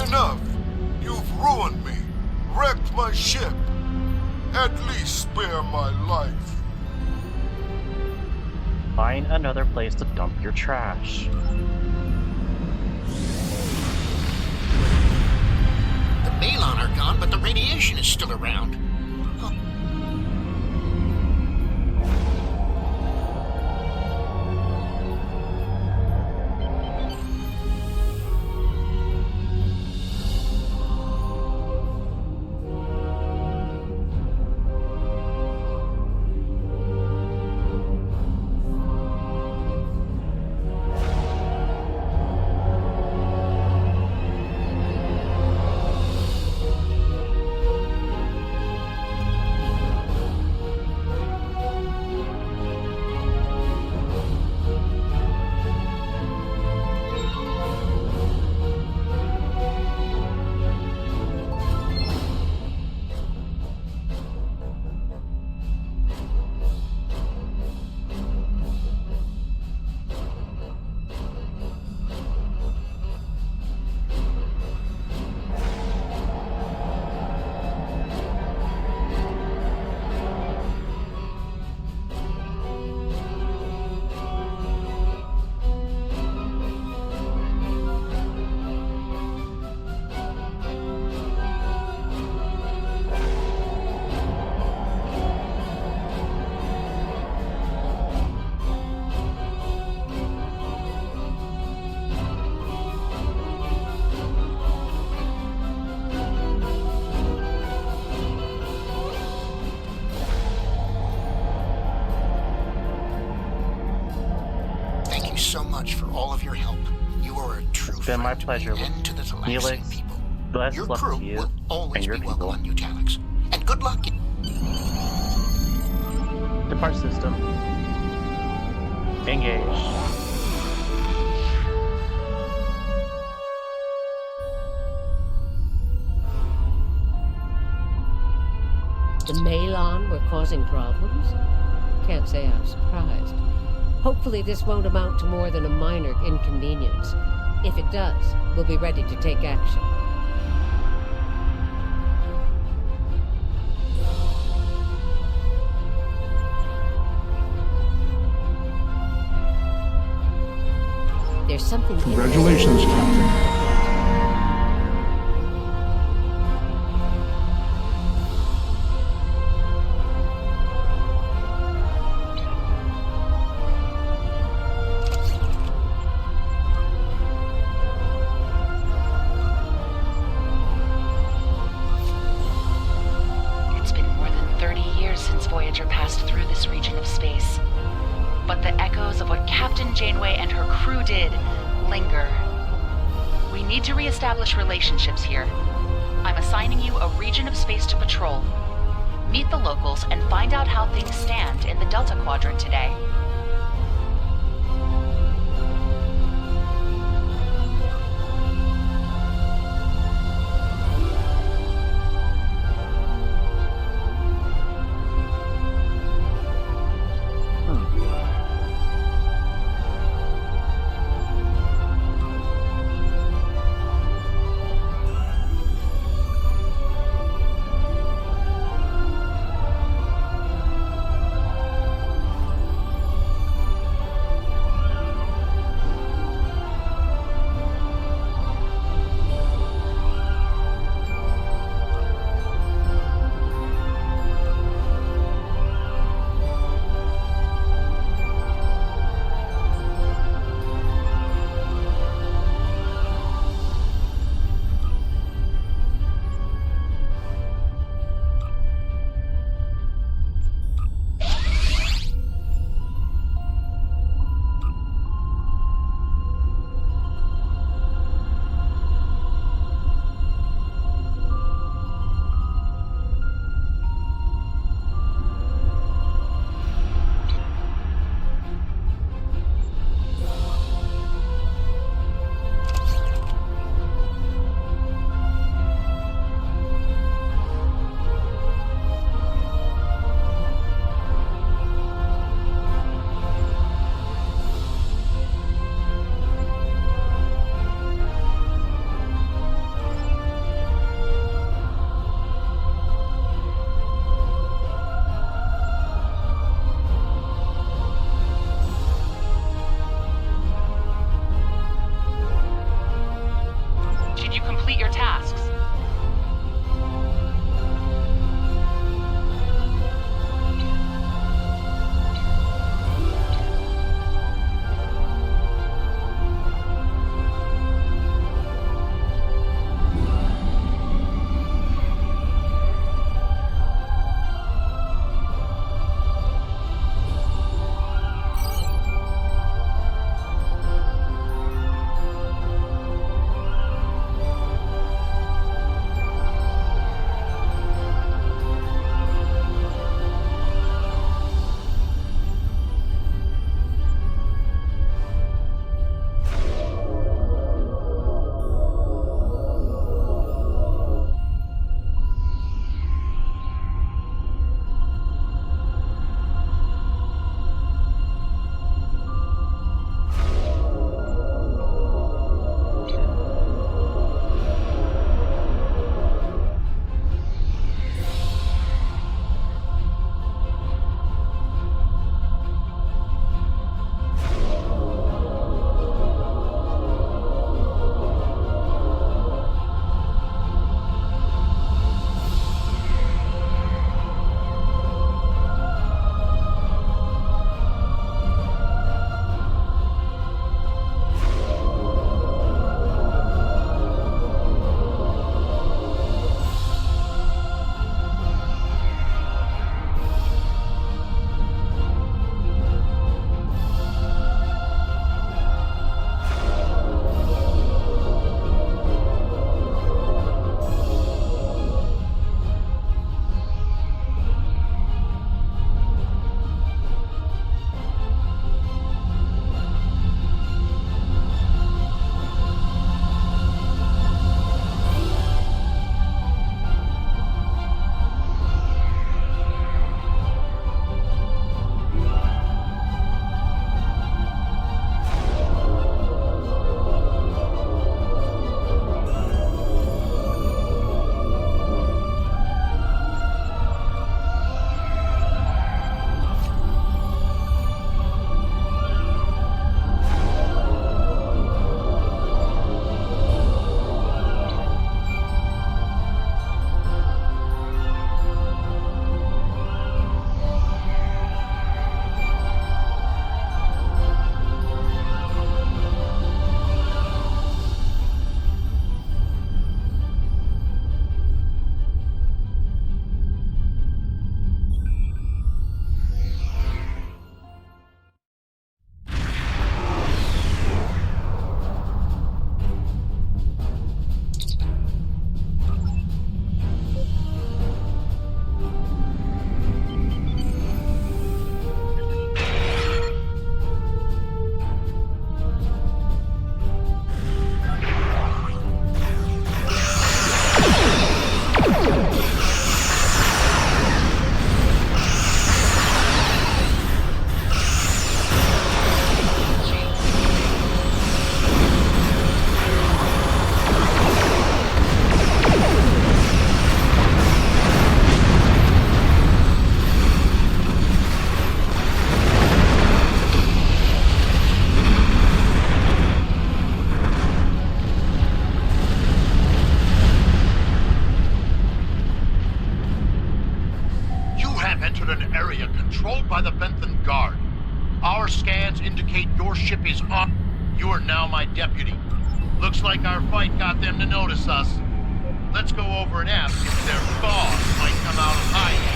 Enough! You've ruined me, wrecked my ship. At least spare my life. Find another place to dump your trash. The Malon are gone, but the radiation is still around. so much for all of your help. You are a true It's been my friend to pleasure, me and to the Talaxian Neelix. people. Bless Your luck crew to you will always and your be people. welcome on Utalax. And good luck. Depart system. Engage. The Malon were causing problems? Can't say I'm surprised. Hopefully this won't amount to more than a minor inconvenience. If it does, we'll be ready to take action. There's something... Congratulations, Captain. It's been more than 30 years since Voyager passed through this region of space. But the echoes of what Captain Janeway and her crew did linger. We need to reestablish relationships here. I'm assigning you a region of space to patrol. Meet the locals and find out how things stand in the Delta Quadrant today. have entered an area controlled by the Bentham Guard. Our scans indicate your ship is on. You are now my deputy. Looks like our fight got them to notice us. Let's go over and ask if their boss might come out of hiding.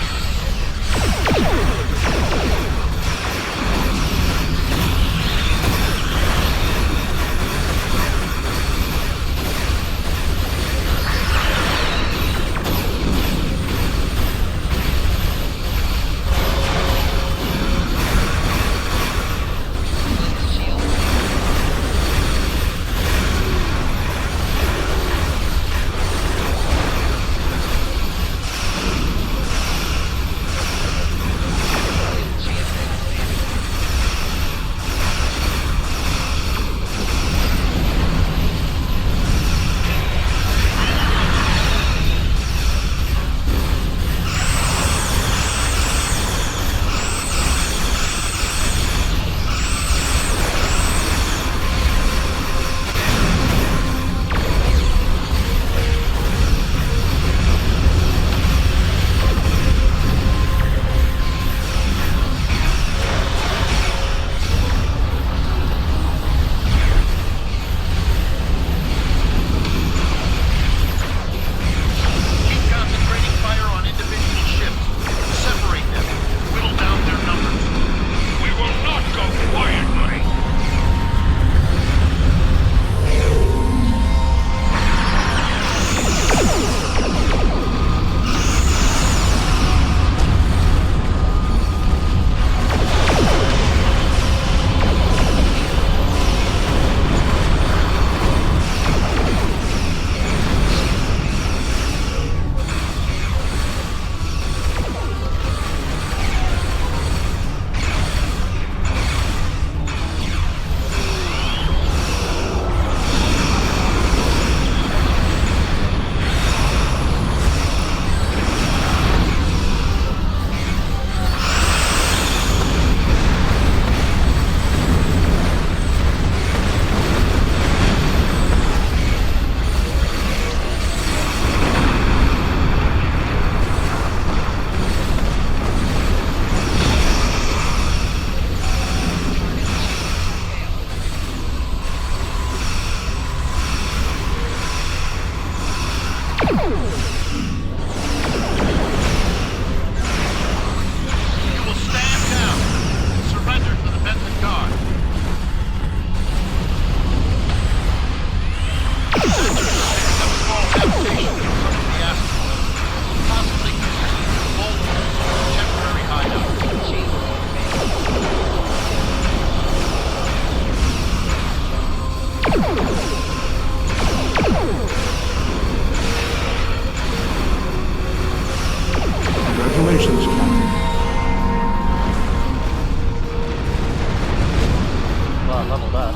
Congratulations, Captain. Well, I leveled up.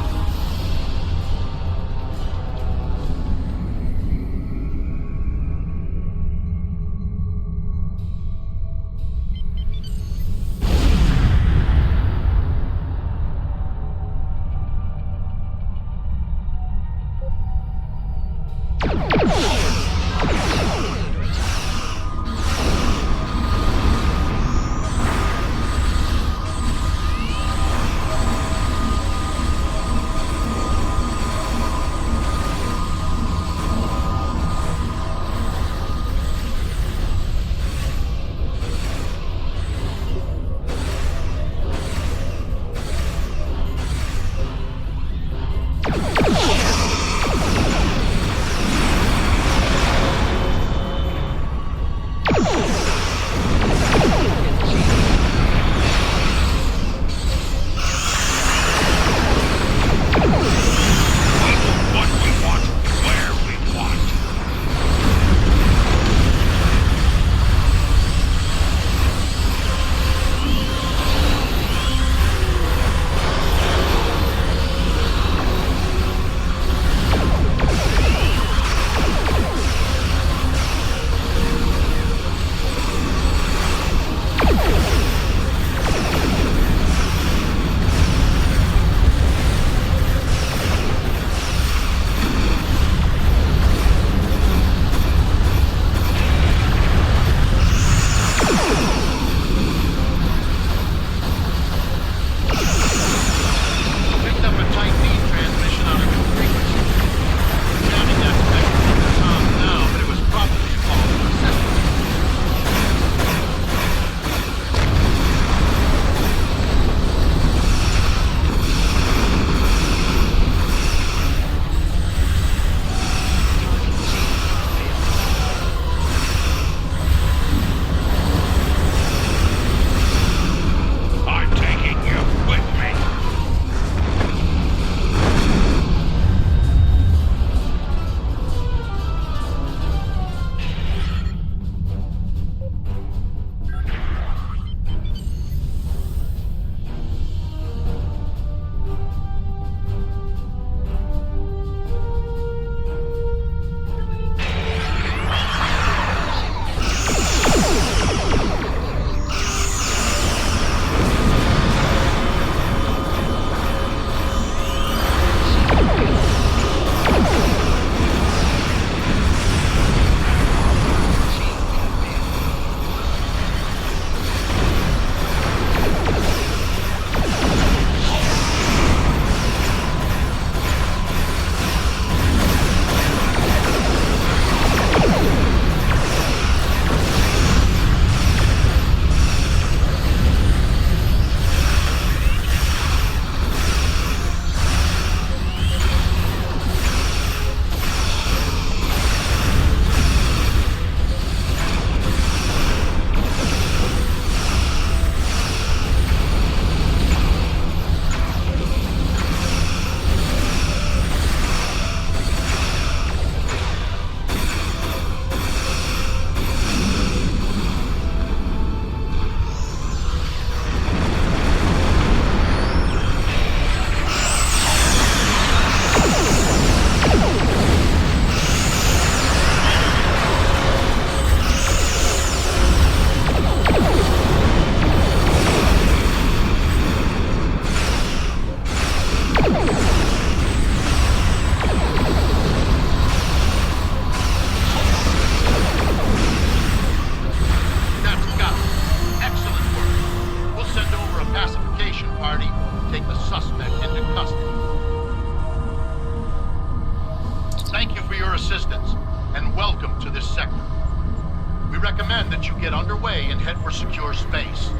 secure space.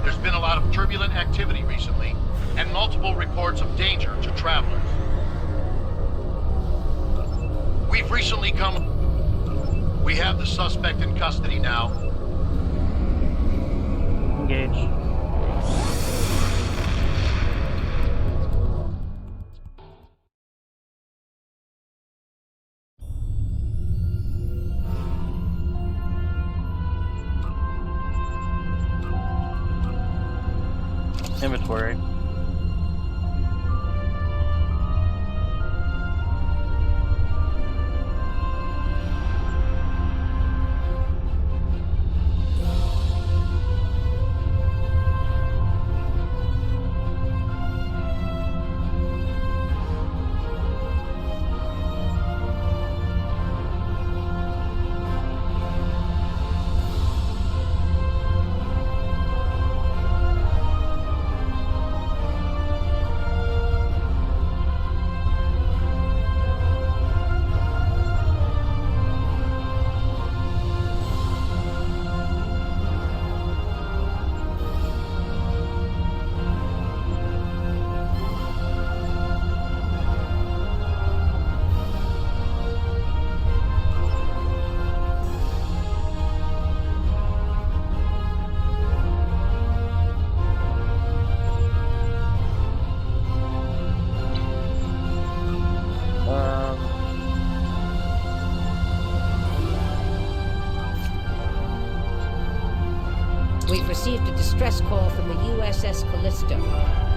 There's been a lot of turbulent activity recently, and multiple reports of danger to travelers. We've recently We have the suspect in custody now. Engage. Inventory. We've received a distress call from the USS Callisto.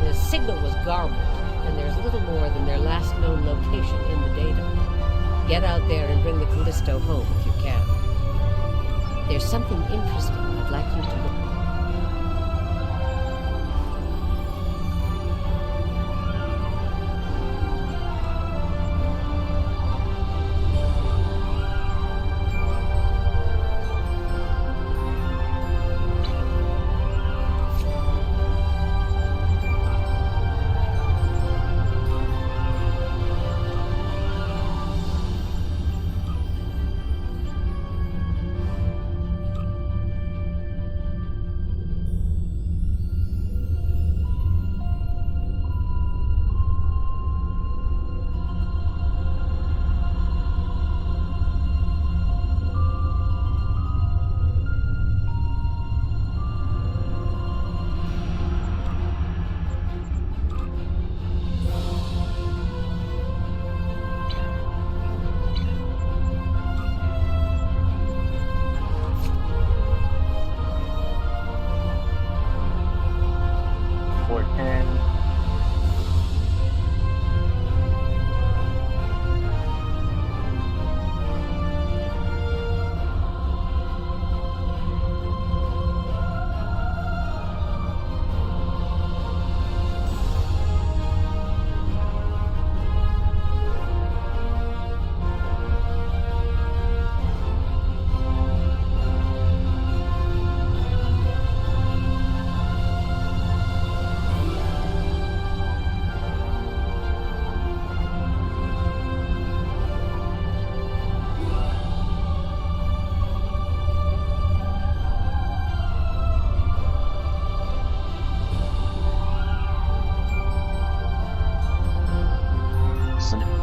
The signal was garbled, and there's little more than their last known location in the data. Get out there and bring the Callisto home if you can. There's something interesting I'd like you to look at.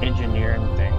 Engineering thing.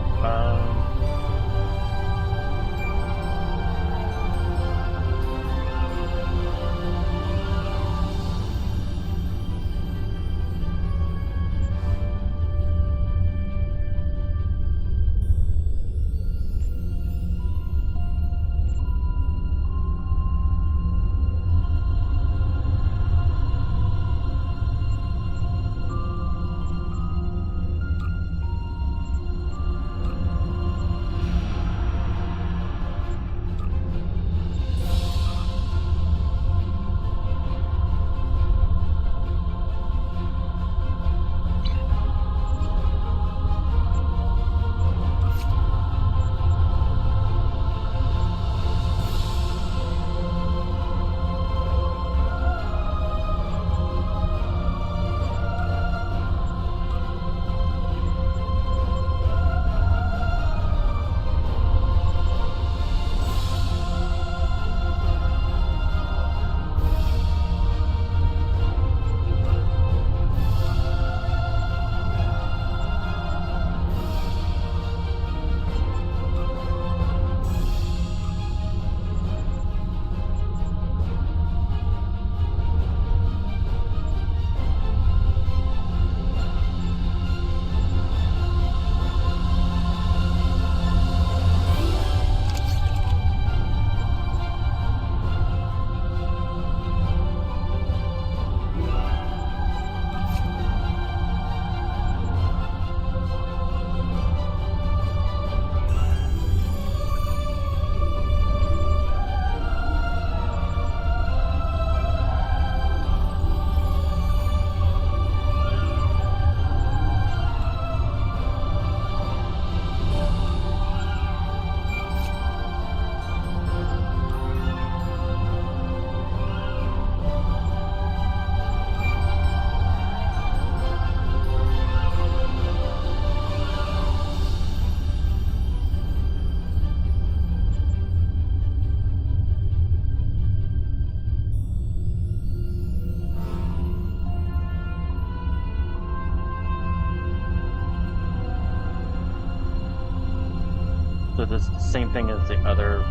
So this is the same thing as the other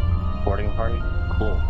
boarding party? Cool.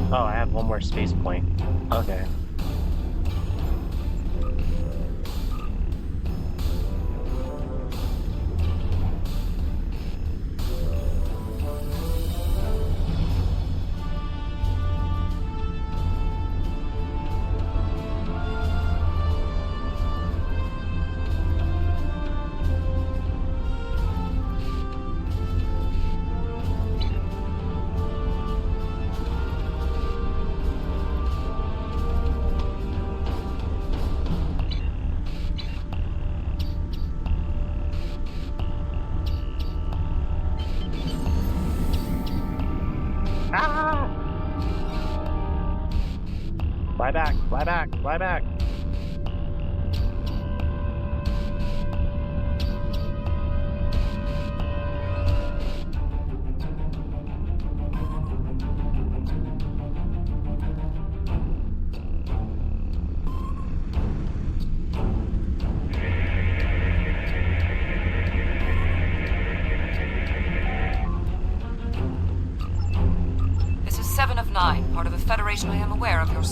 Oh, I have one more space point. Okay. Ah! Fly back, fly back, fly back. This is 7 of 9, part of the Federation. I am aware of your...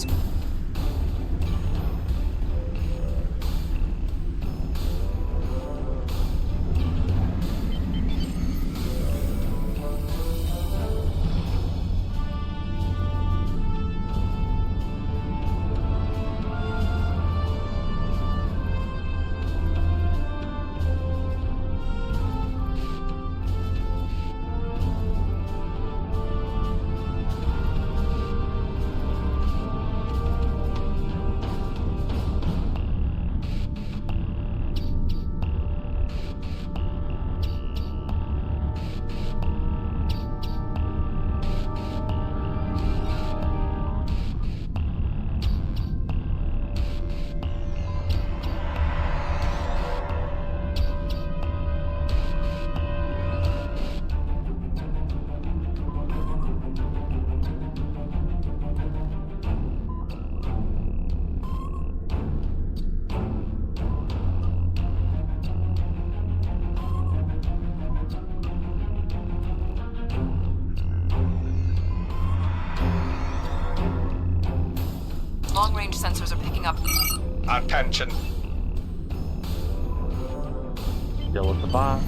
Long-range sensors are picking up... Attention. Deal with the boss.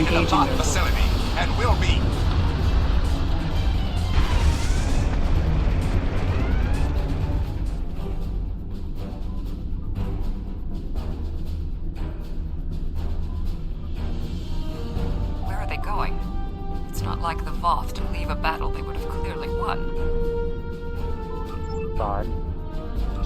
in the Voth facility, and will be. Where are they going? It's not like the Voth to leave a battle they would have clearly won. God.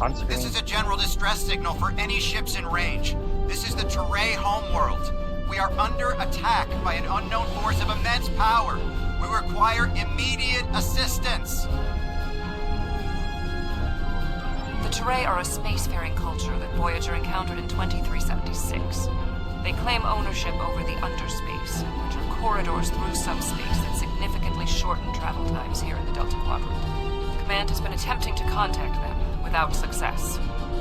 On screen. This is a general distress signal for any ships in range. This is the Teray homeworld. We are under attack by an unknown force of immense power. We require immediate assistance. The Teray are a spacefaring culture that Voyager encountered in 2376. They claim ownership over the underspace, which are corridors through subspace that significantly shorten travel times here in the Delta Quadrant. Command has been attempting to contact them, without success.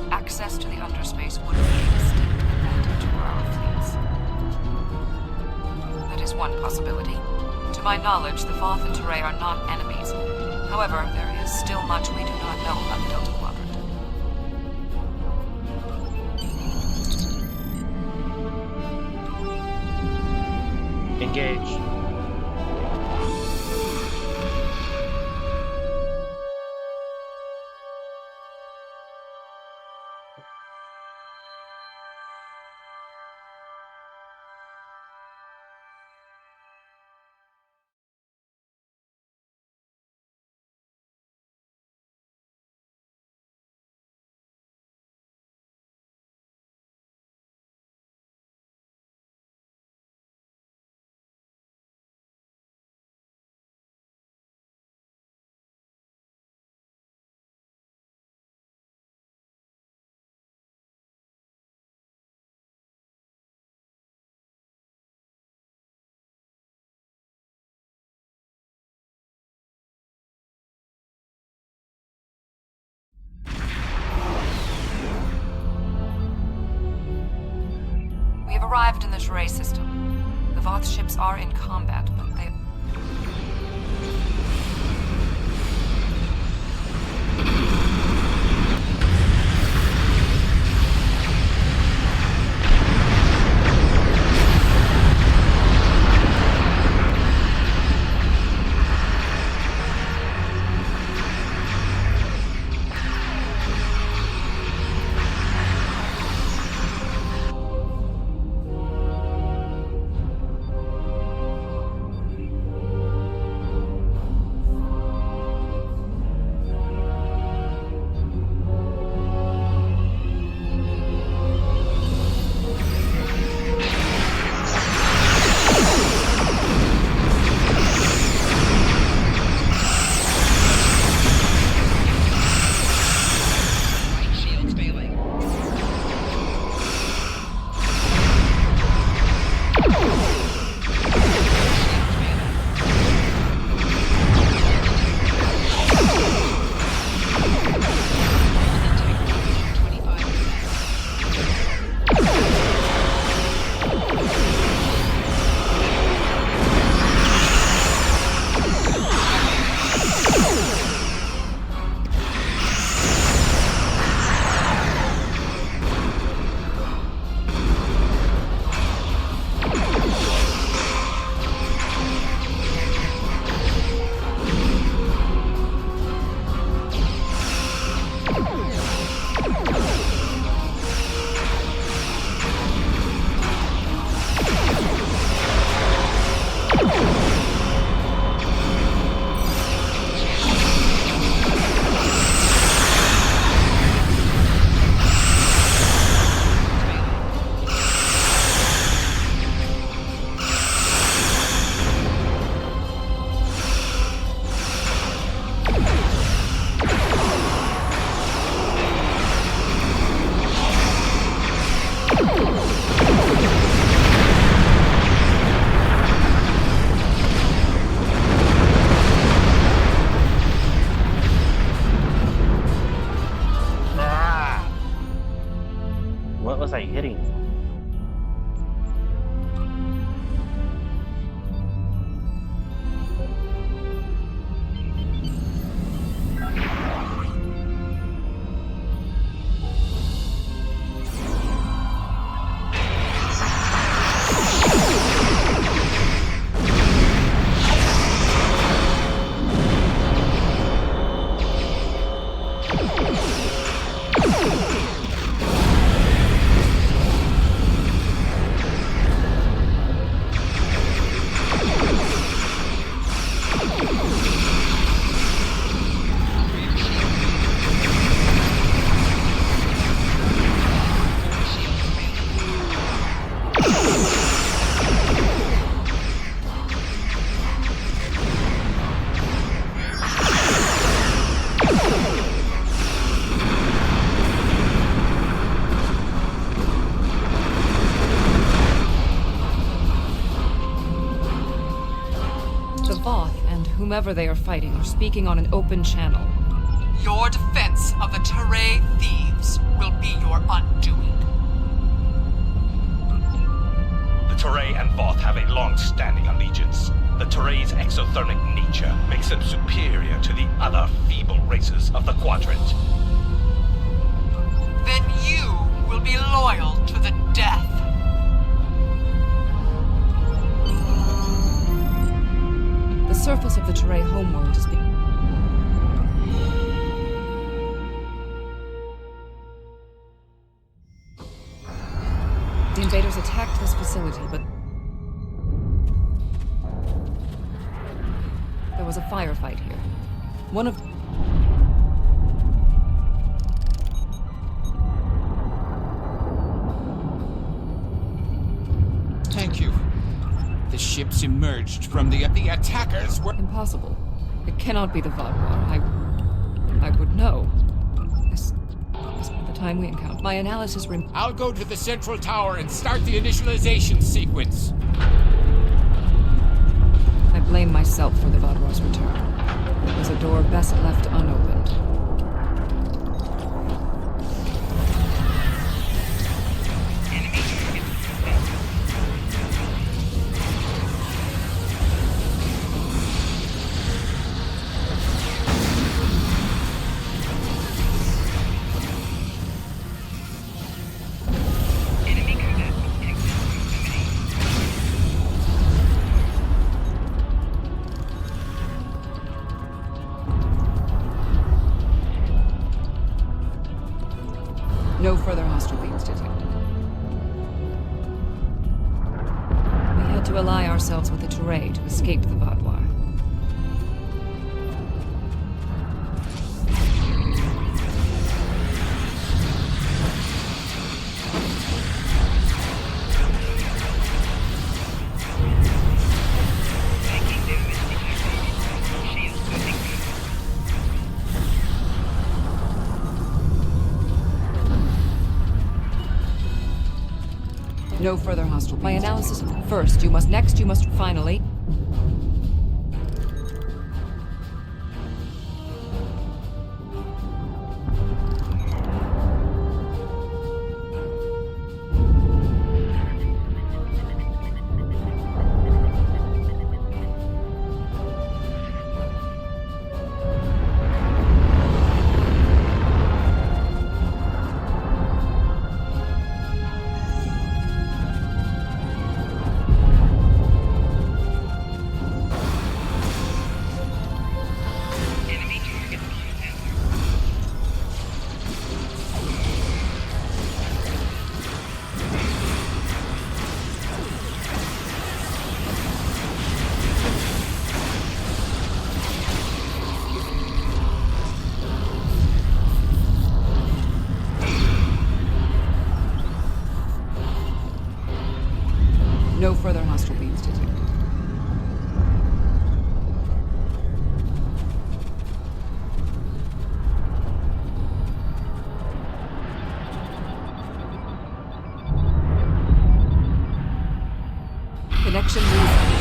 Access to the underspace would be a distinct advantage for our fleets. That is one possibility. To my knowledge, the Voth and Teray are not enemies. However, there is still much we do not know about the Delta Quadrant. Engage. We have arrived in the Teray system. The Voth ships are in combat, but they... What was I hitting? Whomever they are fighting are speaking on an open channel. Your defense of the Teray thieves will be your undoing. The Teray and Voth have a long-standing allegiance. The Teray's exothermic nature makes them superior to the other feeble races of the Quadrant. Then you will be loyal to the death. The surface of the Teray homeworld is being... The invaders attacked this facility, but... there was a firefight here. One of... Thank you. The ships emerged from the attackers were... Impossible. It cannot be the Vadwar. I would know. This the time we encountered. My analysis... I'll go to the central tower and start the initialization sequence. I blame myself for the Vadwar's return. It was a door best left unopened. No further hostile beams detected. We had to ally ourselves with the Teray to escape the Vadwar. No further hostile. My analysis of first, you must finally. No further hostile beams detected. Connection reset.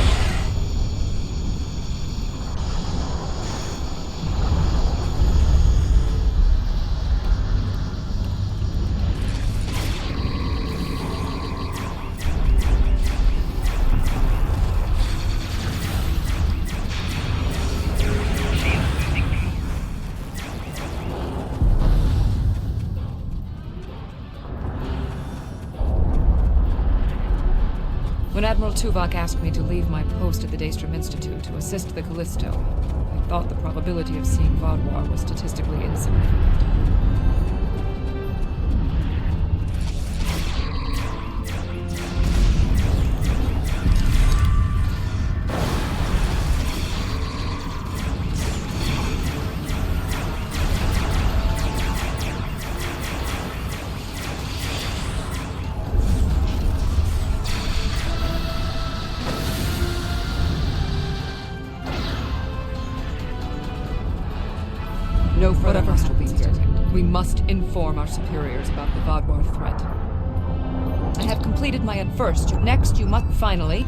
When Admiral Tuvok asked me to leave my post at the Daystrom Institute to assist the Callisto, I thought the probability of seeing Vadwar was statistically insignificant. No further hostile beings detected. We must inform our superiors about the Vaadwaur threat. I have completed my first. Next, you must finally...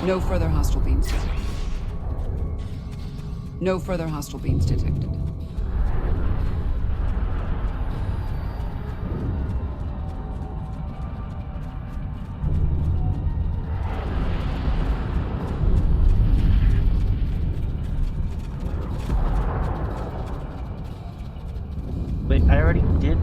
No further hostile beams detected. No further hostile beams detected. Wait, I already did.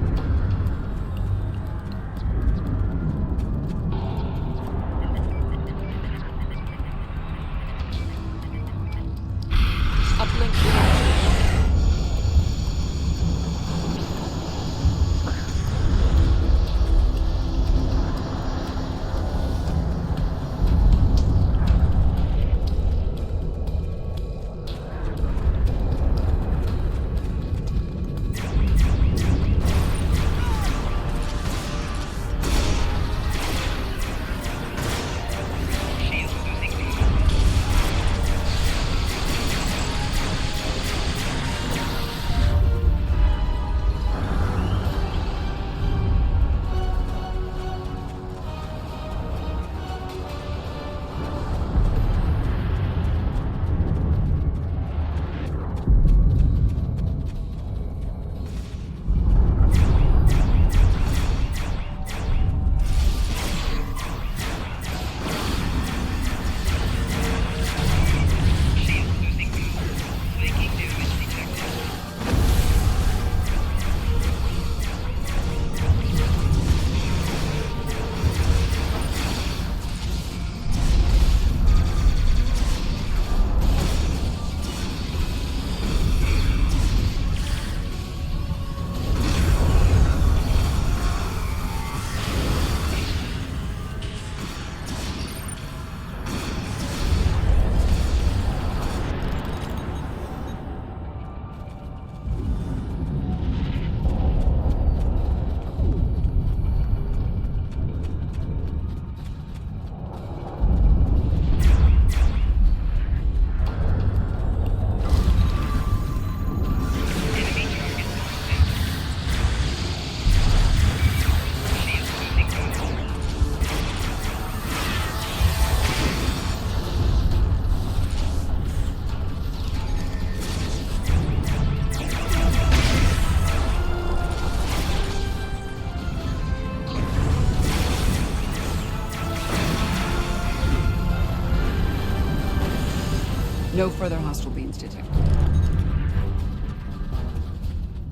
No further hostile beams detected.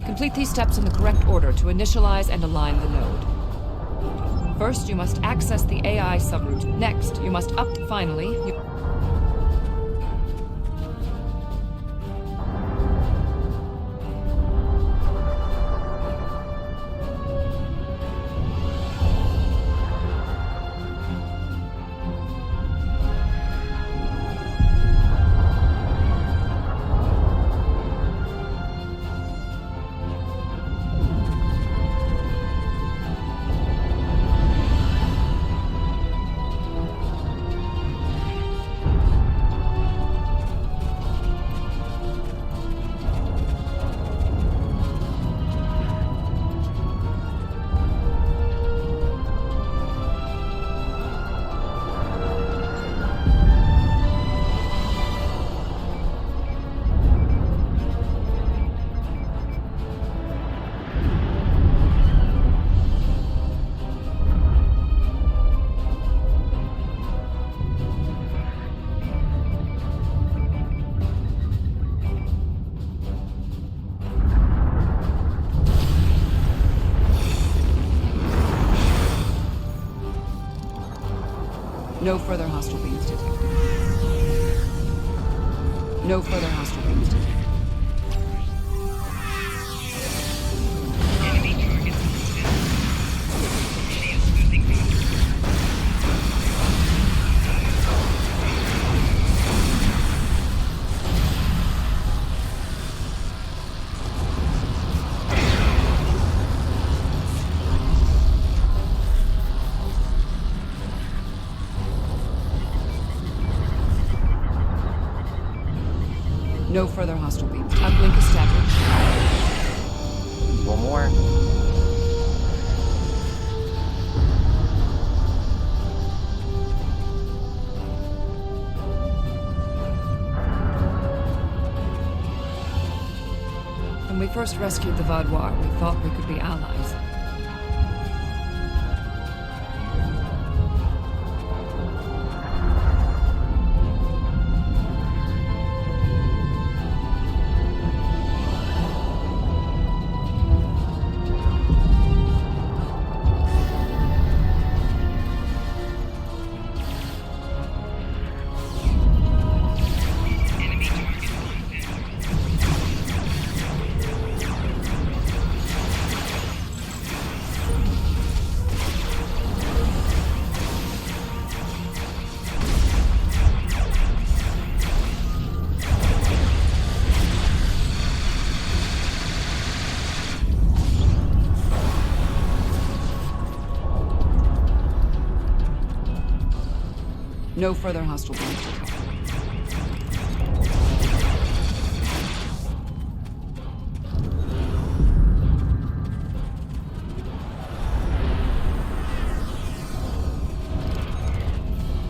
Complete these steps in the correct order to initialize and align the node. First, you must access the AI subroute. Next, you must finally... No further hostile beams detected. No further hostile beams detected. No further hostile beams. Uplink established. One more. When we first rescued the Vaudois, we thought we could be allies. No further hostile beams detected.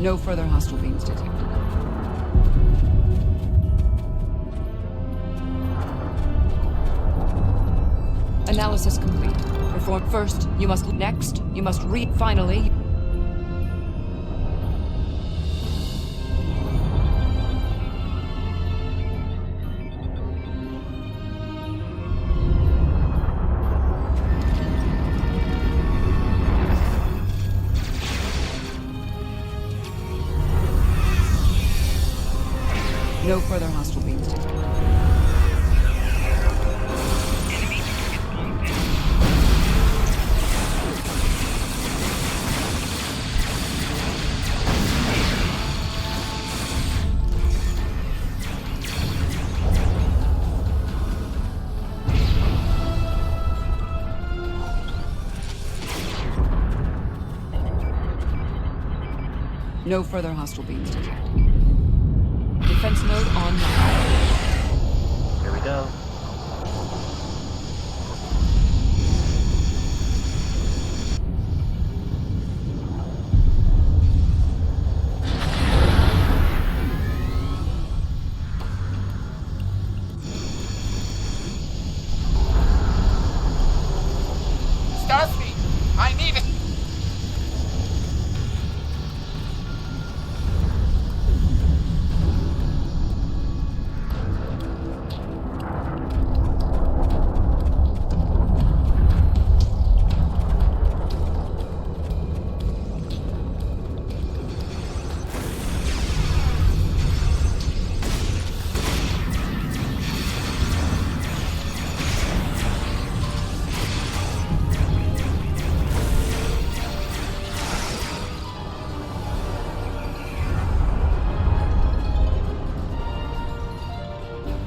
No further hostile beams detected. Analysis complete. Perform first. You must next. You must read finally. No further hostile beams detected. No further hostile beams detected. Defense node online. Here we go. Starfleet, I need it.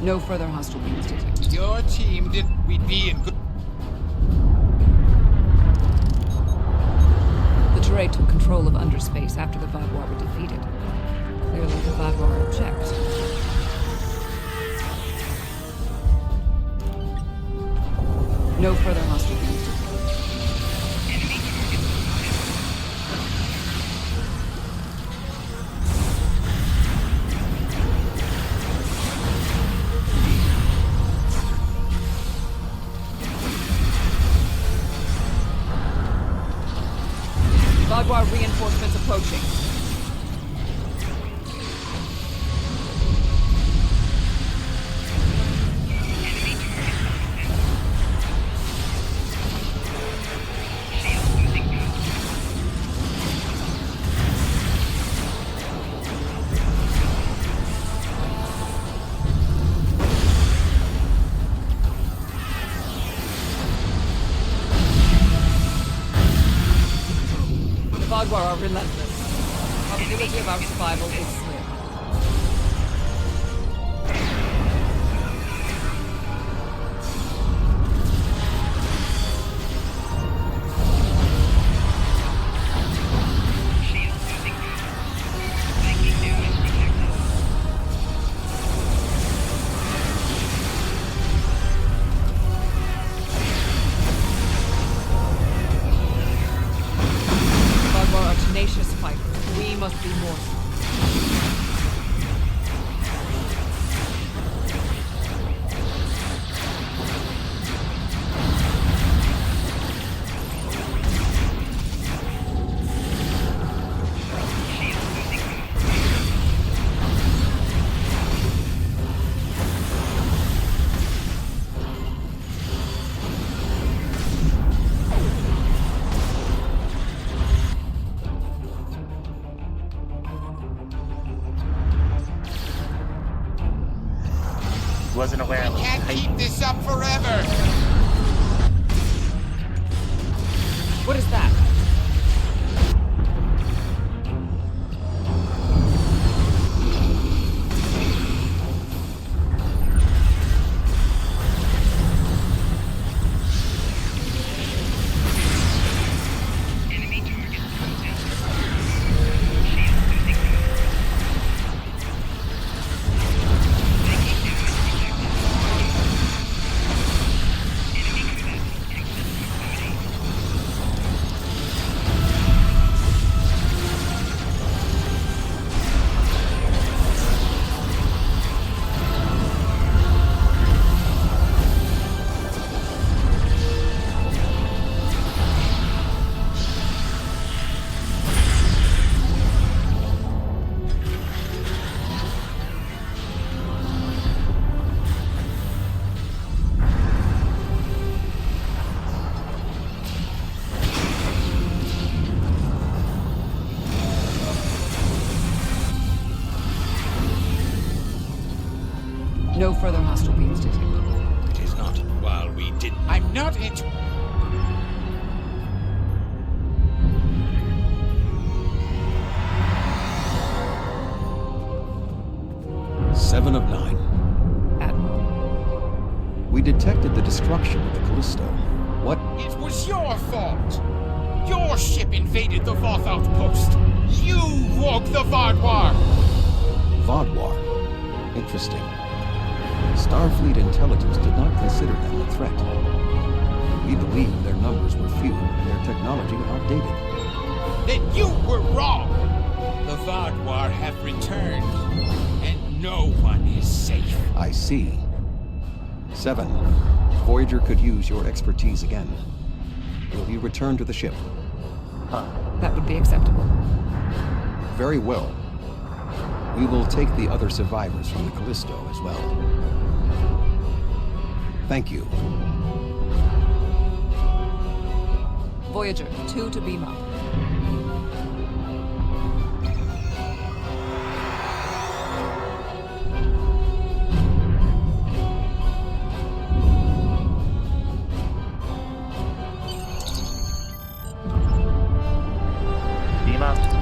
No further hostile beams detected. Your team did. We'd be in good. The Teray took control of underspace after the Vaudois were defeated. Clearly, the Vaudois object. No further hostile beams detected. Vaudois reinforcements approaching. Vaadwaur are relentless. Probability of our survival is slim. Tenacious fighters. We must be more so. Wasn't aware of it. Can't keep this up forever! What is that? No further hostile beams detected. It is not. While we did. I'm not it. Seven of 9. Admiral. We detected the destruction of the Callisto. What? It was your fault. Your ship invaded the Voth outpost. You woke the Vaadwaur. Vaadwaur. Interesting. Starfleet intelligence did not consider them a threat. We believe their numbers were few and their technology outdated. Then you were wrong. The Vaadwaur have returned, and no one is safe. I see. 7. Voyager could use your expertise again. Will you return to the ship? That would be acceptable. Very well. We will take the other survivors from the Callisto as well. Thank you. Voyager, 2 to beam up. Beam up.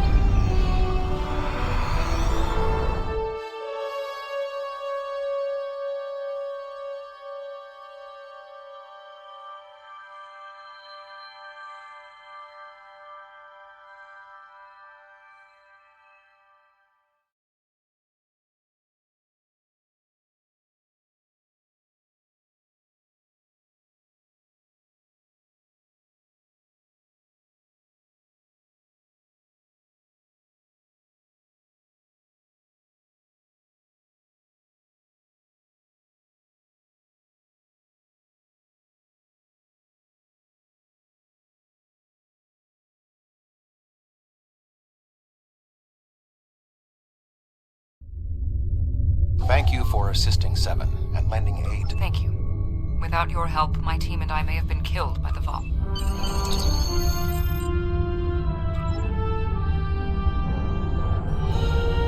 Thank you for assisting 7 and lending aid. Thank you. Without your help, my team and I may have been killed by the Voth.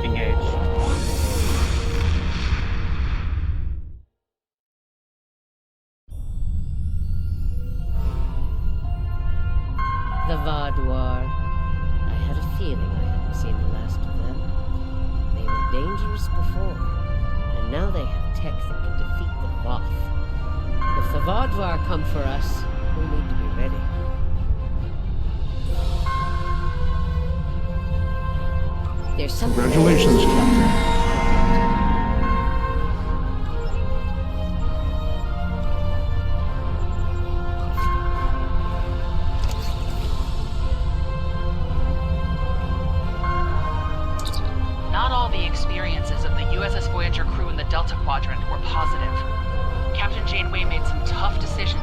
Engage. The Vaadwaur. I had a years before. And now they have tech that can defeat the Voth. If the Vaadwaur come for us, we need to be ready. There's something... Congratulations, Captain. Not all the experiences of the USS Voyager crew in the Delta Quadrant were positive. Captain Janeway made some tough decisions.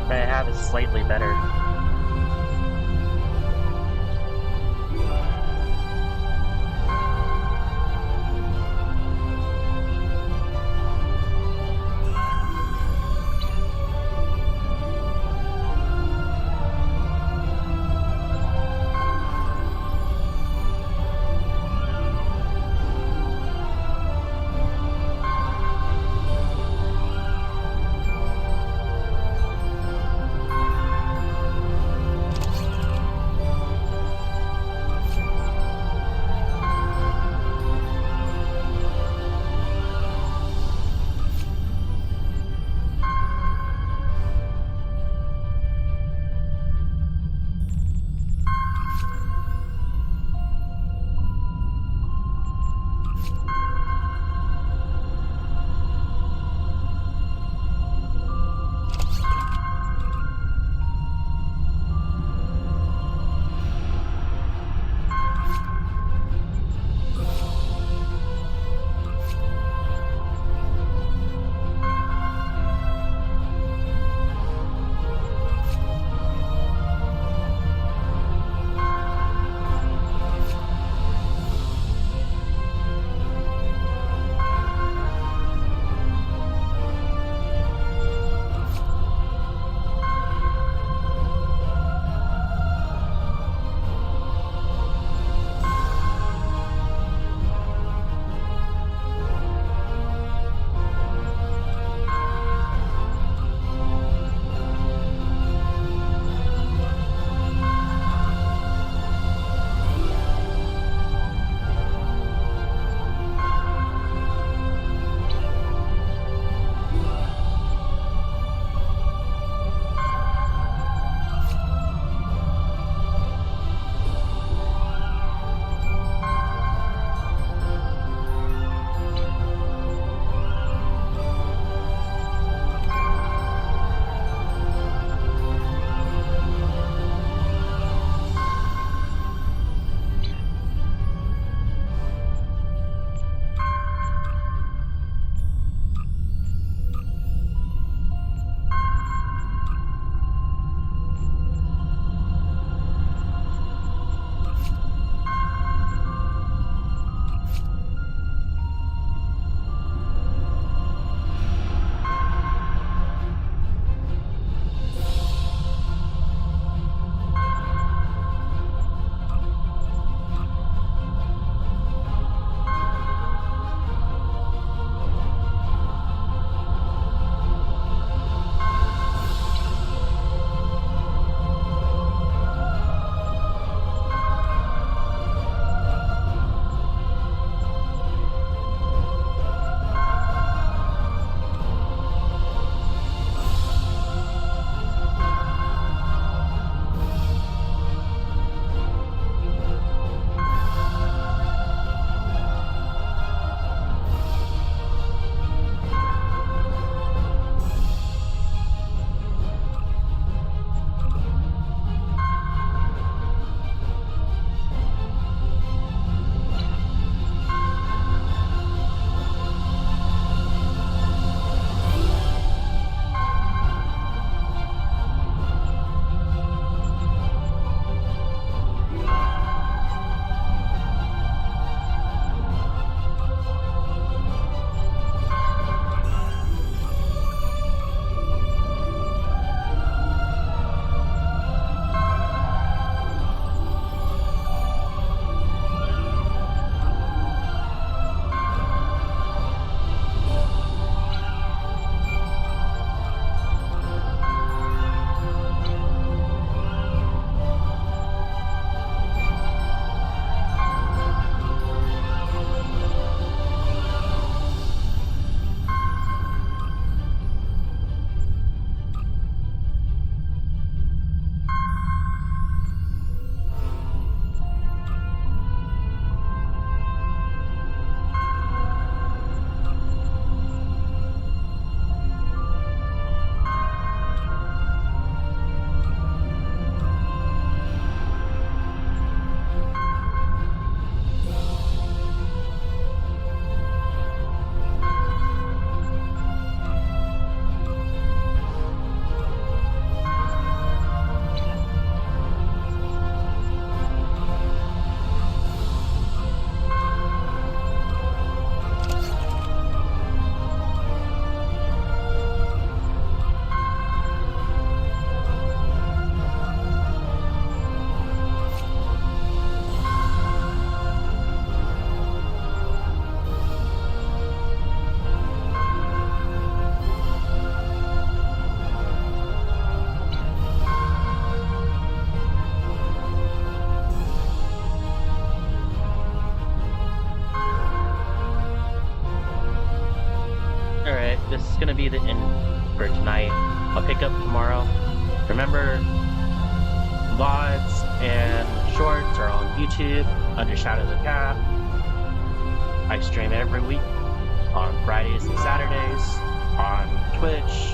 What I have is slightly better. wake up tomorrow. Remember, VODs and shorts are on YouTube under Shadow the Cat. I stream every week on Fridays and Saturdays on Twitch,